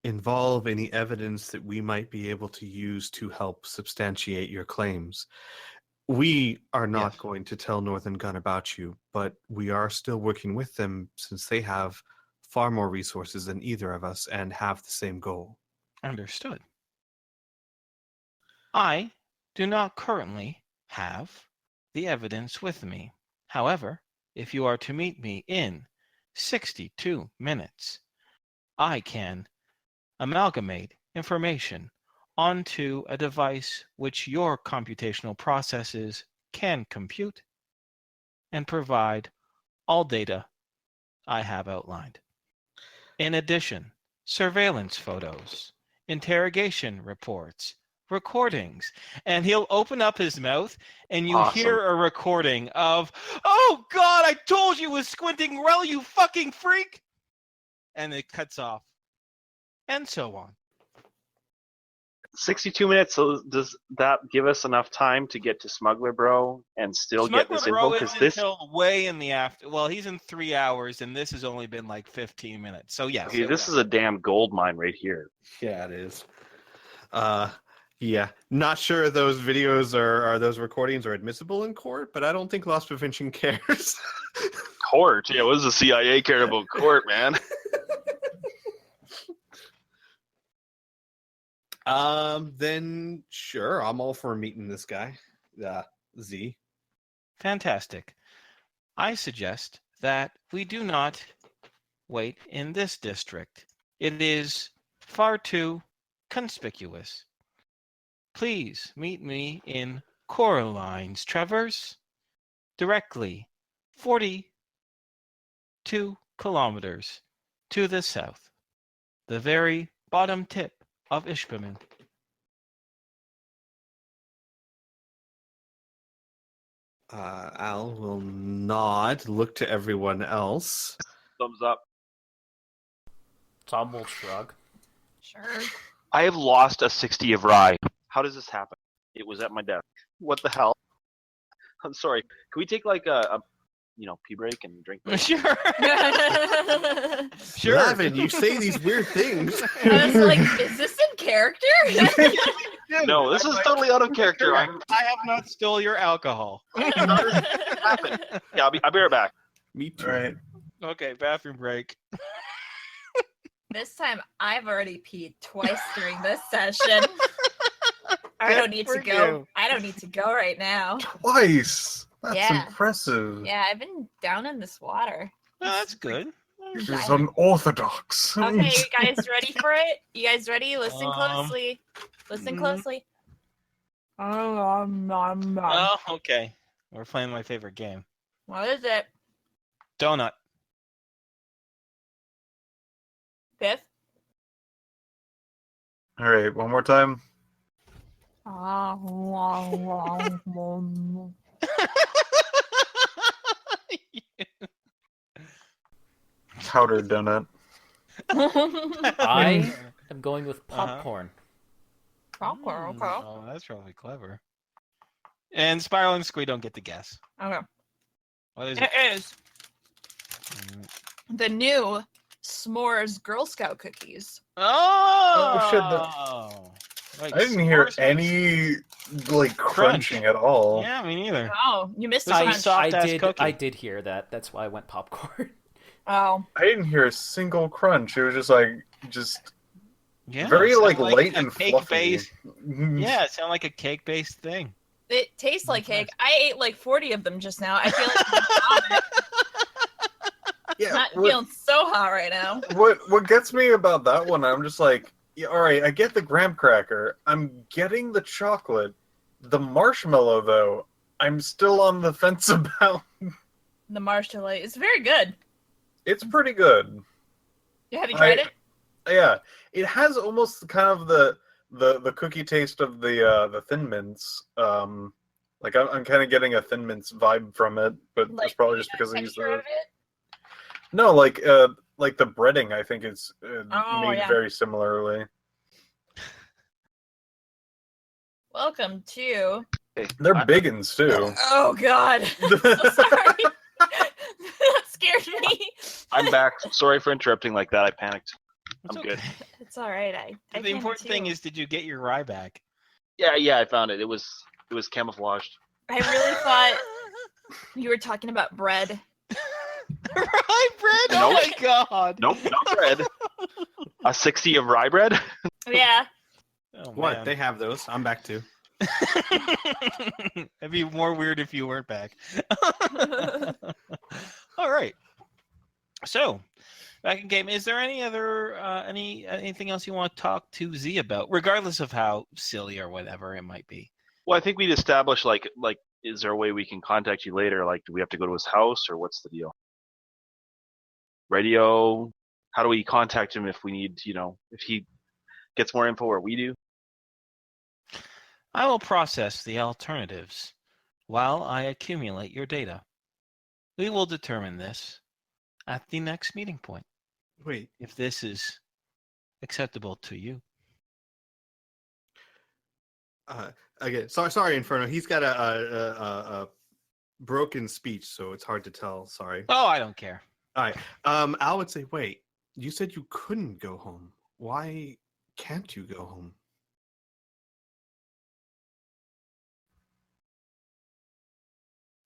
involve any evidence that we might be able to use to help substantiate your claims? We are not going to tell Northern Gun about you, but we are still working with them since they have far more resources than either of us and have the same goal. Understood. I do not currently have the evidence with me. However, if you are to meet me in 62 minutes, I can amalgamate information onto a device which your computational processes can compute and provide all data I have outlined. In addition, surveillance photos, interrogation reports, recordings, and he'll open up his mouth and you hear a recording of, "Oh God, I told you it was Squinting Rel, you fucking freak!" And it cuts off. And so on. 62 minutes, so does that give us enough time to get to Smuggler Bro and still get this info? Because until way in the after. Well, he's in 3 hours, and this has only been like 15 minutes. So yes. Okay, this is a damn gold mine right here. Yeah, it is. Yeah, not sure those videos are those recordings are admissible in court, but I don't think loss prevention cares. Court? Yeah, what does the CIA care about court, man? Then sure, I'm all for meeting this guy, Z. Fantastic. I suggest that we do not wait in this district. It is far too conspicuous. Please meet me in Coraline's Traverse, directly 42 kilometers to the south, the very bottom tip of Ishpeming. Al will nod, look to everyone else. Thumbs up. Tom will shrug. Sure. I have lost a 60 of rye. How does this happen? It was at my desk. What the hell? I'm sorry. Can we take like a pee break and drink? Break? Sure. Sure. Lavin, you say these weird things. I was like, is this in character? No, this is totally out of character. I have not stole your alcohol. Happen. Yeah, I'll be right back. Me too. All right. Okay, bathroom break. This time I've already peed twice during this session. I don't need to for go. you. I don't need to go right now. Twice. That's Yeah. impressive. Yeah, I've been down in this water. Oh, that's good. This is unorthodox. Okay, you guys ready for it? You guys ready? Listen Um, closely. Listen mhm. closely. Oh, okay. We're playing my favorite game. What is it? Donut. Piph? All right, one more time. Powdered donut. I am going with Uh-huh. popcorn. Okay. Oh, that's really clever. And Spiral and Squee don't get to guess. Okay. What is It it? is the new S'mores Girl Scout cookies. Oh, shit, Like I didn't hear s'mores any like Crunch. crunching at all. Yeah, me neither. Oh, you missed the This is crunch. soft ass cookie. I did hear that. That's why I went popcorn. Oh. I didn't hear a single crunch. It was just Yeah, very it like sounded light a and cake fluffy. based. Yeah, it sounded like a cake based thing. It tastes like Nice. cake. I ate like 40 of them just now. I feel like Yeah. not feeling so hot right now. What gets me about that one, I'm just like, yeah, all right, I get the graham cracker. I'm getting the chocolate. The marshmallow, though, I'm still on the fence about. The marshmallow is very good. It's pretty good. Have you tried it? Yeah, it has almost kind of the cookie taste of the Thin Mints. Like I'm kind of getting a Thin Mints vibe from it, but it's probably just because I use texture the. of it? No, like the breading, I think it's made yeah. very similarly. Welcome to. They're biggins too. Oh God! I'm so sorry. That scared me. I'm back. Sorry for interrupting like that. I panicked. It's I'm okay. good. It's all right. I The can important thing too. is, did you get your rye back? Yeah, I found it. It was camouflaged. I really thought you were talking about bread. Rye bread? Oh Nope. my god! Nope, not bread. A 60 of rye bread. Yeah. Oh, What? man. They have those. I'm back too. It'd be more weird if you weren't back. All right. So, back in game. Is there any other anything else you want to talk to Z about, regardless of how silly or whatever it might be? Well, I think we'd established like is there a way we can contact you later? Like, do we have to go to his house or what's the deal? Radio? How do we contact him if we need, if he gets more info or we do? I will process the alternatives while I accumulate your data. We will determine this at the next meeting point, Wait. if this is acceptable to you. Again, sorry, Inferno. He's got a broken speech, so it's hard to tell. Sorry. Oh, I don't care. All right. Al would say, "Wait, you said you couldn't go home. Why can't you go home?"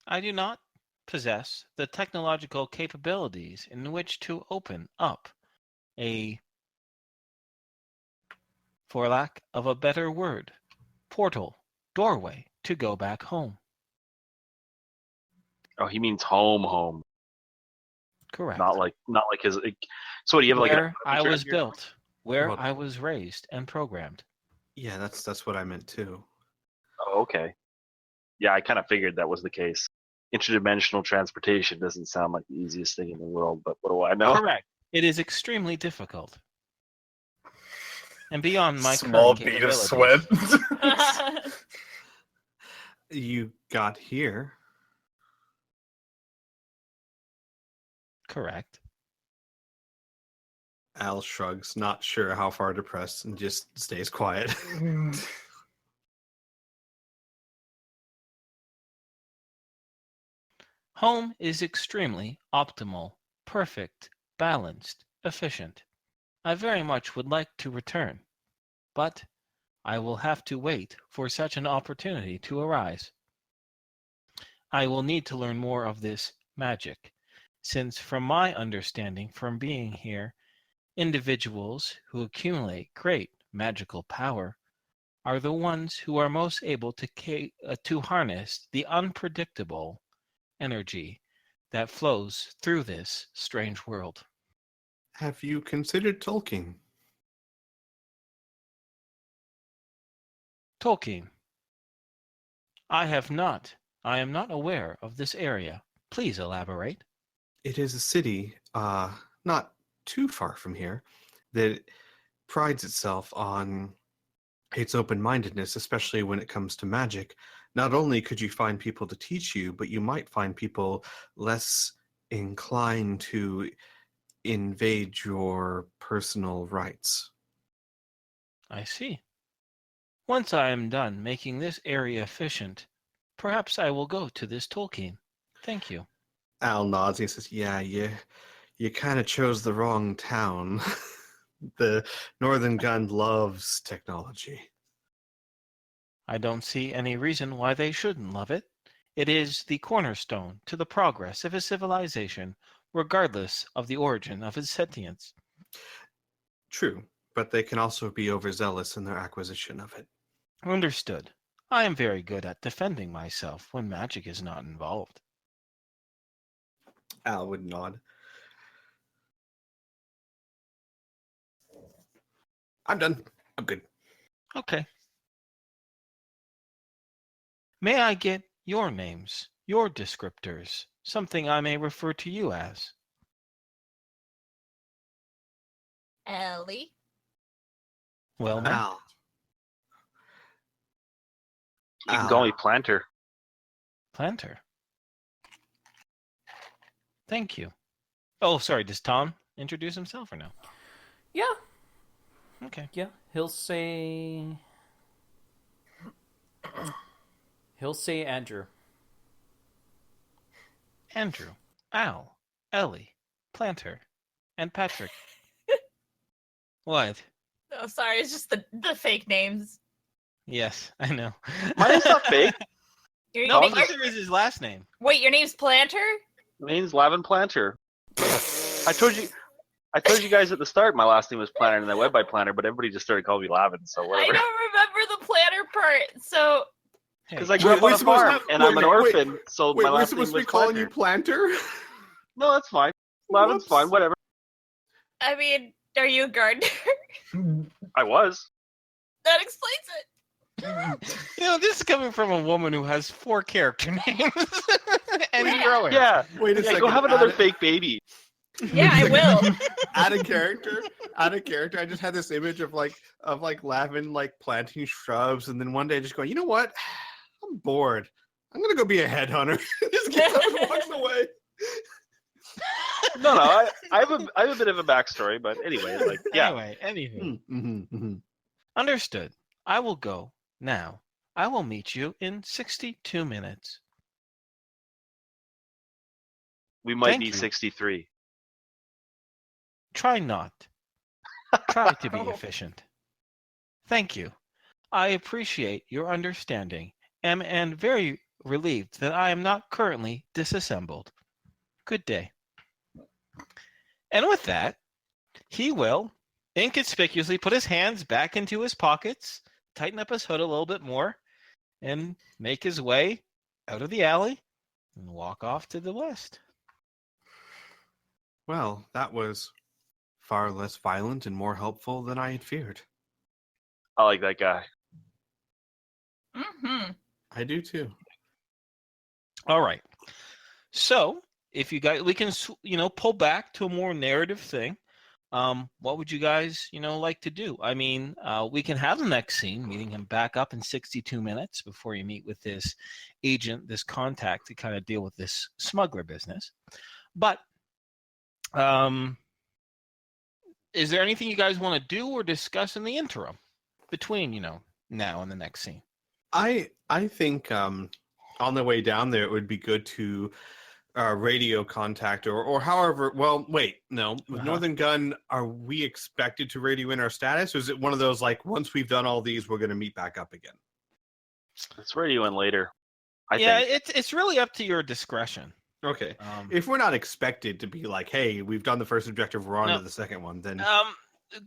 I do not possess the technological capabilities in which to open up a, for lack of a better word, portal, doorway to go back home. Oh, he means home. Correct. Not like his. So what, do you have like Where I picture was of your- built, where Hold on. I was raised and programmed. Yeah, that's what I meant too. Oh, okay. Yeah, I kind of figured that was the case. Interdimensional transportation doesn't sound like the easiest thing in the world, but what do I know? Correct. It is extremely difficult. And beyond my Small current bead of sweat. capabilities. You got here. Correct. Al shrugs, not sure how far to press, and just stays quiet. Home is extremely optimal, perfect, balanced, efficient. I very much would like to return, but I will have to wait for such an opportunity to arise. I will need to learn more of this magic, since from my understanding from being here, individuals who accumulate great magical power are the ones who are most able to harness the unpredictable energy that flows through this strange world. Have you considered Tolkien? Tolkien. I have not. I am not aware of this area. Please elaborate. It is a city, not too far from here, that prides itself on its open-mindedness, especially when it comes to magic. Not only could you find people to teach you, but you might find people less inclined to invade your personal rights. I see. Once I am done making this area efficient, perhaps I will go to this Tolkien. Thank you. Al nods and he says, yeah, you kind of chose the wrong town. The Northern Gun loves technology. I don't see any reason why they shouldn't love it. It is the cornerstone to the progress of a civilization, regardless of the origin of its sentience. True, but they can also be overzealous in their acquisition of it. Understood. I am very good at defending myself when magic is not involved. Al would nod. I'm done. I'm good. Okay. May I get your names, your descriptors, something I may refer to you as? Ellie. Well, ma'am. Al. You can call me Planter. Planter. Thank you. Oh, sorry. Does Tom introduce himself or no? Yeah, Okay. yeah. He'll say Andrew. Andrew, Al, Ellie, Planter, and Patrick. What? Oh, sorry, it's just the fake names. Yes, I know. Mine is not fake. Your No, name- neither is his last name. Wait, your name's Planter? My name's Lavin Planter. I told you guys at the start my last name was Planter and then I went by Planter, but everybody just started calling me Lavin, so I whatever. don't remember the Planter part, so Hey, Because I grew up on a farm and I'm an orphan, so Wait, my we're last name supposed was to be calling Planter. you Planter? No, that's fine. Lavin's Whoops. fine, whatever. I mean, are you a gardener? I was. That explains it. this is coming from a woman who has 4 character names and Yeah. growing. Yeah. Wait a Yeah, second. go have another add, fake baby. Yeah, I will. add a character. Add a character. I just had this image of Lavin like planting shrubs, and then one day just going, you know what? I'm bored. I'm gonna go be a headhunter. Just gets up and walks away. No, I have a bit of a backstory, but anyway, like yeah. Anyway, anywho. Mm-hmm. Understood. I will go now. I will meet you in 62 minutes. We might Thank be you. 63. Try not. Try to be efficient. Thank you. I appreciate your understanding and very relieved that I am not currently disassembled. Good day. And with that, he will inconspicuously put his hands back into his pockets, tighten up his hood a little bit more, and make his way out of the alley and walk off to the west. Well, that was far less violent and more helpful than I had feared. I like that guy. Mm-hmm. I do too. All right. So, if you guys, we can, pull back to a more narrative thing. What would you guys, like to do? I mean, we can have the next scene, meeting him back up in 62 minutes before you meet with this agent, this contact to kind of deal with this smuggler business. But, is there anything you guys want to do or discuss in the interim between, now and the next scene? I think on the way down there, it would be good to radio contact or however. Well, wait, no. With Northern Gun, are we expected to radio in our status, or is it one of those like once we've done all these, we're going to meet back up again? Let's radio in later. I think. It's really up to your discretion. Okay. If we're not expected to be like, hey, we've done the first objective, we're on No. to the second one, then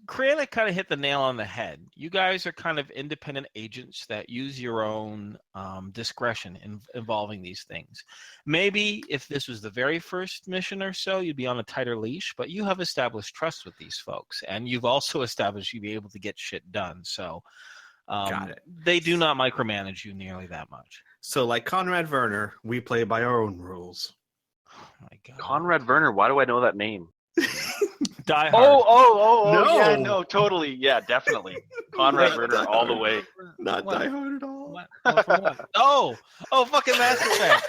Criana kind of hit the nail on the head. You guys are kind of independent agents that use your own discretion involving these things. Maybe if this was the very first mission or so, you'd be on a tighter leash, but you have established trust with these folks, and you've also established you'd be able to get shit done. So got it. They do not micromanage you nearly that much. So like Conrad Werner, we play by our own rules. Oh my God. Conrad Werner. Why do I know that name? Die Hard. Oh, No. yeah, no, totally. Yeah, definitely. Conrad Werner all the way. Not What? Die Hard at all. What for what? Oh, fucking Mass Effect.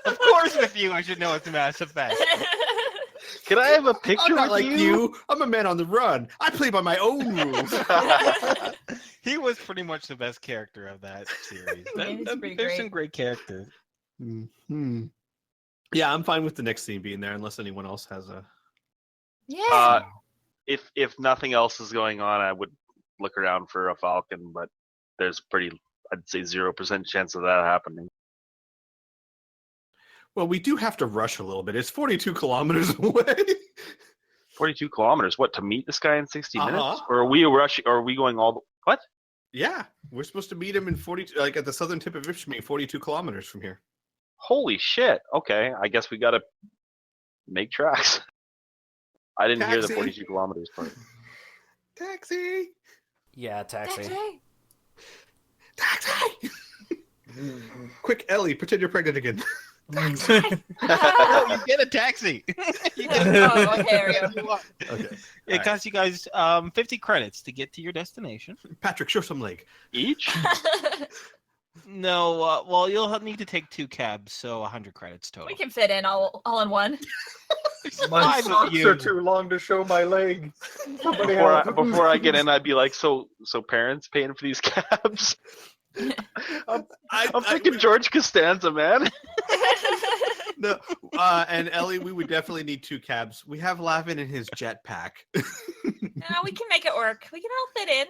Of course, with you, I should know it's Mass Effect. Can I have a I'm picture not with like you. I'm a man on the run. I play by my own rules. He was pretty much the best character of that series. Yeah, he's pretty There's great. some great characters. Hmm. Yeah, I'm fine with the next scene being there, unless anyone else has a. Yeah. If nothing else is going on, I would look around for a Falcon, but there's I'd say 0% chance of that happening. Well, we do have to rush a little bit. It's 42 kilometers away. 42 kilometers. What, to meet this guy in 60 minutes? Uh-huh. Or are we rushing? Or are we going all the... What? Yeah, we're supposed to meet him in 42, like at the southern tip of Ishmael, 42 kilometers from here. Holy shit. Okay, I guess we gotta make tracks. I didn't hear the Taxi. 42 kilometers part. Taxi! Yeah, taxi. Taxi! Quick, Ellie, pretend you're pregnant again. Oh, you get a taxi. You get Oh, okay, there we go. Okay. It costs you guys 50 credits to get to your destination. Patrick, show some leg. Each? No, well, you'll need to take 2 cabs, so 100 credits total. We can fit in all in one. My Five of socks you. are too long to show my leg. Somebody Before I get in, I'd be like, so parents paying for these cabs? I'm thinking George Costanza, man. No, and Ellie, we would definitely need 2 cabs. We have Lavin in his jetpack. No, we can make it work. We can all fit in.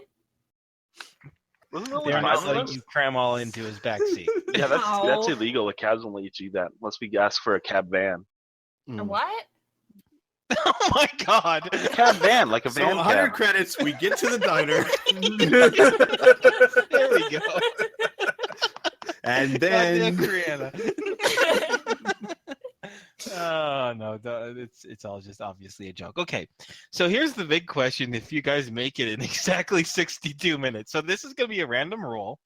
Wasn't there They're only not 5 of letting us? you cram all into his backseat. Yeah, that's No. illegal. The cabs won't let you do that unless we ask for a cab van. Mm. What? Oh my God! A cab van, like a So van 100 cab. credits, we get to the diner, There we go. and Goddamn then Criana. Oh no, it's all just obviously a joke. Okay, so here's the big question: if you guys make it in exactly 62 minutes, so this is going to be a random roll.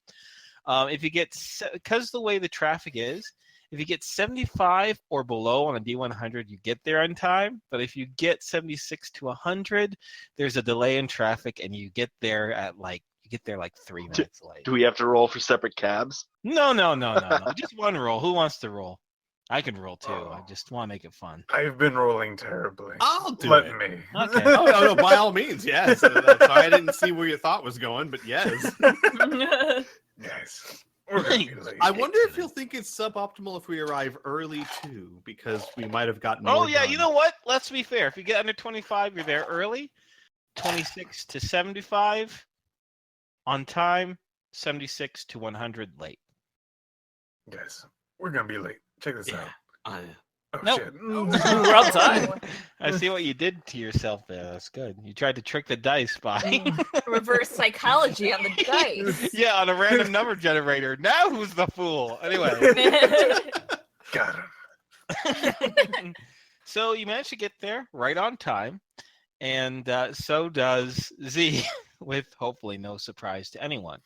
If you get, because the way the traffic is, if you get 75 or below on a D100, you get there on time. But if you get 76 to 100, there's a delay in traffic, and you get there at like 3 minutes late. Do we have to roll for separate cabs? No. Just one roll. Who wants to roll? I can roll too. I just want to make it fun. I've been rolling terribly. I'll do Let it. me. Okay. Oh no, by all means, yes. Sorry, I didn't see where your thought was going, but yes. Yes. We're gonna be late. I wonder if you'll think it's suboptimal if we arrive early too, because we might have gotten. Oh more yeah, done. you know what? Let's be fair. If you get under 25, you're there early. 26 to 75 on time. 76 to 100 late. Guys, we're gonna be late. Check this out. Oh Nope. shit. We're on time. I see what you did to yourself there. That's good. You tried to trick the dice by Reverse psychology on the dice. yeah, on a random number generator. Now who's the fool? Anyway. Got him. So you managed to get there right on time, and so does Z, with hopefully no surprise to anyone.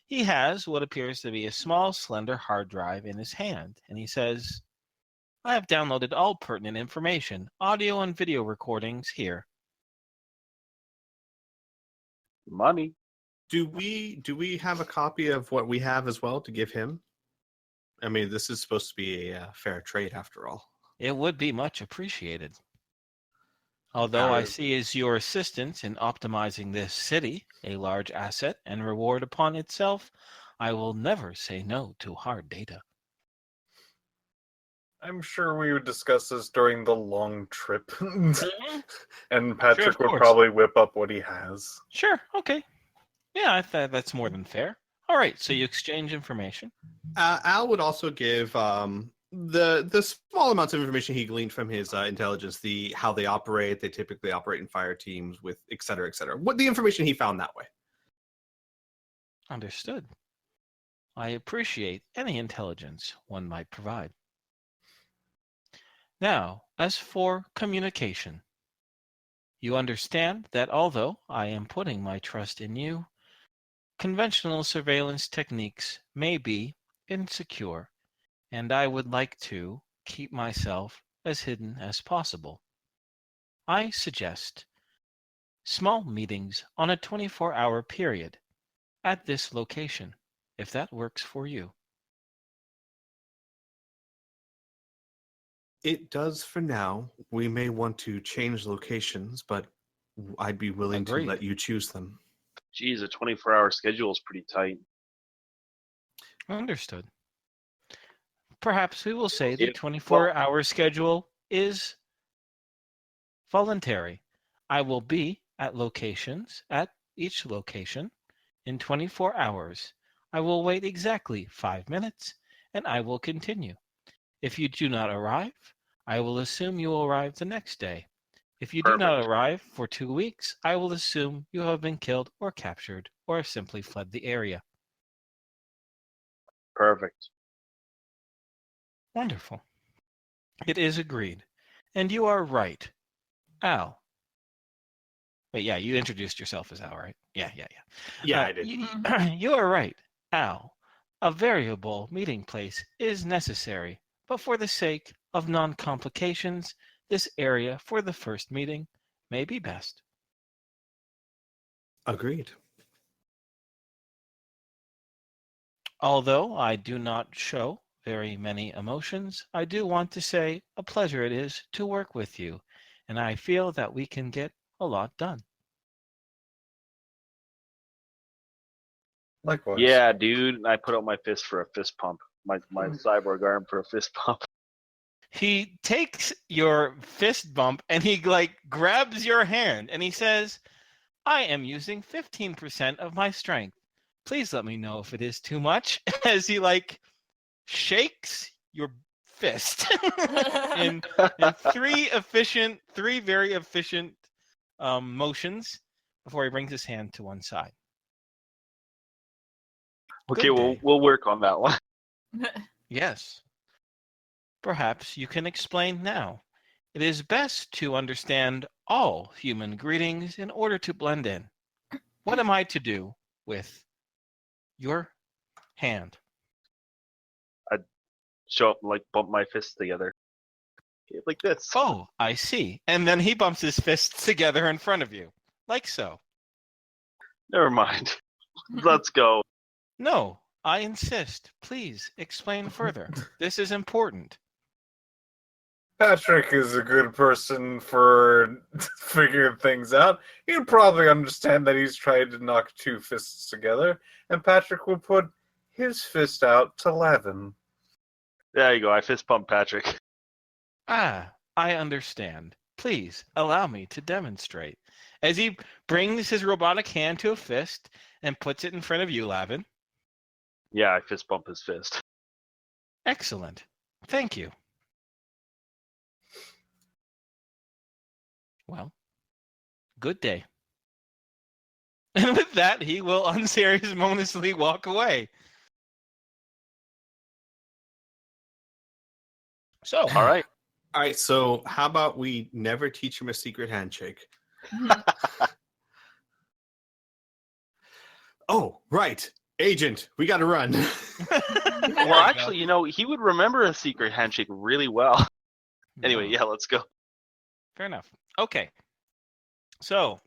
He has what appears to be a small, slender hard drive in his hand, and he says, I have downloaded all pertinent information, audio and video recordings here. Money. Do we have a copy of what we have as well to give him? I mean, this is supposed to be a fair trade after all. It would be much appreciated. Although I see as your assistance in optimizing this city a large asset and reward upon itself, I will never say no to hard data. I'm sure we would discuss this during the long trip. And Sure, Patrick of would course. probably whip up what he has. Sure, okay. Yeah, I thought that's more than fair. All right, so you exchange information. Al would also give the small amounts of information he gleaned from his intelligence, how they operate. They typically operate in fire teams with et cetera, et cetera. What the information he found that way. Understood. I appreciate any intelligence one might provide. Now, as for communication, you understand that although I am putting my trust in you, conventional surveillance techniques may be insecure, and I would like to keep myself as hidden as possible. I suggest small meetings on a 24-hour period at this location, if that works for you. It does for now. We may want to change locations, but I'd be willing Agreed. to let you choose them. Geez, a 24-hour schedule is pretty tight. Understood. Perhaps we will say the Yeah, 24-hour schedule is voluntary. I will be at each location in 24 hours. I will wait exactly 5 minutes, and I will continue. If you do not arrive, I will assume you will arrive the next day. If you do not Perfect. arrive for 2 weeks, I will assume you have been killed or captured or have simply fled the area. Perfect. Wonderful. It is agreed. And you are right. Al. Wait, yeah, you introduced yourself as Al, right? Yeah. Yeah, I did. You are right, Al. A variable meeting place is necessary, but for the sake of non-complications, this area for the first meeting may be best. Agreed. Although I do not show very many emotions, I do want to say a pleasure it is to work with you, and I feel that we can get a lot done. Likewise. Yeah, dude. I put out my fist for a fist pump. My cyborg arm for a fist pump. He takes your fist bump and he grabs your hand and he says, I am using 15% of my strength. Please let me know if it is too much, as he shakes your fist in three very efficient motions before he brings his hand to one side. Okay, Good day. we'll work on that one. Yes. Perhaps you can explain now. It is best to understand all human greetings in order to blend in. What am I to do with your hand? Show up, bump my fists together. Like this. Oh, I see. And then he bumps his fists together in front of you. Like so. Never mind. Let's go. No, I insist. Please explain further. This is important. Patrick is a good person for figuring things out. He'd probably understand that he's trying to knock two fists together, and Patrick would put his fist out to Lavin. There you go. I fist pump Patrick. Ah, I understand. Please allow me to demonstrate. As he brings his robotic hand to a fist and puts it in front of you, Lavin. Yeah, I fist bump his fist. Excellent. Thank you. Well, good day. And with that, he will unceremoniously walk away. So, All right. All right, so how about we never teach him a secret handshake? Oh, right. Agent, we got to run. Well, actually, he would remember a secret handshake really well. Anyway, yeah, let's go. Fair enough. Okay. So,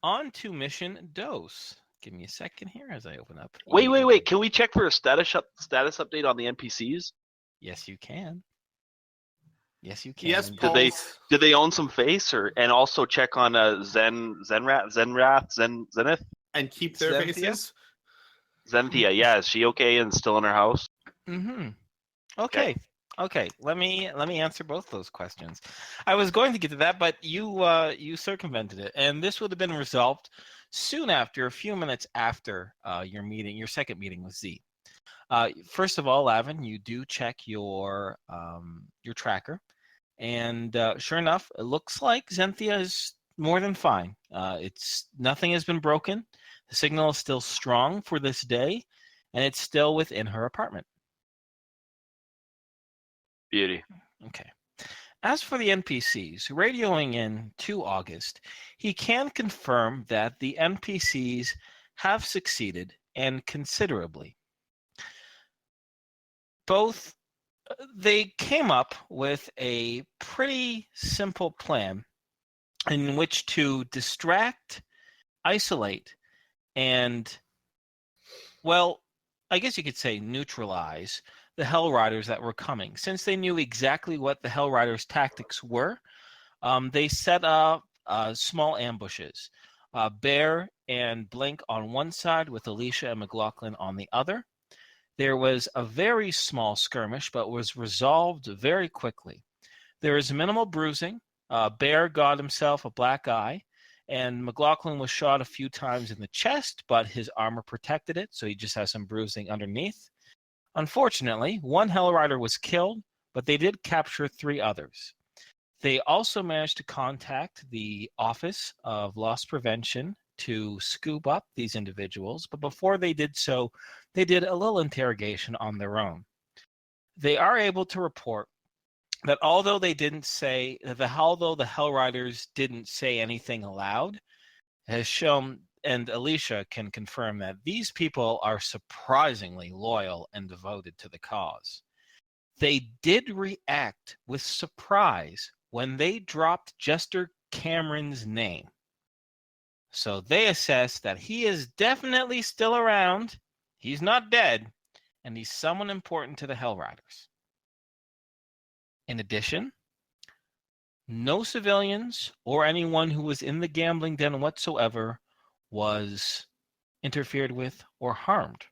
on to mission dose. Give me a second here as I open up. Wait. Can we check for a status update on the NPCs? Yes, you can. Yes, Yes, Did Paul. they own some face, and also check on Zenith, And keep their Zenthia? faces? Zenthia? Yeah, is she okay and still in her house? Mm-hmm. Okay. Let me answer both those questions. I was going to get to that, but you circumvented it, and this would have been resolved soon after, a few minutes after your second meeting with Z. First of all, Lavin, you do check your tracker, and sure enough, it looks like Zenthia is more than fine. Nothing has been broken. The signal is still strong for this day, and it's still within her apartment. Beauty. Okay. As for the NPCs, radioing in to August, he can confirm that the NPCs have succeeded, and considerably. Both, they came up with a pretty simple plan in which to distract, isolate, and, well, I guess you could say neutralize the Hell Riders that were coming. Since they knew exactly what the Hell Riders' tactics were, they set up small ambushes. Bear and Blink on one side with Alicia and McLaughlin on the other. There was a very small skirmish, but was resolved very quickly. There is minimal bruising. Bear got himself a black eye, and McLaughlin was shot a few times in the chest, but his armor protected it, so he just has some bruising underneath. Unfortunately, one Hell Rider was killed, but they did capture 3 others. They also managed to contact the Office of Loss Prevention to scoop up these individuals, but before they did so, they did a little interrogation on their own. They are able to report that although the Hell Riders didn't say anything aloud, has shown, and Alicia can confirm, that these people are surprisingly loyal and devoted to the cause. They did react with surprise when they dropped Jester Cameron's name. So they assess that he is definitely still around, he's not dead, and he's someone important to the Hell Riders. In addition, no civilians or anyone who was in the gambling den whatsoever was interfered with or harmed.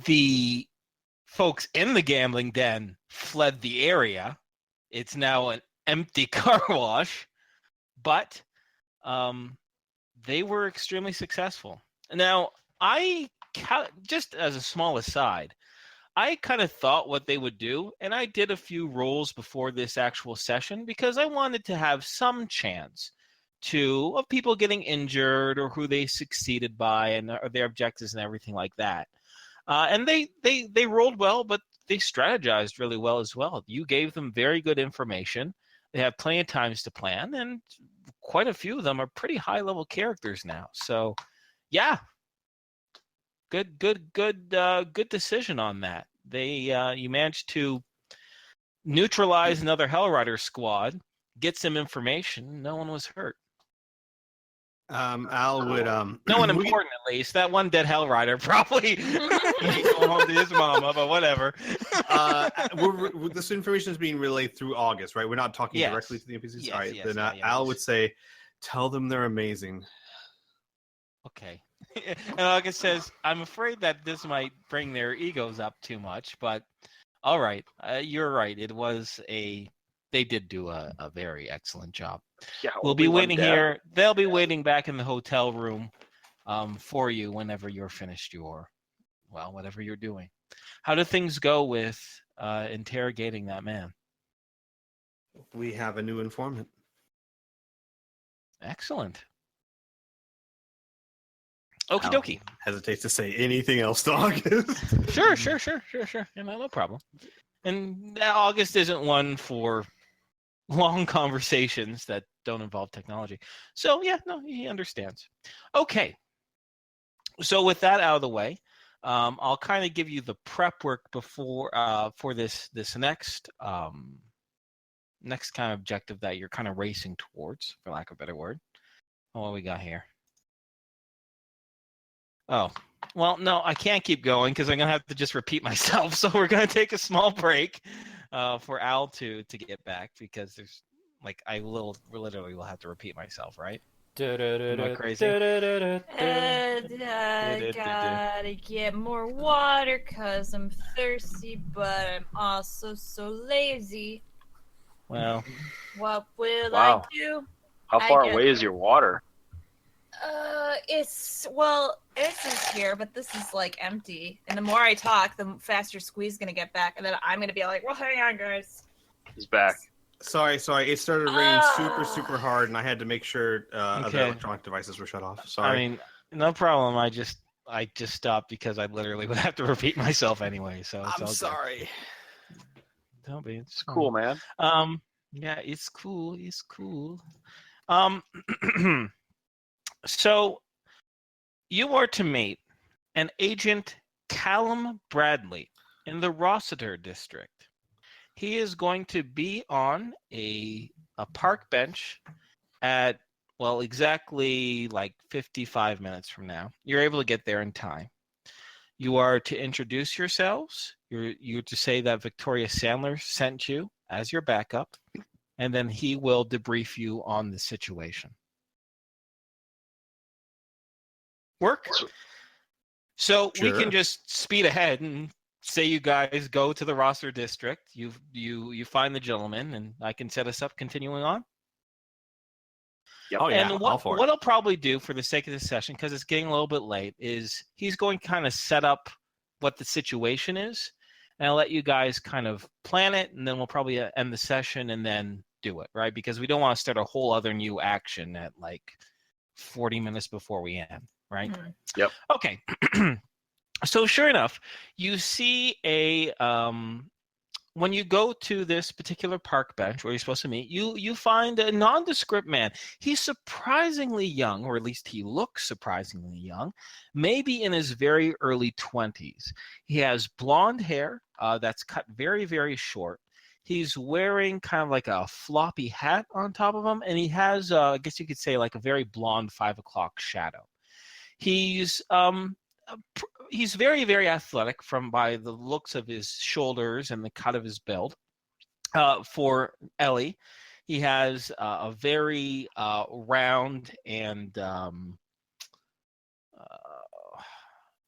The folks in the gambling den fled the area. It's now an empty car wash, but they were extremely successful. Now, just as a small aside, I kind of thought what they would do, and I did a few rolls before this actual session because I wanted to have some chance of people getting injured or who they succeeded by and their objectives and everything like that. And they rolled well, but they strategized really well as well. You gave them very good information. They have plenty of times to plan, and quite a few of them are pretty high-level characters now. So, yeah, good decision on that. You managed to neutralize another Hell Rider squad, get some information. No one was hurt. Al would No one important, at least. That one dead Hell Rider probably going home to his mama, but whatever. This information is being relayed through August, right? We're not talking directly to the NPCs. Yes, all right, yes, then yeah, Al would say, "Tell them they're amazing." Okay. And August says, "I'm afraid that this might bring their egos up too much, but all right, you're right. They did do a very excellent job. Yeah, We'll be waiting death. here. They'll be waiting back in the hotel room for you whenever you're finished your well, whatever you're doing. How do things go with interrogating that man? We have a new informant. Excellent. Okie Al dokie. hesitates to say anything else to August. Sure. No problem. And August isn't one for long conversations that don't involve technology. So yeah, no, he understands. Okay. So with that out of the way, I'll kind of give you the prep work before for this next next kind of objective that you're kind of racing towards, for lack of a better word. What we got here? Oh, well, no, I can't keep going because I'm gonna have to just repeat myself. So we're gonna take a small break for Al to get back because there's like literally will have to repeat myself, right? Am I crazy? Gotta get more water cause I'm thirsty, but I'm also so lazy. Well, What will Wow. I do? How I far guess- away is your water? This is here, but this is like empty. And the more I talk, the faster Squee's gonna get back, and then I'm gonna be like, well, hang on, guys. He's back. Sorry. It started raining super hard, and I had to make sure other Okay. electronic devices were shut off. Sorry. I mean, no problem. I just stopped because I literally would have to repeat myself anyway. So it's all I'm good. sorry. Don't be. It's cool, man. Yeah, it's cool. It's cool. So you are to meet an Agent Callum Bradley in the Rossiter district. He is going to be on a park bench at, well, exactly like 55 minutes from now. You're able to get there in time. You are to introduce yourselves. You're to say that Victoria Sandler sent you as your backup, and then he will debrief you on the situation. Work? So we Sure. can just speed ahead and say you guys go to the Rossiter district. You find the gentleman, and I can set us up continuing on. Yep. Oh yeah, And all for what it. I'll probably do for the sake of this session, because it's getting a little bit late, is he's going to kind of set up what the situation is, and I'll let you guys kind of plan it, and then we'll probably end the session and then do it, right? Because we don't want to start a whole other new action at like 40 minutes before we end, right? Mhm. Yep. Okay. So sure enough, you see a when you go to this particular park bench where you're supposed to meet, you find a nondescript man. He's surprisingly young, or at least he looks surprisingly young, maybe in his very early 20s. He has blonde hair that's cut very, very short. He's wearing kind of like a floppy hat on top of him, and he has, I guess you could say, like a very blonde 5 o'clock shadow. He's very, very athletic by the looks of his shoulders and the cut of his build. For Ellie, he has a very round and I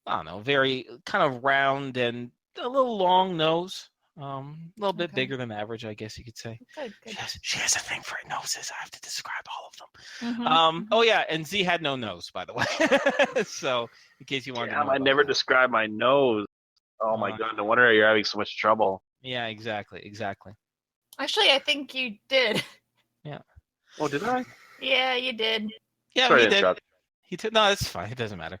don't know, very kind of round and a little long nose. A little bit Okay. bigger than average, I guess you could say. Good. She has a thing for noses. I have to describe all of them. Mhm. Oh yeah, and Z had no nose, by the way. So in case you wanted to know Damn, I about never that. described my nose. Oh my god, no wonder you're having so much trouble. Yeah, exactly. Actually, I think you did. Oh, did I? Yeah, you did. Yeah, Sorry he to did. interrupt. No, it's fine. It doesn't matter.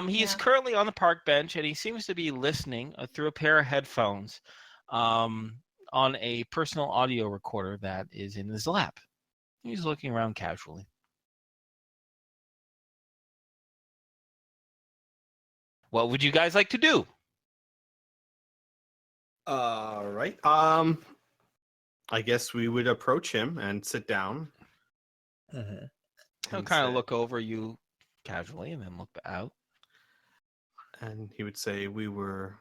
He's Yeah. currently on the park bench, and he seems to be listening through a pair of headphones on a personal audio recorder that is in his lap. He's looking around casually. What would you guys like to do? All right. I guess we would approach him and sit down. He'll and kind of say- look over you casually and then look out. And he would say, "We were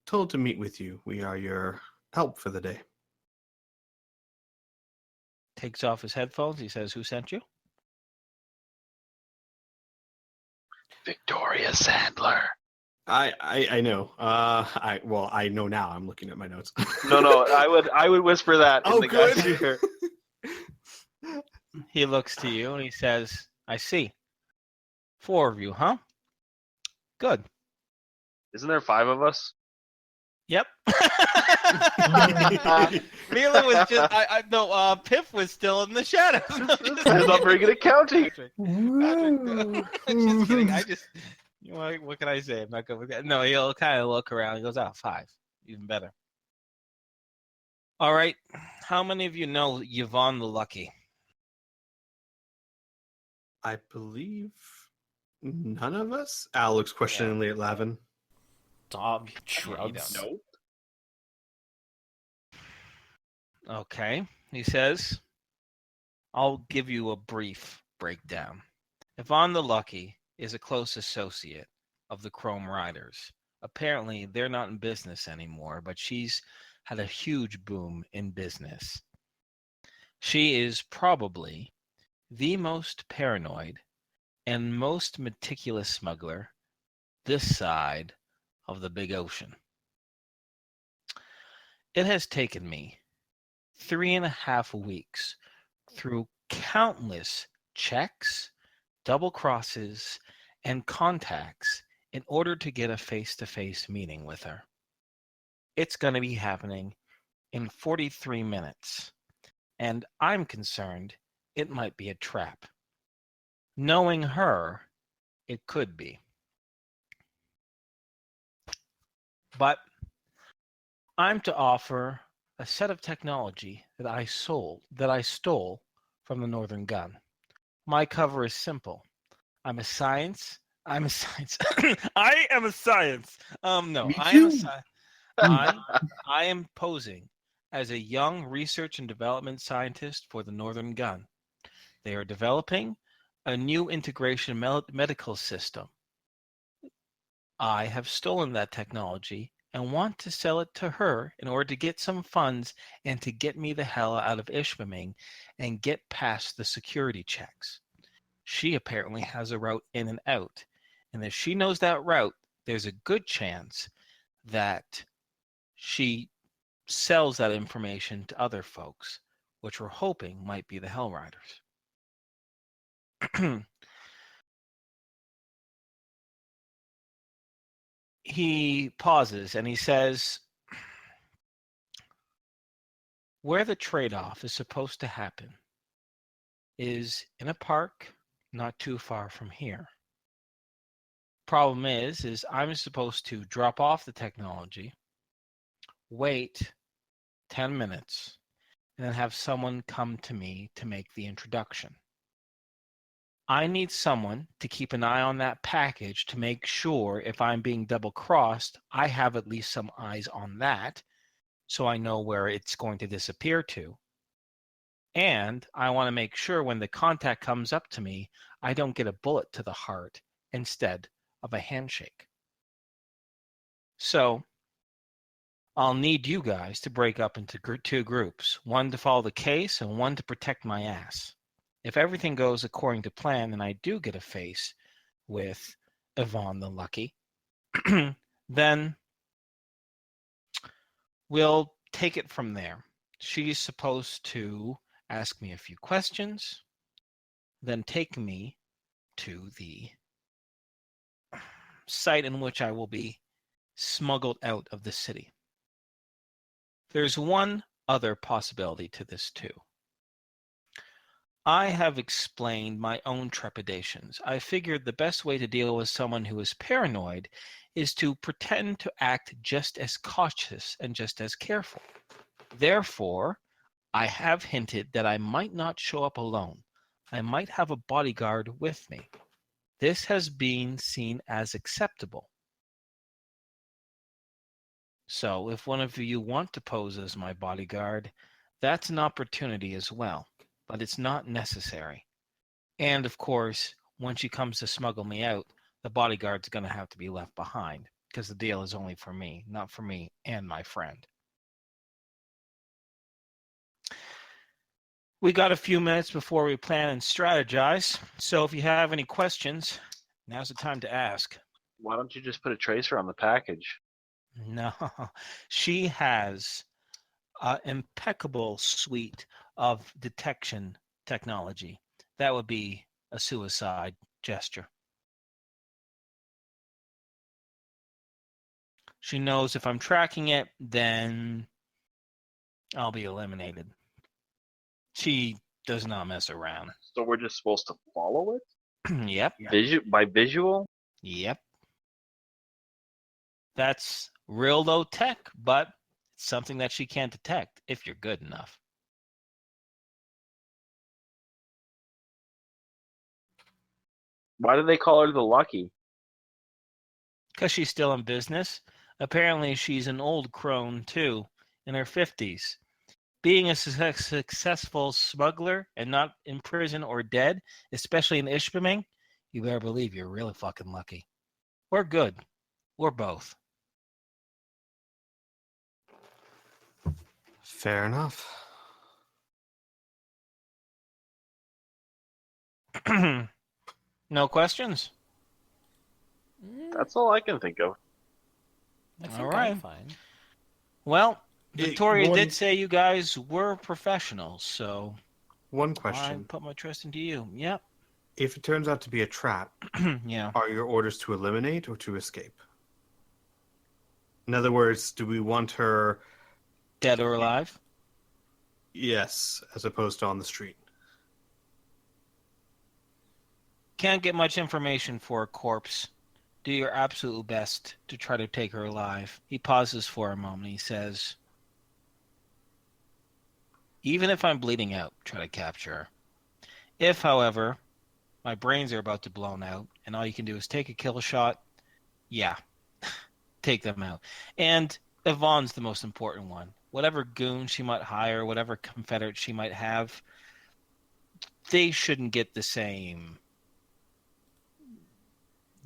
told to meet with you. We are your help for the day." Takes off his headphones. He says, "Who sent you?" Victoria Sandler. I know. I know now. I'm looking at my notes. No, I would whisper that in Oh, the guy's good. ear. He looks to you and he says, "I see. 4 of you, huh? Good. Isn't there 5 of us? Yep. Mila was just. No. Piph was still in the shadows. I'm not very good at counting. Patrick, just kidding. What can I say? I'm not good with that. No, he'll kind of look around. He goes, "Oh, 5, even better." All right. How many of you know Yvonne the Lucky? I believe none of us. Al looks questioningly at Lavin. Dom shrugs. No. Okay. He says, I'll give you a brief breakdown. Yvonne the Lucky is a close associate of the Chrome Riders. Apparently, they're not in business anymore, but she's had a huge boom in business. She is probably the most paranoid and most meticulous smuggler this side of the big ocean. It has taken me 3.5 weeks through countless checks, double crosses, and contacts in order to get a face-to-face meeting with her. It's going to be happening in 43 minutes, and I'm concerned it might be a trap. Knowing her, it could be. But I'm to offer a set of technology that I stole from the Northern Gun. My cover is simple. I'm a science. I am a science. No, Me I am too. a science. I am posing as a young research and development scientist for the Northern Gun. They are developing a new integration medical system. I have stolen that technology and want to sell it to her in order to get some funds and to get me the hell out of Ishmaming and get past the security checks. She apparently has a route in and out, and if she knows that route, there's a good chance that she sells that information to other folks, which we're hoping might be the Hell Riders. He pauses and he says, where the trade-off is supposed to happen is in a park not too far from here. Problem is I'm supposed to drop off the technology, wait 10 minutes, and then have someone come to me to make the introduction. I need someone to keep an eye on that package to make sure if I'm being double-crossed, I have at least some eyes on that so I know where it's going to disappear to. And I want to make sure when the contact comes up to me, I don't get a bullet to the heart instead of a handshake. So I'll need you guys to break up into 2 groups, one to follow the case and one to protect my ass. If everything goes according to plan and I do get a face with Yvonne the Lucky, then we'll take it from there. She's supposed to ask me a few questions, then take me to the site in which I will be smuggled out of the city. There's one other possibility to this too. I have explained my own trepidations. I figured the best way to deal with someone who is paranoid is to pretend to act just as cautious and just as careful. Therefore, I have hinted that I might not show up alone. I might have a bodyguard with me. This has been seen as acceptable. So if one of you want to pose as my bodyguard, that's an opportunity as well, but it's not necessary. And of course, when she comes to smuggle me out, the bodyguard's going to have to be left behind because the deal is only for me, not for me and my friend. We got a few minutes before we plan and strategize, so if you have any questions, now's the time to ask. Why don't you just put a tracer on the package? No, she has an impeccable suite of detection technology. That would be a suicide gesture. She knows if I'm tracking it, then I'll be eliminated. She does not mess around. So we're just supposed to follow it? Yep. By visual? Yep. That's real low tech, but it's something that she can't detect if you're good enough. Why do they call her the Lucky? Because she's still in business. Apparently, she's an old crone, too, in her 50s. Being a successful smuggler and not in prison or dead, especially in Ishpeming, you better believe you're really fucking lucky. Or good. Or both. Fair enough. No questions? That's all I can think of. I think All right. I'm fine. Well, Victoria one- did say you guys were professionals, so One I question. put my trust into you. Yep. If it turns out to be a trap, Yeah. are your orders to eliminate or to escape? In other words, do we want her, Dead or alive? yes, as opposed to on the street? Can't get much information for a corpse. Do your absolute best to try to take her alive. He pauses for a moment. He says, even if I'm bleeding out, try to capture her. If, however, my brains are about to blown out and all you can do is take a kill shot, yeah, take them out. And Yvonne's the most important one. Whatever goon she might hire, whatever confederate she might have, they shouldn't get the same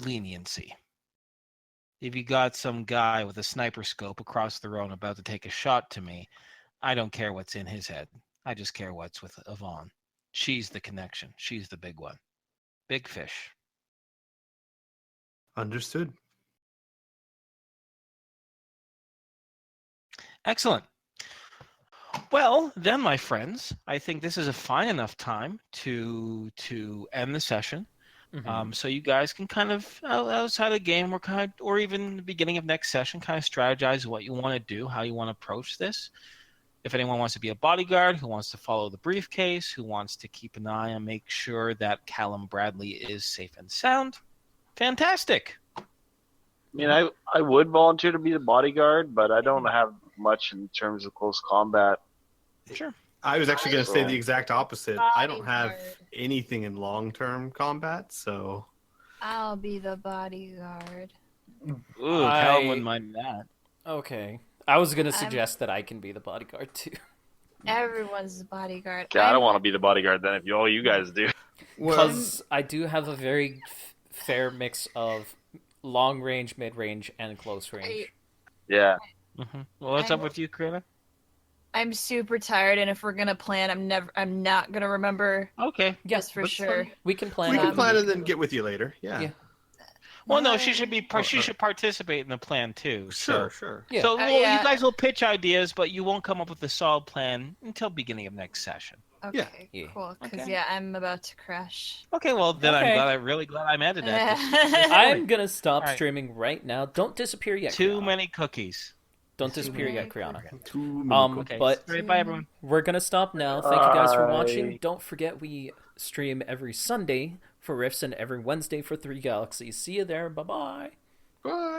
leniency. If you got some guy with a sniper scope across the road about to take a shot to me, I don't care what's in his head. I just care what's with Yvonne. She's the connection. She's the big one. Big fish. Understood. Excellent. Well, then, my friends, I think this is a fine enough time to end the session. Mhm. So you guys can kind of outside the game, or even the beginning of next session, kind of strategize what you want to do, how you want to approach this. If anyone wants to be a bodyguard, who wants to follow the briefcase, who wants to keep an eye and make sure that Callum Bradley is safe and sound, fantastic. I mean, I would volunteer to be the bodyguard, but I don't have much in terms of close combat. Sure. I was actually going to say the exact opposite. I don't have Bodyguard. anything in long-term combat, so I'll be the bodyguard. Ooh, Callum wouldn't mind that. Okay. I was gonna suggest that I can be the bodyguard too. Everyone's the bodyguard. Yeah, I don't want to be the bodyguard then if all you guys do. Because I do have a very fair mix of long range, mid range, and close range. Yeah. Mm-hmm. Well, what's up with you, Criana? I'm super tired, and if we're gonna plan, I'm not gonna remember Okay. just for that's sure. fine. We can plan. we can on- plan and then get with you later. Yeah. Yeah. Well, no, she should be. She should participate in the plan too. Sure, So, sure. Yeah. so Yeah. you guys will pitch ideas, but you won't come up with a solid plan until beginning of next session. Okay, Yeah. cool. Because Okay. yeah, I'm about to crash. Okay. Well, then Okay. I'm really glad I'm added that. I'm gonna stop Alright. streaming right now. Don't disappear yet. Too Kriana. many cookies. Don't disappear yet, Kriana. Too many Okay. But All right, bye, everyone. we're gonna stop now. Thank you guys for watching. Bye. Don't forget we stream every Sunday for Rifts and every Wednesday for 3 Galaxies. See you there. Bye bye. Bye.